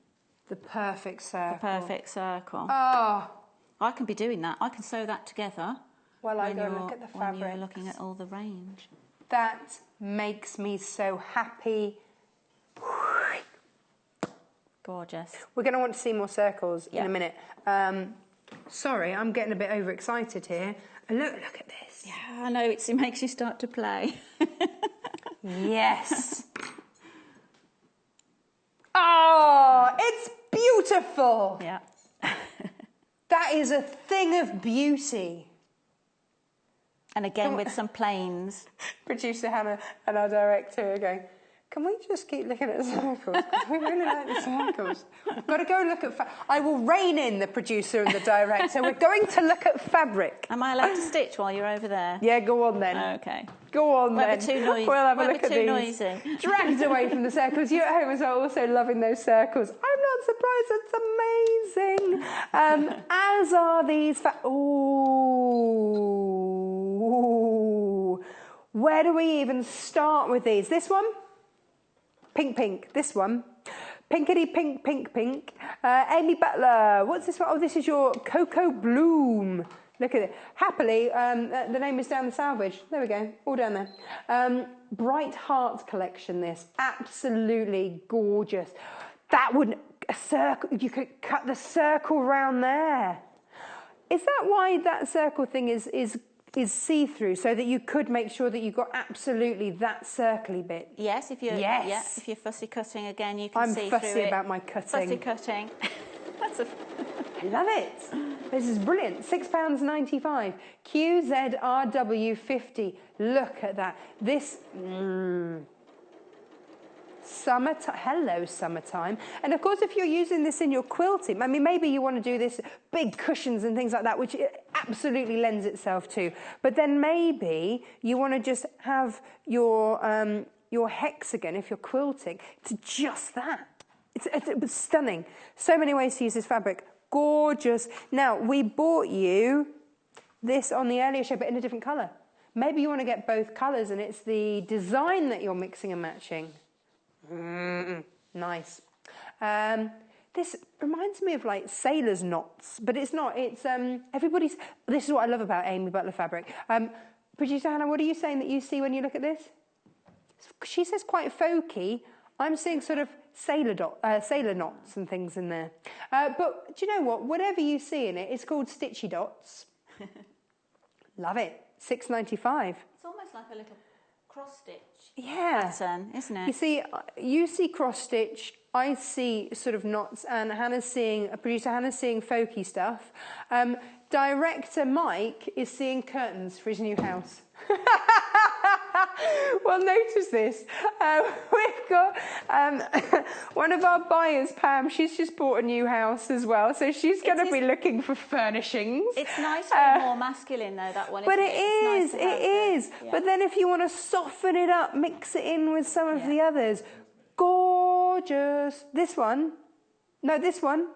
The perfect circle. the perfect circle. Oh, I can be doing that. I can sew that together. well, I when go you're- look at the when fabric. you're looking at all the range. That makes me so happy. Gorgeous. We're going to want to see more circles in Yeah. a minute. Sorry, I'm getting a bit overexcited here. Look at this. Yeah, I know. It makes you start to play. Yes. Oh, it's beautiful. Yeah. That is a thing of beauty. And again with some planes. Producer Hannah and our director are going, can we just keep looking at the circles? 'Cause we really like the circles. We've got to go and look at... I will rein in the producer and the director. We're going to look at fabric. Am I allowed to stitch while you're over there? Yeah, go on then. Okay. Go on Won't then. be too noisy. We'll have a Won't look be at too these. noisy. Dragged away from the circles. You at home as well, also loving those circles. I'm not surprised. It's amazing. As are these. Ooh. Where do we even start with these? This one? Pink. This one. Pinkety pink. Amy Butler. What's this one? Oh, this is your Cocoa Bloom. Look at it. Happily, the name is down the salvage. There we go. All down there. Bright Heart collection, this. Absolutely gorgeous. That would... A circle... You could cut the circle round there. Is that why that circle thing is see-through, so that you could make sure that you got absolutely that circly bit? Yes, if you're if you're fussy cutting again, you can see through it. I'm fussy about my cutting. Fussy cutting. That's a... I love it. This is brilliant. £6.95. QZRW50. Look at that. This summertime. Hello, summertime. And of course, if you're using this in your quilting, I mean, maybe you want to do this big cushions and things like that, which it absolutely lends itself to. But then maybe you want to just have your hexagon, if you're quilting, to just that. It's stunning. So many ways to use this fabric. Gorgeous. Now, we bought you this on the earlier show, but in a different colour. Maybe you want to get both colours, and it's the design that you're mixing and matching. Nice. This reminds me of like sailor's knots, but it's not. It's everybody's. This is what I love about Amy Butler fabric. Producer Hannah, what are you saying that you see when you look at this? She says quite folky. I'm seeing sort of sailor knots and things in there. But do you know what? Whatever you see in it, it's called stitchy dots. Love it. £6.95. It's almost like a little cross stitch pattern, isn't it? You see cross stitch. I see sort of knots, and producer Hannah's seeing folky stuff. Director Mike is seeing curtains for his new house. Well, notice this. We've got one of our buyers, Pam. She's just bought a new house as well, so she's going to be looking for furnishings. It's nice and more masculine, though, that one. But it is. It is. Yeah. But then if you want to soften it up, mix it in with some of the others. Gorgeous. This one. No, this one.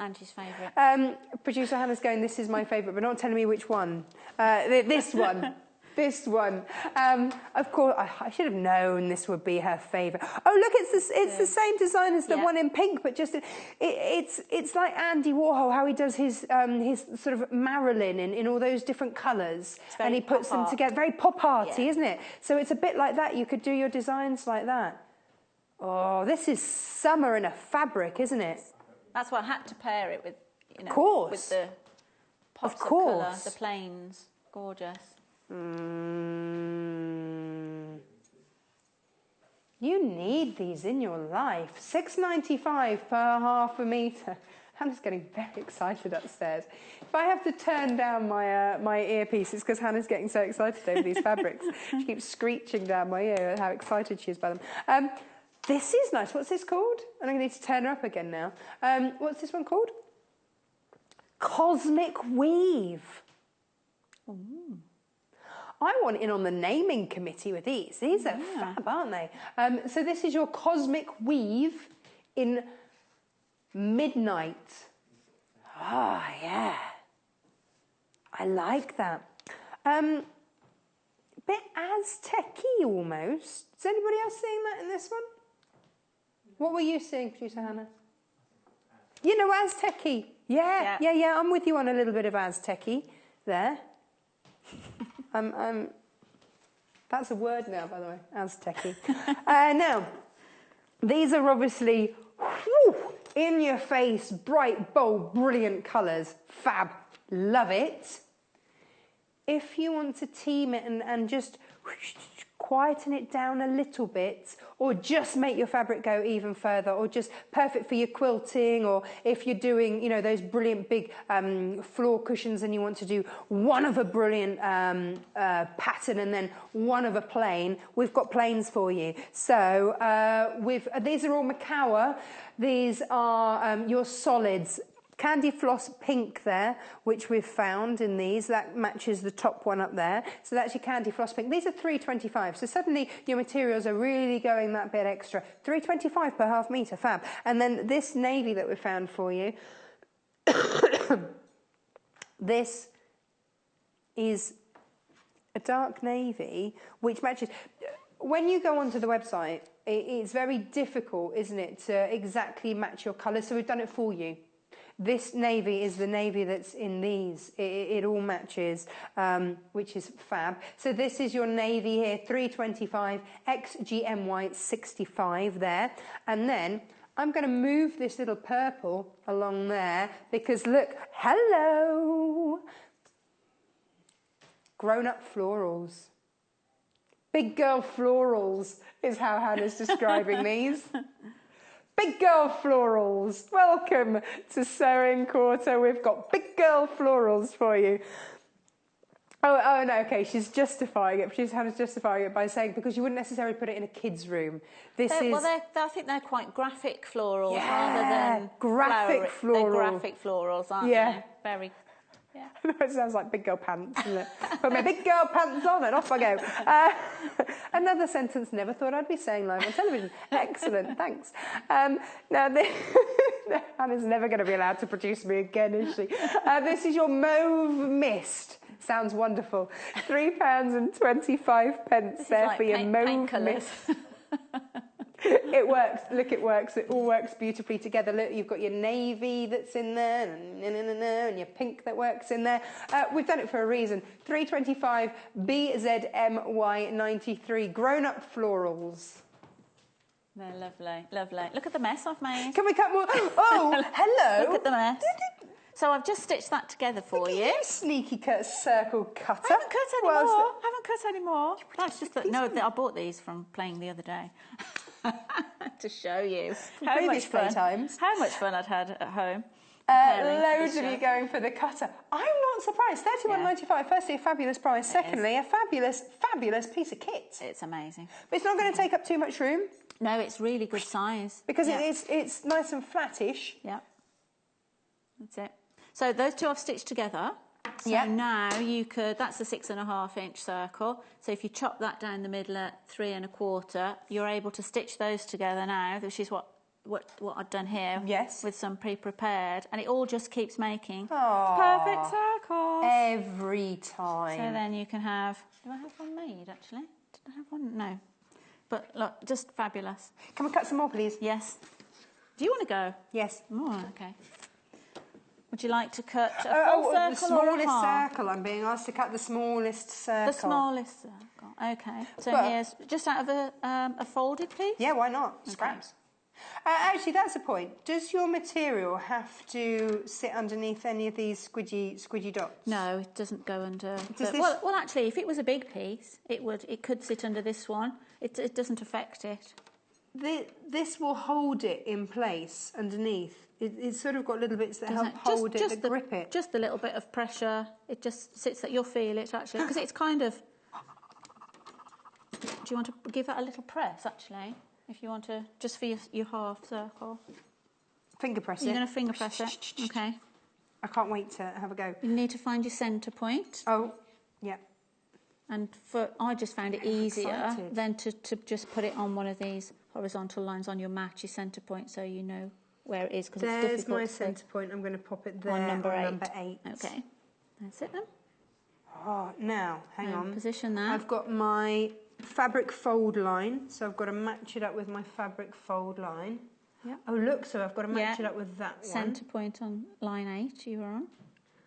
Angie's favourite. Producer Hannah's going, this is my favourite, but not telling me which one. This one. This one. Of course, I should have known this would be her favourite. Oh, look, it's the same design as the one in pink, but just it's like Andy Warhol, how he does his sort of Marilyn in all those different colours, and he puts them together. Very pop arty, isn't it? So it's a bit like that. You could do your designs like that. Oh, this is summer in a fabric, isn't it? That's why I had to pair it with, of course, with the pops of colour, the plains. Gorgeous. You need these in your life. £6.95 per half a metre. Hannah's getting very excited upstairs. If I have to turn down my earpiece, it's because Hannah's getting so excited over these fabrics. She keeps screeching down my ear at how excited she is by them. This is nice. What's this called? And I'm going to need to turn her up again now. What's this one called? Cosmic Weave. Ooh. I want in on the naming committee with these. These are fab, aren't they? So this is your Cosmic Weave in Midnight. Ah, yeah. I like that. Bit Aztec-y almost. Is anybody else seeing that in this one? What were you seeing, Producer Hannah? You know, Aztec-y. Yeah. I'm with you on a little bit of Aztec-y there. That's a word now, by the way, Aztec-y. Now, these are obviously in your face, bright, bold, brilliant colours. Fab. Love it. If you want to team it and just quieten it down a little bit, or just make your fabric go even further, or just perfect for your quilting, or if you're doing, you know, those brilliant big floor cushions and you want to do one of a brilliant pattern and then one of a plain, we've got plains for you. So these are all Macawa. These are your solids. Candy floss pink there, which we've found in these. That matches the top one up there. So that's your candy floss pink. These are £3.25. So suddenly your materials are really going that bit extra. £3.25 per half metre, fab. And then this navy that we found for you. This is a dark navy, which matches. When you go onto the website, it's very difficult, isn't it, to exactly match your colours. So we've done it for you. This navy is the navy that's in these. It all matches, which is fab. So this is your navy here, £3.25, XGMY 65 there. And then I'm going to move this little purple along there because look, hello! Grown-up florals. Big girl florals is how Hannah's describing these. Big girl florals. Welcome to Sewing Quarter. We've got big girl florals for you. Oh no, okay, she's justifying it. Hannah's justifying it by saying because you wouldn't necessarily put it in a kid's room. I think they're quite graphic florals rather than graphic florals. They're graphic florals, aren't they? Very. Yeah. It sounds like big girl pants, doesn't it? Put my big girl pants on and off I go. Another sentence never thought I'd be saying live on television. Excellent, thanks. Now, Hannah's never going to be allowed to produce me again, is she? This is your Mauve Mist. Sounds wonderful. £3.25 there like for your Mauve Mist. It works. Look, it works. It all works beautifully together. Look, you've got your navy that's in there, and your pink that works in there. We've done it for a reason. £3.25 BZMY 93 grown-up florals. They're lovely, lovely. Look at the mess I've made. Can we cut more? Oh, hello. Look at the mess. So I've just stitched that together for you. Sneaky circle cutter. I haven't cut anymore. That's just that. No, I bought these from playing the other day. To show you how much fun I'd had at home. Loads of you going for the cutter. I'm not surprised. £31.95. Firstly, a fabulous price. Secondly, a fabulous piece of kit. It's amazing. But it's not going to take up too much room. No, it's really good size. Because it's nice and flattish. Yeah. That's it. So those two I've stitched together. So now you could, that's a 6.5 inch circle. So if you chop that down the middle at 3 1/4, you're able to stitch those together now, which is what I've done here. Yes. With some pre-prepared. And it all just keeps making perfect circles. Every time. So then you can have, do I have one made actually? Did I have one? No. But look, just fabulous. Can we cut some more, please? Yes. Do you want to go? Yes. Oh, okay. Would you like to cut a full circle the smallest or a half? circle? I'm being asked to cut the smallest circle. The smallest circle. Okay. So here's just out of a folded piece. Yeah, why not? Scraps. Actually, that's a point. Does your material have to sit underneath any of these squidgy dots? No, it doesn't go under. Does this... well, actually, if it was a big piece, it could sit under this one. It doesn't affect it. This will hold it in place underneath. It's sort of got little bits that help hold it, that grip it. Just a little bit of pressure. It just sits that you'll feel it actually, because it's kind of. Do you want to give it a little press actually? If you want to, just for your half circle. Finger press it. You're going to finger press it. Okay. I can't wait to have a go. You need to find your centre point. Oh, yeah. And I just found it easier than to just put it on one of these horizontal lines on your mat, your centre point, so you know where it is. Because it's difficult. There's my centre point. I'm going to pop it there on number 8. Number 8. Okay. That's it then. Oh, now, hang on. Position that. I've got my fabric fold line, so I've got to match it up with my fabric fold line. Yeah. Oh, look, so I've got to match it up with that one. Centre point on line 8 you were on.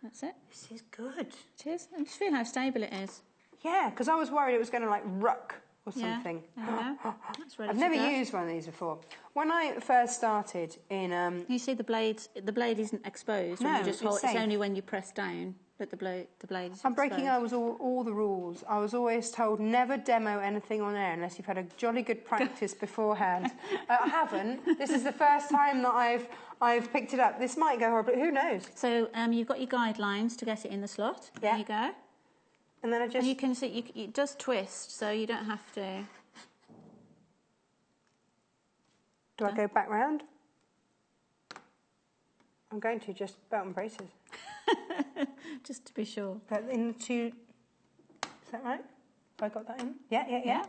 That's it. This is good. It is. And just feel how stable it is. Yeah, because I was worried it was going to like ruck or something. Yeah, there we go. That's ready I've to never go. used one of these before. When I first started in... You see the blade isn't exposed. No, When you just hold, it's it's safe. only when you press down that the blade is I'm breaking exposed. all the rules. I was always told never demo anything on air unless you've had a jolly good practice beforehand. I haven't. This is the first time that I've picked it up. This might go horribly. Who knows? So you've got your guidelines to get it in the slot. Yeah. There you go. And then I just... And you can see it does twist, so you don't have to. Do I go back round? I'm going to just belt and braces. Just to be sure. But in the two... Is that right? Have I got that in? Yeah.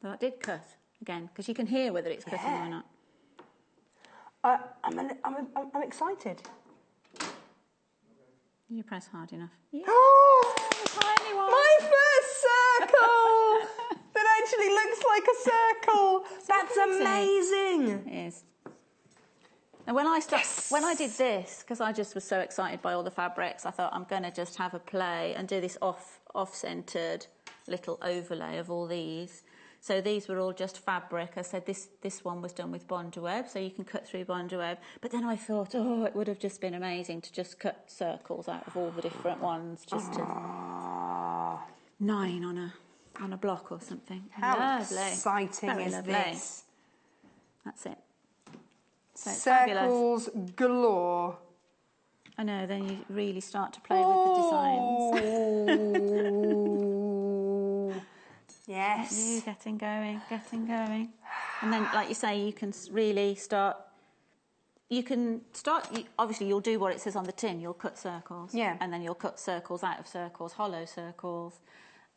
That did cut again, because you can hear whether it's cutting or not. I'm excited. You press hard enough. Yeah. Oh, Tiny one. my first circle that actually looks like a circle. That's amazing. It is. And when I did this, because I just was so excited by all the fabrics, I thought I'm going to just have a play and do this off-centered little overlay of all these. So these were all just fabric. I said this one was done with Bondeweb, so you can cut through Bondeweb. But then I thought, it would have just been amazing to just cut circles out of all the different ones, just to 9 on a block or something. How lovely. exciting Very is lovely. this? That's it. So it's Circles fabulous. galore. I know, then you really start to play with the designs. Yes. You getting going. And then, like you say, you can really start... obviously, you'll do what it says on the tin. You'll cut circles. Yeah. And then you'll cut circles out of circles, hollow circles,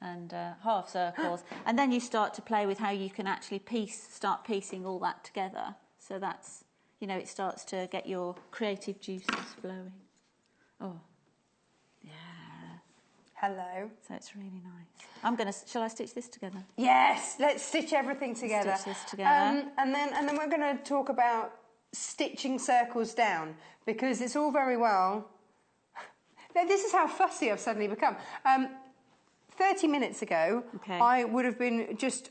and half circles. And then you start to play with how you can actually start piecing all that together. So that's... it starts to get your creative juices flowing. Oh, yeah. Hello. So it's really nice. Shall I stitch this together? Yes, let's stitch everything together. Stitch this together. And then we're going to talk about stitching circles down, because it's all very well... This is how fussy I've suddenly become. 30 minutes ago, Okay. I would have been just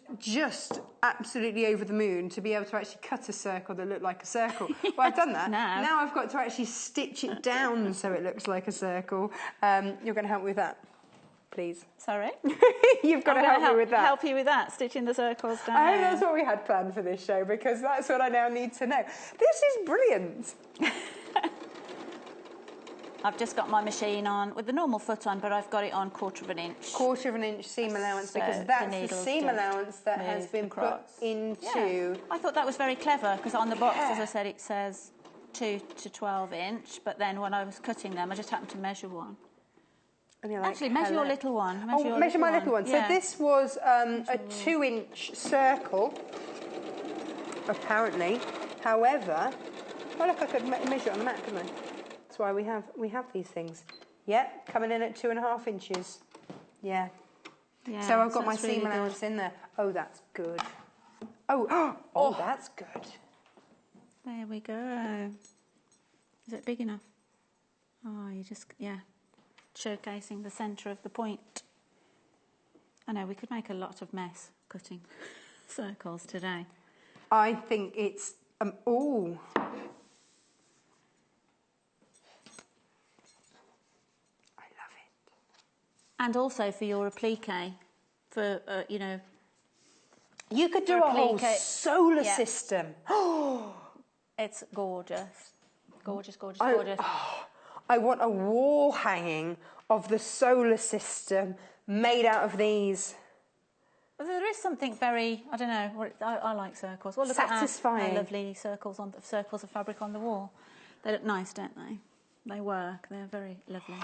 absolutely over the moon to be able to actually cut a circle that looked like a circle. Well, I've done that. Now I've got to actually stitch it down so it looks like a circle. You're going to help me with that, please. Sorry? You've got to help me with that. Help you with that, stitching the circles down. I think that's what we had planned for this show, because that's what I now need to know. This is brilliant. I've just got my machine on with the normal foot on, but I've got it on 1/4 inch. 1/4 inch seam allowance, So because the that's the needles seam don't allowance that has move been put across. into... Yeah. I thought that was very clever, because on the box, as I said, it says 2 to 12 inch, but then when I was cutting them, I just happened to measure one. And you're like, Actually, measure your little one. Measure my little one. Yeah. So this was a 2-inch circle, apparently. However, look, I could measure it on the mat, couldn't I? That's why we have these things. Yep, coming in at 2.5 inches. Yeah. So I've got my seam allowance in there. Oh, that's good. Oh, that's good. There we go. Is it big enough? Oh, you just, showcasing the centre of the point. I know, we could make a lot of mess cutting. circles today. I think it's, ooh. I love it. And also for your applique, for, you know... You could do a whole solar system. It's gorgeous. Gorgeous, gorgeous, I, gorgeous. I want a wall hanging of the solar system made out of these. Well, there is something very, I don't know, I like circles. Well, look satisfying. at our lovely circles of fabric on the wall. They look nice, don't they? They work. They're very lovely.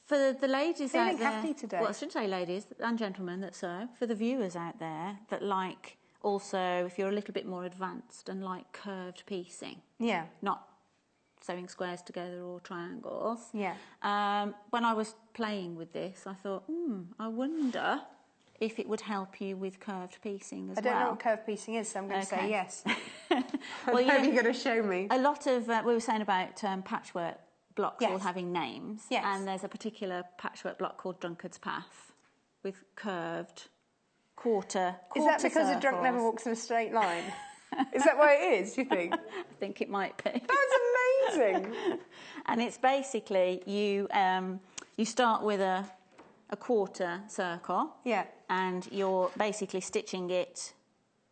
For the ladies Feeling out there, happy today. well, I should say ladies and gentlemen that sew. For the viewers out there that like, also, if you're a little bit more advanced and like curved piecing, Yeah. not sewing squares together or triangles. Yeah. When I was playing with this, I thought, I wonder if it would help you with curved piecing as well. I don't know what curved piecing is, so I'm going to say yes. Well, How are you going to show me? A lot of, we were saying about patchwork blocks all having names. Yes. And there's a particular patchwork block called Drunkard's Path with curved quarter Is that because a drunk never walks in a straight line? Is that why it is, do you think? I think it might be. That's amazing. And it's basically you start with a quarter circle. Yeah. And you're basically stitching it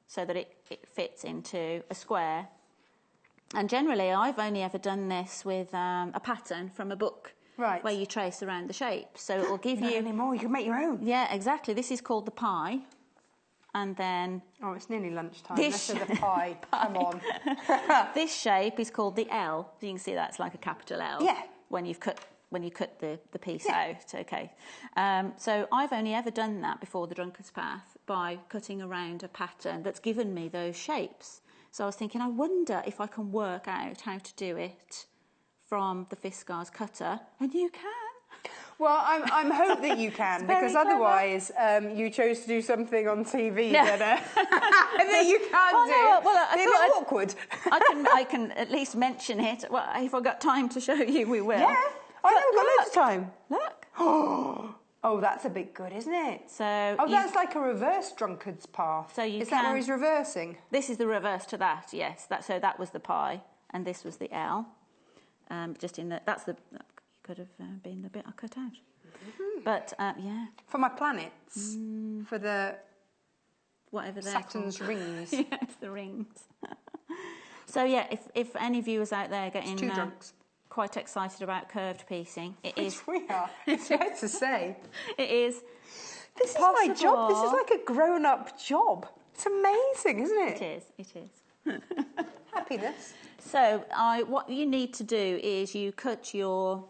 so that it fits into a square. And generally, I've only ever done this with a pattern from a book, right, where you trace around the shape. So it will give Not you anymore. You can make your own. Yeah, exactly. This is called the pie, and then it's nearly lunchtime. This This is the pie. Come on. this shape is called the L. You can see that's like a capital L. Yeah. When you cut the piece out. Okay. So I've only ever done that before the Drunkard's Path by cutting around a pattern that's given me those shapes. So I was thinking, I wonder if I can work out how to do it from the Fiskars cutter, and you can. Well, I'm hope that you can, because otherwise you chose to do something on TV that you can't do. Well, I thought awkward. I can at least mention it. Well, if I've got time to show you, we will. Yeah. I know, we've got loads of time. Look. Oh, that's a bit good, isn't it? So that's like a reverse Drunkard's Path. So is that where he's reversing? This is the reverse to that. Yes. So that was the pie, and this was the L. Just in that could have been the bit I cut out. But yeah. For my planets, for the whatever they're Saturn's called. rings. Yes, the rings. So yeah, if any viewers out there getting two drunks. Quite excited about curved piecing, it is. We are. It's fair to say. It is. This is my job. This is like a grown-up job. It's amazing, isn't it? It is. It is. Happiness. So what you need to do is you cut your.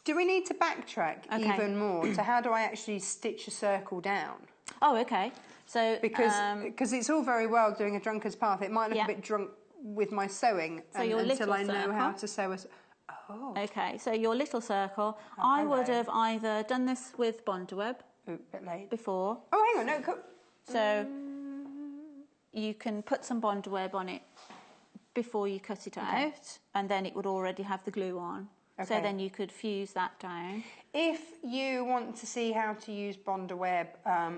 Do we need to backtrack even more to how do I actually stitch a circle down? Oh, okay. So because it's all very well doing a Drunkard's Path. It might look a bit drunk with my sewing until I know how to sew a. Oh. Okay, so your little circle. I would have either done this with Bondweb. Ooh, bit late. Before. Oh, hang on, no. So you can put some Bondweb on it before you cut it out, and then it would already have the glue on. Okay. So then you could fuse that down. If you want to see how to use Bondweb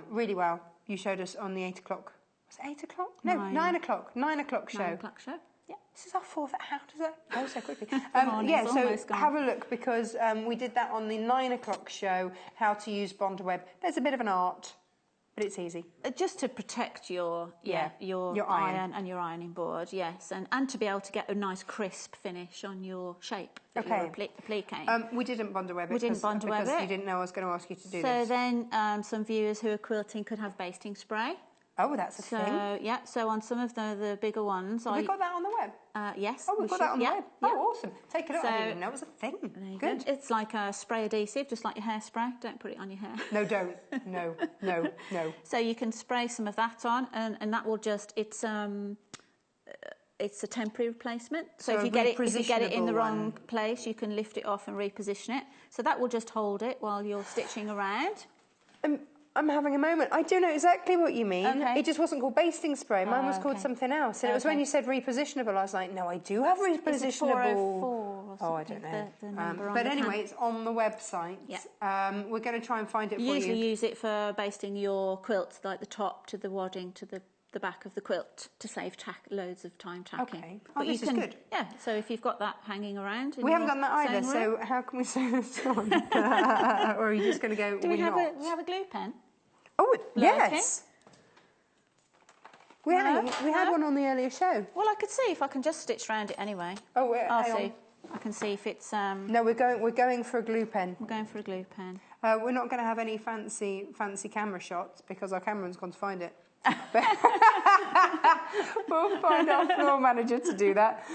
really well, you showed us on the 8 o'clock. Was it 8 o'clock? No, 9 o'clock. 9 o'clock show. 9 o'clock show. Yeah. This is our fourth. How does that go so quickly? So gone. have a look, because we did that on the 9 o'clock show, how to use Bondweb. There's a bit of an art, but it's easy. Just to protect your iron and your ironing board, yes, and to be able to get a nice crisp finish on your shape that you're appliquing. We didn't Bondweb it. We didn't Bondweb it. Because you didn't know I was going to ask you to do this. So then some viewers who are quilting could have basting spray. Oh, that's a thing. Yeah, so on some of the bigger ones... Have we got that on the web? Yes. Oh, we've got that on the web. Oh, awesome. Take it up. I didn't even know it was a thing. Good. It's like a spray adhesive, just like your hairspray. Don't put it on your hair. No, don't. No. So you can spray some of that on, and that will just... It's a temporary replacement. So if you get it in the wrong place, you can lift it off and reposition it. So that will just hold it while you're stitching around. I'm having a moment. I do know exactly what you mean. Okay. It just wasn't called basting spray. Mine was called something else. And it was when you said repositionable, I was like, no, I do have repositionable. Is it 404 or or Oh, I something. don't know. The number on but the anyway, pan. it's on the website. Yeah. We're going to try and find it You for usually you. use it for basting your quilt, like the top to the wadding to the back of the quilt, to save loads of time tacking. Okay. Oh, But this is good. Yeah, so if you've got that hanging around... We haven't done that either, so how can we sew this on? Or are you just going to go, Do we have not? a glue pen? Oh, yes. We had one on the earlier show. Well, I could see if I can just stitch around it anyway. Oh, I'll hang see. on. I can see if it's... No, we're going for a glue pen. I'm going for a glue pen. We're not going to have any fancy camera shots because our cameraman's gone to find it. We'll find our floor manager to do that.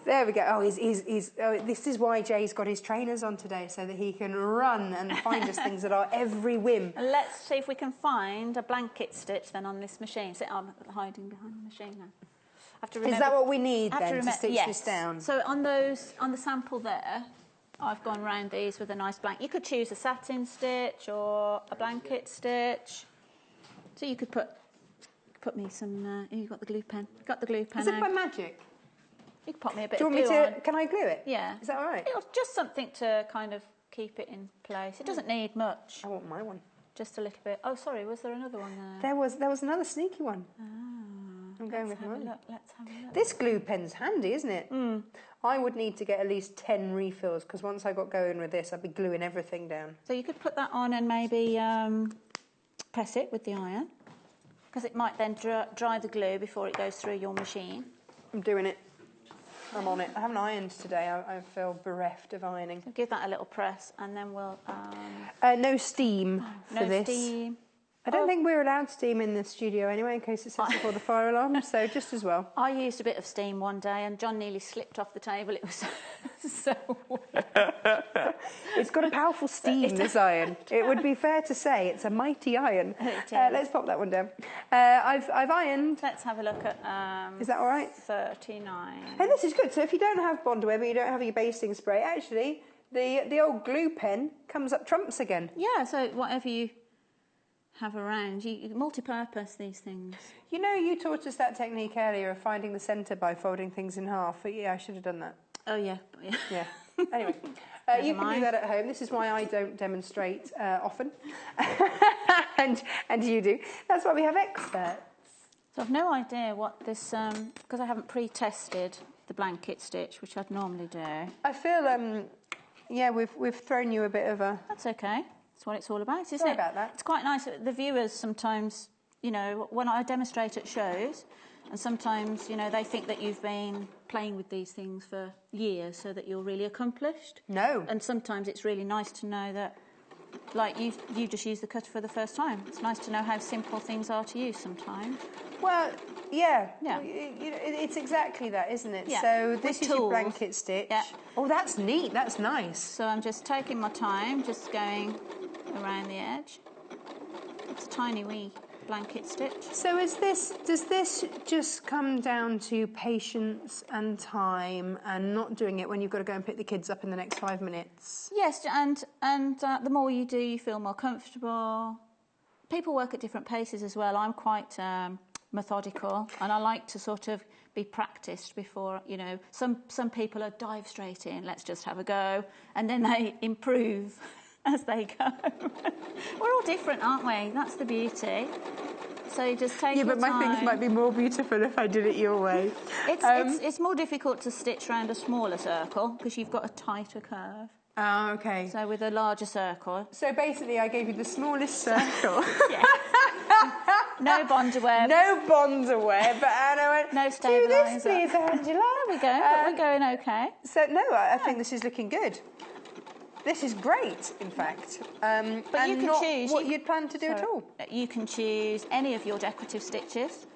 There we go. Oh, this is why Jay's got his trainers on today, so that he can run and find us things at our every whim. Let's see if we can find a blanket stitch then on this machine. So I'm hiding behind the machine now. I have to remember, is that what we need then to stitch yes. this down? So on the sample there, I've gone round these with a nice blanket. You could choose a satin stitch or a blanket stitch. So you could put me some. You got the glue pen. Got the glue pen. Is it by magic? You could pop me a bit. Do you want me to? Can I glue it? Yeah. Is that all right? Just something to kind of keep it in place. It doesn't need much. I want my one. Just a little bit. Oh, sorry. Was there another one there? There was another sneaky one. I'm going with mine. Let's have a look. This glue pen's handy, isn't it? Mm. I would need to get at least 10 refills because once I got going with this, I'd be gluing everything down. So you could put that on and maybe press it with the iron, because it might then dry the glue before it goes through your machine. I'm doing it. I'm on it. I haven't ironed today. I feel bereft of ironing. So give that a little press, and then we'll... no steam for no this. Steam. I don't think we're allowed steam in the studio anyway, in case it sets before the fire alarm, so just as well. I used a bit of steam one day, and John nearly slipped off the table. It was so It's got a powerful steam, this iron. It would be fair to say it's a mighty iron. Let's pop that one down. I've ironed. Let's have a look at... Is that all right? 39. And this is good. So if you don't have Bondware, but you don't have your basting spray, actually, the old glue pen comes up trumps again. Yeah, so whatever you have around, you multi-purpose these things. You know, you taught us that technique earlier of finding the centre by folding things in half. But yeah, I should have done that. Oh, yeah. Yeah. Anyway, you can do that at home. This is why I don't demonstrate often. and you do. That's why we have experts. So I've no idea what this... because I haven't pre-tested the blanket stitch, which I'd normally do. I feel, yeah, we've thrown you a bit of a... That's okay. That's what it's all about, isn't it? Sorry about that. It's quite nice. The viewers sometimes, you know, when I demonstrate at shows, and sometimes, you know, they think that you've been playing with these things for years so that you're really accomplished. No. And sometimes it's really nice to know that, like, you just used the cutter for the first time. It's nice to know how simple things are to use sometimes. Well, yeah. Yeah. It's exactly that, isn't it? Yeah. So this With is your tools. blanket stitch. Yeah. Oh, that's neat. That's nice. So I'm just taking my time, just going around the edge. It's a tiny wee blanket stitch. So does this just come down to patience and time and not doing it when you've got to go and pick the kids up in the next 5 minutes? Yes, and the more you do, you feel more comfortable. People work at different paces as well. I'm quite methodical, and I like to sort of be practiced before, you know. Some people are dive straight in, let's just have a go, and then they improve as they go. We're all different, aren't we? That's the beauty. So you just take your time. Yeah, but my things might be more beautiful if I did it your way. It's more difficult to stitch around a smaller circle because you've got a tighter curve. Oh, okay. So with a larger circle. So basically I gave you the smallest circle. Yeah. No Bondware. No Bondware, but Anna went, no do this stabiliser. please, Angela. There we go, but we're going okay. So, no, I think this is looking good. This is great, in fact. But and you can not choose what you'd planned to do at all. You can choose any of your decorative stitches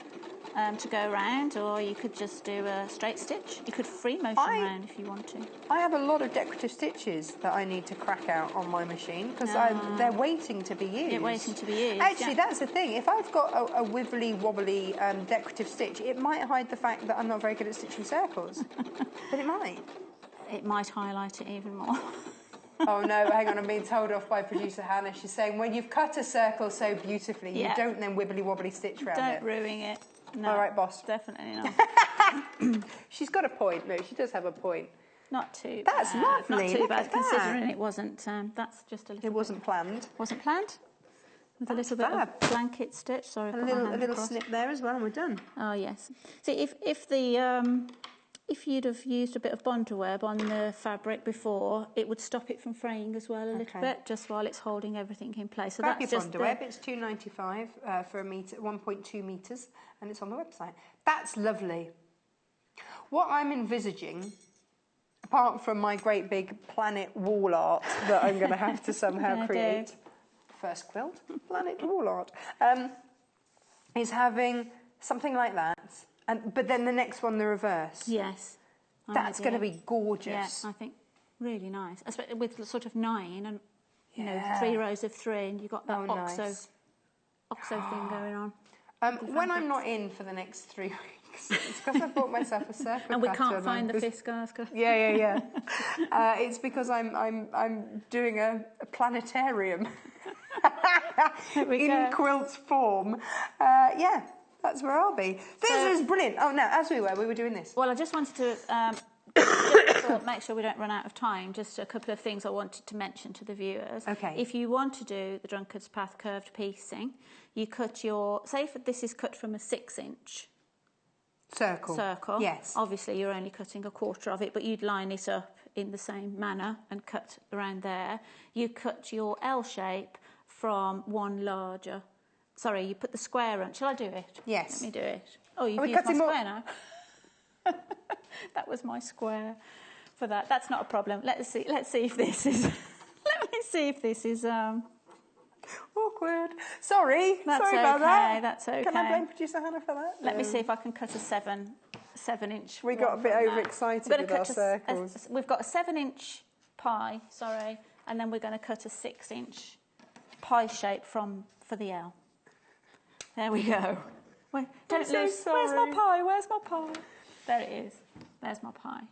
to go around, or you could just do a straight stitch. You could free motion around if you want to. I have a lot of decorative stitches that I need to crack out on my machine because they're waiting to be used. They're waiting to be used. Actually, that's the thing. If I've got a wibbly wobbly decorative stitch, it might hide the fact that I'm not very good at stitching circles. But it might. It might highlight it even more. Oh no, hang on, I'm being told off by producer Hannah. She's saying when you've cut a circle so beautifully, you don't then wibbly wobbly stitch around it. Don't ruin it. No, all right, boss. Definitely not. She's got a point. No, she does have a point. Not too That's bad. lovely. Not too Look bad, at that. considering it wasn't. That's just a little. It wasn't planned. Wasn't planned. With a little fab. bit of blanket stitch. Sorry, I put my A hand little across. snip there as well, and we're done. Oh yes. See, if you'd have used a bit of bondweb on the fabric before, it would stop it from fraying as well a little bit, just while it's holding everything in place. So Grab that's your just bondweb. It's $2.95 for a metre, 1.2 metres, and it's on the website. That's lovely. What I'm envisaging, apart from my great big planet wall art that I'm going to have to somehow create, first quilt, planet wall art, is having something like that. But then the next one, the reverse. Yes. That's going to be gorgeous. Yeah, I think really nice. Especially with sort of 9 and, you know, 3 rows of 3, and you've got that oxo thing going on. When I'm not in for the next 3 weeks, it's because I bought myself a circle and we pattern. can't find the Fiskars. Yeah. It's because I'm doing a planetarium in quilt form. Yeah. That's where I'll be. This is brilliant. Oh, no, as we were doing this. Well, I just wanted to make sure we don't run out of time. Just a couple of things I wanted to mention to the viewers. Okay. If you want to do the Drunkard's Path curved piecing, you cut your, say if this is cut from a 6-inch circle. Yes. Obviously, you're only cutting a quarter of it, but you'd line it up in the same manner and cut around there. You cut your L shape from one larger. Sorry, you put the square on. Shall I do it? Yes. Let me do it. Oh, you've used my square now. That was my square for that. That's not a problem. Let's see if this is... Let me see if this is... Awkward. Sorry. That's Sorry about that. That's okay. Can I blame producer Hannah for that? Let me see if I can cut a 7-inch. We got a bit overexcited with our circles. We've got a 7-inch pie, sorry, and then we're going to cut a 6-inch pie shape for the L. There we go. Wait, don't lose. Sorry. Where's my pie? Where's my pie? There it is. There's my pie.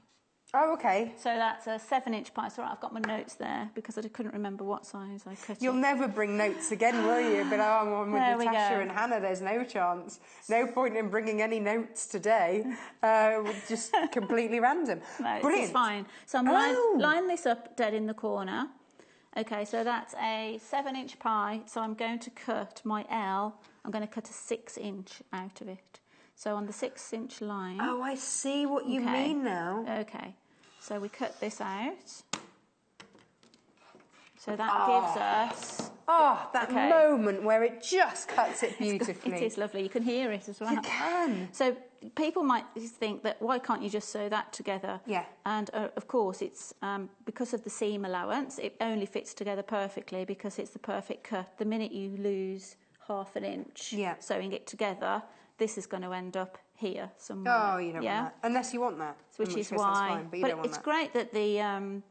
Oh, okay. So that's a 7-inch pie. So I've got my notes there because I couldn't remember what size I cut. You'll never bring notes again, will you? But I'm on with Natasha and Hannah. There's no chance. No point in bringing any notes today. Just completely random. No, Brilliant. It's fine. So I'm line this up dead in the corner. Okay, so that's a 7-inch pie. So I'm going to cut my L. I'm going to cut a 6-inch out of it. So on the 6-inch line... Oh, I see what you mean now. Okay, so we cut this out. So that gives us... Oh, that moment where it just cuts it beautifully. It is lovely. You can hear it as well. You can. So people might think that, why can't you just sew that together? Yeah. And of course, it's because of the seam allowance, it only fits together perfectly because it's the perfect cut. The minute you lose half an inch sewing it together, this is going to end up here somewhere. Oh, you don't want that. Unless you want that. Which is why. But it's great that the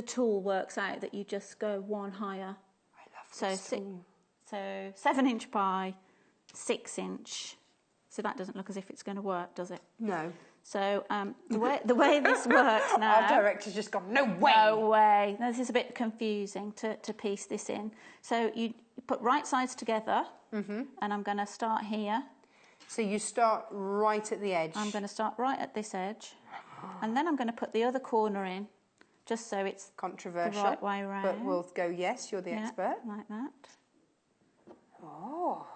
tool works out that you just go one higher. I love this tool. So 7-inch pie, 6-inch. So that doesn't look as if it's going to work, does it? No. So the way this works now... Our director's just gone, no way! No way. Now, this is a bit confusing to piece this in. So you put right sides together, and I'm going to start here. So you start right at the edge. I'm going to start right at this edge, and then I'm going to put the other corner in, just so it's controversial, the right way around. But we'll go, yes, you're the expert. Like that. Oh.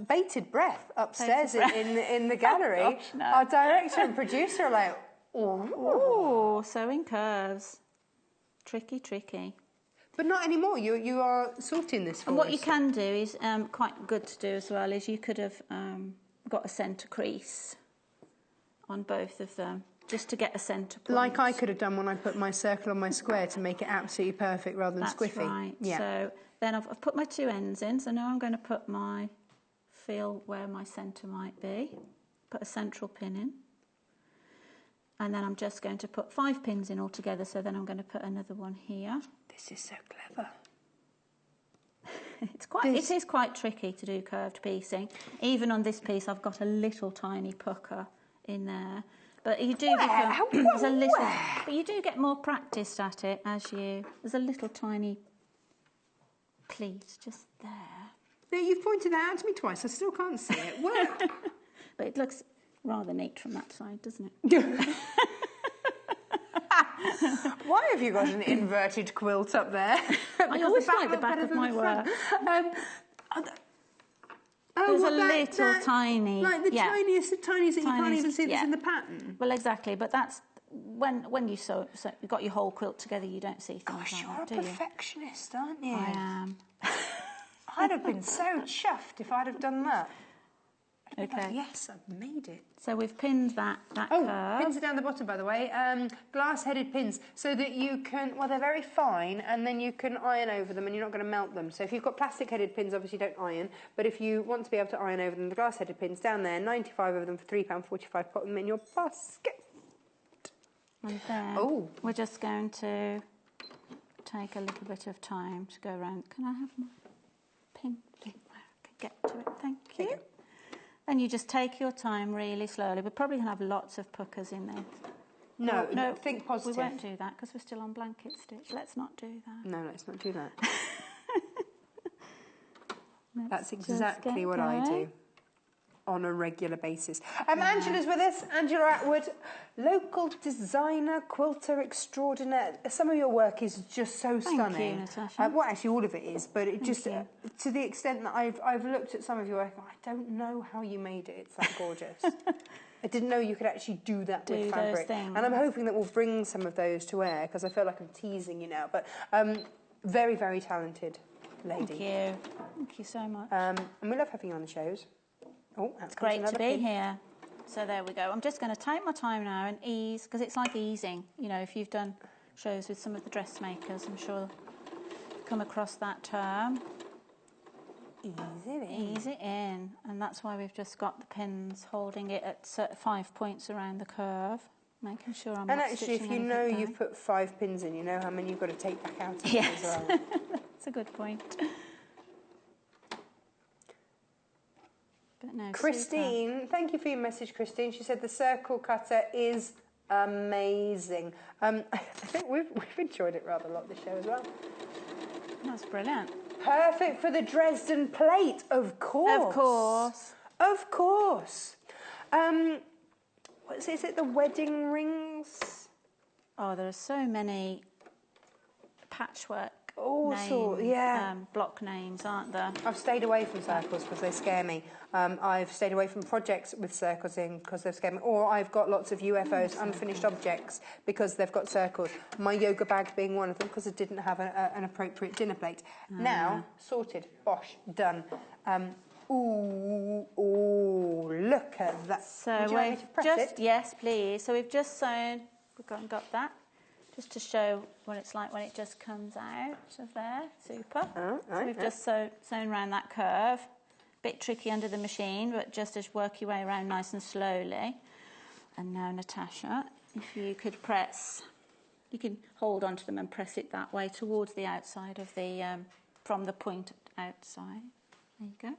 Bated breath upstairs in the gallery. Oh, gosh, no. Our director and producer are like, oh, sewing curves. Tricky, tricky. But not anymore. You are sorting this for And what us. you can do is quite good to do as well is you could have got a centre crease on both of them just to get a centre point. Like I could have done when I put my circle on my square to make it absolutely perfect rather than squiffy. That's right. Yeah. So then I've put my 2 ends in. So now I'm going to put feel where my centre might be. Put a central pin in. And then I'm just going to put 5 pins in altogether. So then I'm going to put another one here. This is so clever. It is quite tricky to do curved piecing. Even on this piece, I've got a little tiny pucker in there. But you do but you do get more practiced at it as there's a little tiny pleat just there. No, you've pointed that out to me twice. I still can't see it. Where? But it looks rather neat from that side, doesn't it? Why have you got an inverted quilt up there? I always like the back of my work. There's a little tiny... Like the tiniest of tiniest that you can't even see that's in the pattern? Well, exactly, but that's... When you sew, you've got your whole quilt together, you don't see things like that, do you? You're a perfectionist, aren't you? I am. I'd have been so chuffed if I'd have done that. Okay. Yes, I've made it. So we've pinned that curve. Pins are down the bottom, by the way. Glass-headed pins, so that you can... Well, they're very fine, and then you can iron over them, and you're not going to melt them. So if you've got plastic-headed pins, obviously don't iron. But if you want to be able to iron over them, the glass-headed pins down there, 95 of them for £3.45. Put them in your basket. And then we're just going to take a little bit of time to go around. Can I have my pin where I can get to it? Thank you. And you just take your time really slowly. We're probably going to have lots of puckers in there. No, think positive. We won't do that because we're still on blanket stitch. Let's not do that. No, let's not do that. That's exactly what I do on a regular basis. Angela's with us, Angela Atwood, local designer, quilter extraordinaire. Some of your work is just so stunning. Thank you, Natasha. Well, actually, all of it is, but it just to the extent that I've looked at some of your work, I don't know how you made it. It's that gorgeous. I didn't know you could actually do that with fabric. And I'm hoping that we'll bring some of those to air because I feel like I'm teasing you now. But very, very talented lady. Thank you. Thank you so much. And we love having you on the shows. Oh, it's great to be here. So there we go. I'm just going to take my time now and ease, because it's like easing. You know, if you've done shows with some of the dressmakers, I'm sure you've come across that term. Ease it in. Ease it in. And that's why we've just got the pins holding it at 5 points around the curve, making sure I'm not And actually, if you know you've put 5 pins in, you know how many you've got to take back out of it as well. That's a good point. No, Christine, thank you for your message, Christine. She said the circle cutter is amazing. I think we've enjoyed it rather a lot this show as well. That's brilliant. Perfect for the Dresden plate, of course. Of course. Of course. Is it the wedding rings? Oh, there are so many patchwork block names, aren't there? I've stayed away from circles because they scare me. I've stayed away from projects with circles in because they scare me. Or I've got lots of UFOs, unfinished objects, because they've got circles. My yoga bag being one of them because it didn't have an appropriate dinner plate. Now, sorted, bosh, done. Ooh, look at that. So would you like me to press it? Yes, please. So we've just sewn, we've got that. Just to show what it's like when it just comes out of there. Super. So we've just sewn around that curve. Bit tricky under the machine, but just as work your way around nice and slowly. And now, Natasha, if you could press, you can hold onto them and press it that way towards the outside of the, from the point outside. There you go.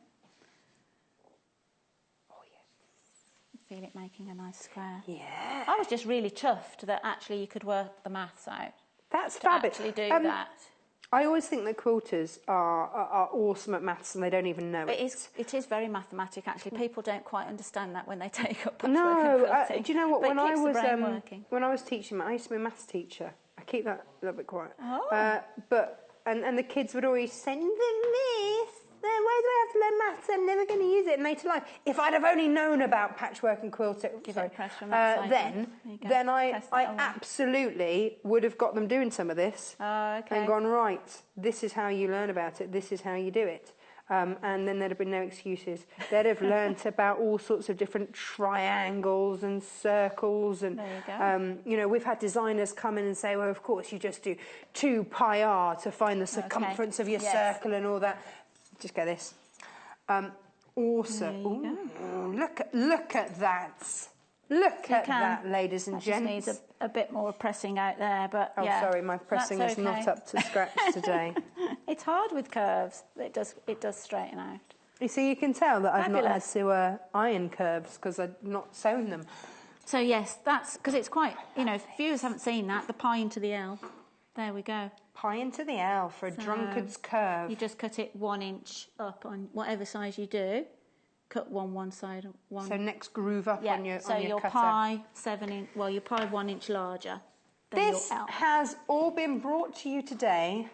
Feel it making a nice square. Yeah. I was just really chuffed that actually you could work the maths out. That's fabulous. Actually do that. I always think that quilters are awesome at maths and they don't even know it. It is very mathematic, actually. People don't quite understand that when they take up patchwork and quilting. Do you know what? But When I was teaching, I used to be a maths teacher. I keep that a little bit quiet. Oh. And the kids would always say, Miss, why do I have to learn maths? I'm never going to use it in later life. If I'd have only known about patchwork and quilting, then I absolutely would have got them doing some of this and gone, right, this is how you learn about it, this is how you do it. And then there'd have been no excuses. They'd have learnt about all sorts of different triangles and circles. And, you know, we've had designers come in and say, well, of course, you just do 2 pi r to find the circumference of your circle and all that. Just get this. Awesome. Ooh, look at that. Look at that, ladies and gents. Just needs a bit more pressing out there, but sorry, my pressing is not up to scratch today. It's hard with curves. It does straighten out. You see, you can tell that I've not had to iron curves because I've not sewn them. So yes, that's because it's quite. You know, if viewers haven't seen that, the pi into the L. There we go. Pi into the L for a drunkard's curve. You just cut it 1 inch up on whatever size you do. Cut one side. So next groove up on your so your cutter. pi 7 inch. Well, your pi 1 inch larger. This has all been brought to you today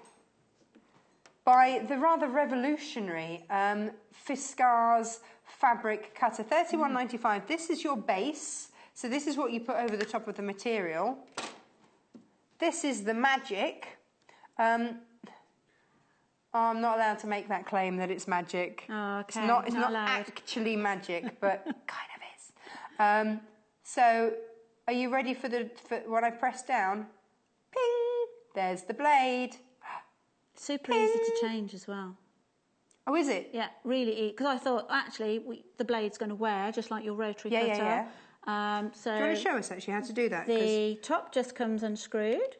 by the rather revolutionary Fiskars fabric cutter, £31.95. This is your base, so this is what you put over the top of the material. This is the magic. I'm not allowed to make that claim that it's magic. Oh, okay. It's not actually magic, but kind of is. So, are you ready for when I press down? Ping! There's the blade. Super easy to change as well. Oh, is it? Yeah, really easy. Because I thought, actually, the blade's going to wear, just like your rotary cutter. Yeah. So do you want to show us, actually, how to do that? The top just comes unscrewed.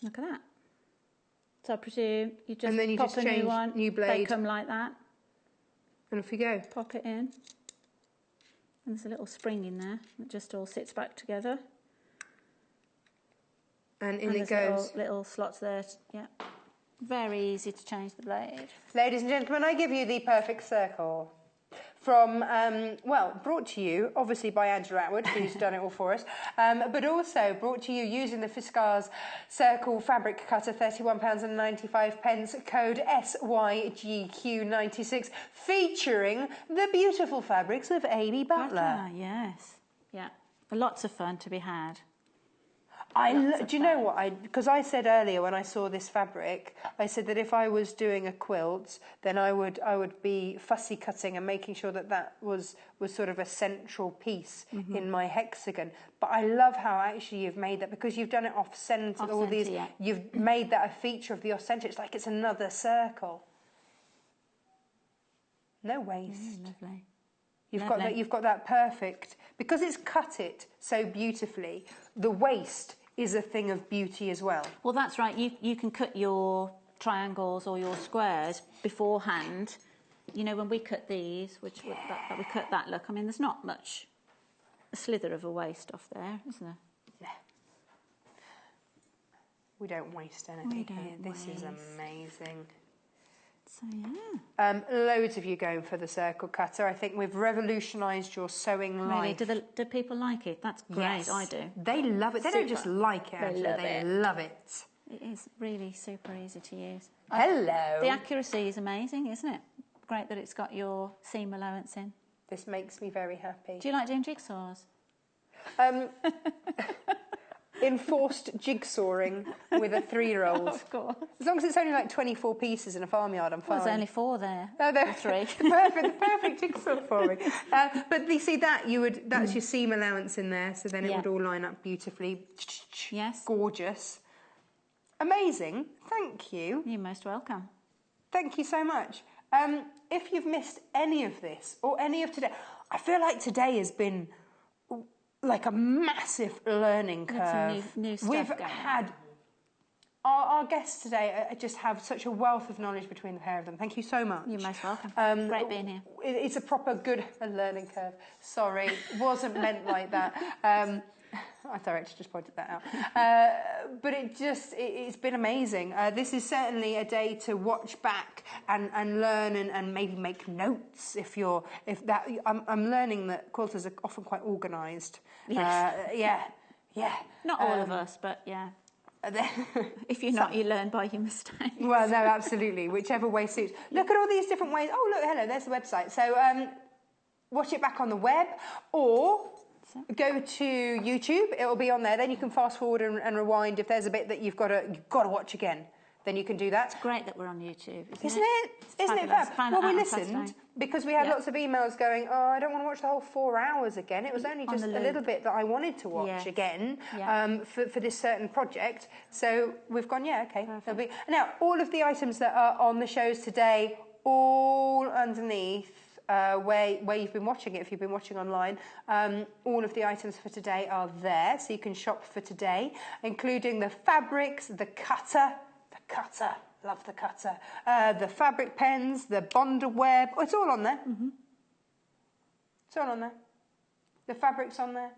Look at that. So I presume you just pop a new one. New blade. They come like that. And off you go. Pop it in. And there's a little spring in there that just all sits back together. And in it goes. Little slots there. Yeah. Very easy to change the blade. Ladies and gentlemen, I give you the perfect circle. From, brought to you, obviously, by Angela Atwood, who's done it all for us, but also brought to you using the Fiskars Circle Fabric Cutter, £31.95, code SYGQ96, featuring the beautiful fabrics of Amy Butler. Yes. Yeah. Lots of fun to be had. Do you know what? Because I said earlier when I saw this fabric, I said that if I was doing a quilt, then I would be fussy cutting and making sure that was sort of a central piece in my hexagon. But I love how actually you've made that, because you've done it off centre. You've made that a feature of the off centre. It's like it's another circle. No waste. Lovely. You've got that perfect, because it's cut it so beautifully. The waste is a thing of beauty as well. Well, that's right. You can cut your triangles or your squares beforehand. You know, when we cut these, we cut that look. I mean, there's not much, a slither of a waste off there, isn't there? Yeah. We don't waste anything here. This is amazing. So, yeah. Loads of you going for the circle cutter. I think we've revolutionised your sewing life. Really? Do people like it? That's great. Yes. I do. They love it. They don't just like it, Angela. They love it. It is really super easy to use. Hello. The accuracy is amazing, isn't it? Great that it's got your seam allowance in. This makes me very happy. Do you like doing jigsaws? Enforced jigsawing with a 3-year-old. Of course. As long as it's only like 24 pieces in a farmyard, I'm fine. There's only 4 there. No, they're 3. the perfect jigsaw for me. But you see that's your seam allowance in there, so then it would all line up beautifully. Yes. Gorgeous. Amazing. Thank you. You're most welcome. Thank you so much. If you've missed any of this or any of today, I feel like today has been like a massive learning curve. Some new stuff We've going had our guests today just have such a wealth of knowledge between the pair of them. Thank you so much. You're most welcome. Great being here. It's a proper good learning curve. Sorry, wasn't meant like that. Our director just pointed that out. But it's been amazing. This is certainly a day to watch back and learn and maybe make notes I'm learning that quilters are often quite organised. Yes. Yeah. Not all of us, but yeah. If you're not, you learn by your mistakes. Well, no, absolutely. Whichever way suits. Look at all these different ways. Oh, look, hello, there's the website. So watch it back on the web or go to YouTube. It will be on there. Then you can fast forward and rewind. If there's a bit that you've got to watch again, then you can do that. It's great that we're on YouTube, isn't it? Isn't it fab? Well, we listened Saturday. because we had lots of emails going, oh, I don't want to watch the whole 4 hours again. It was only just a little bit that I wanted to watch again for this certain project. So we've gone, okay. Now, all of the items that are on the shows today, all underneath where you've been watching it, if you've been watching online, all of the items for today are there, so you can shop for today, including the fabrics, the cutter, love the cutter, the fabric pens, the bonder web. Oh, it's all on there. It's all on there. The fabrics on there.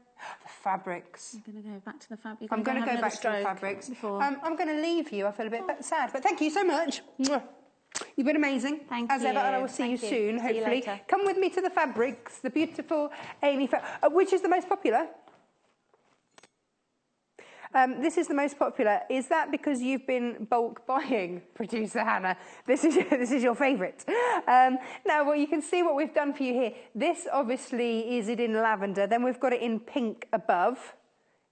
The fabrics. I'm going to go back to the fabric. I'm going to go back to the fabrics. I'm going to leave you. I feel a bit sad, but thank you so much. You've been amazing. Thank as you. ever, and I will see you soon, hopefully. See you later. Come with me to the fabrics, the beautiful Amy, which is the most popular? This is the most popular. Is that because you've been bulk buying, producer Hannah? This is your favourite. Now, well, you can see what we've done for you here. This obviously is it in lavender. Then we've got it in pink above.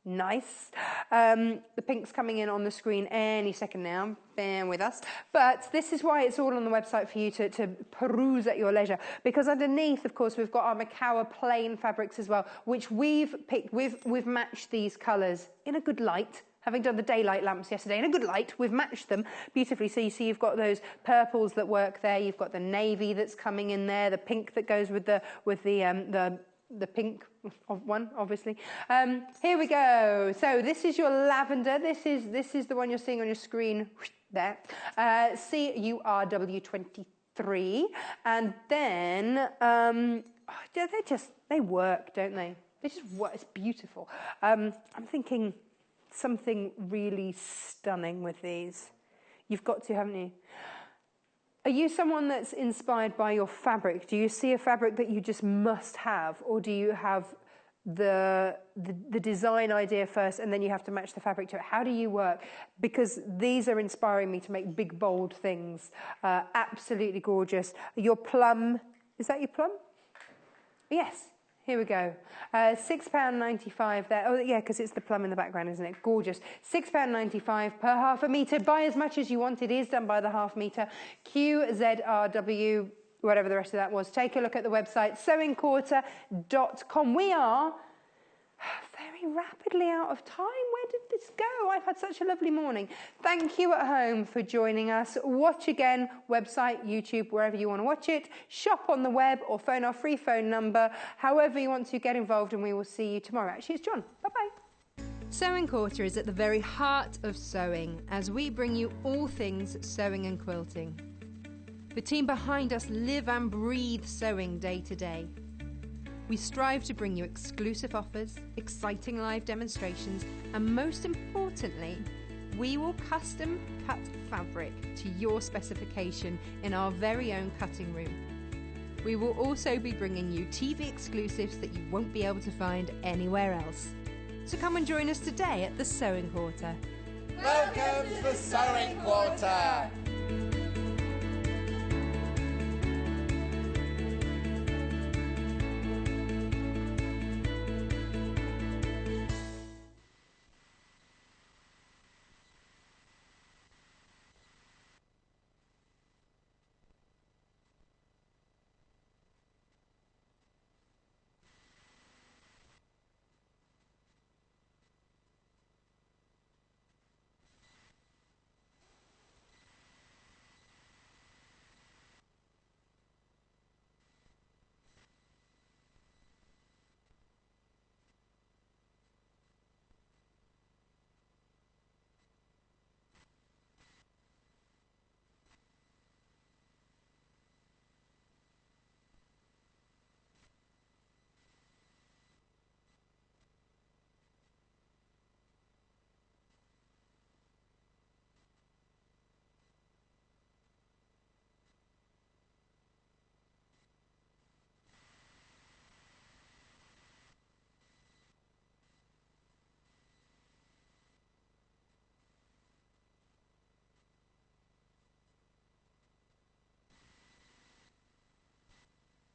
Nice. The pink's coming in on the screen any second now. Bear with us. But this is why it's all on the website for you to peruse at your leisure. Because underneath, of course, we've got our Macawa plain fabrics as well, which we've picked. We've matched these colours in a good light. Having done the daylight lamps yesterday in a good light, we've matched them beautifully. So you see you've got those purples that work there. You've got the navy that's coming in there. The pink that goes with the pink one, obviously. Here we go. So this is your lavender. This is the one you're seeing on your screen there. CURW23. And then they work, don't they? They just work. It's beautiful. I'm thinking something really stunning with these. You've got to, haven't you? Are you someone that's inspired by your fabric? Do you see a fabric that you just must have, or do you have the design idea first and then you have to match the fabric to it? How do you work? Because these are inspiring me to make big, bold things. Absolutely gorgeous. Your plum, is that your plum? Yes. Here we go. £6.95 there. Oh, yeah, because it's the plum in the background, isn't it? Gorgeous. £6.95 per half a metre. Buy as much as you want. It is done by the half metre. QZRW, whatever the rest of that was. Take a look at the website, sewingquarter.com. We are very rapidly out of time. Where did this go? I've had such a lovely morning. Thank you at home for joining us. Watch again, website, YouTube, wherever you want to watch it. Shop on the web or phone our free phone number. However you want to get involved, and we will see you tomorrow. Actually, it's John. Bye-bye. Sewing Quarter is at the very heart of sewing as we bring you all things sewing and quilting. The team behind us live and breathe sewing day to day. We strive to bring you exclusive offers, exciting live demonstrations, and most importantly, we will custom cut fabric to your specification in our very own cutting room. We will also be bringing you TV exclusives that you won't be able to find anywhere else. So come and join us today at the Sewing Quarter. Welcome to the Sewing Quarter.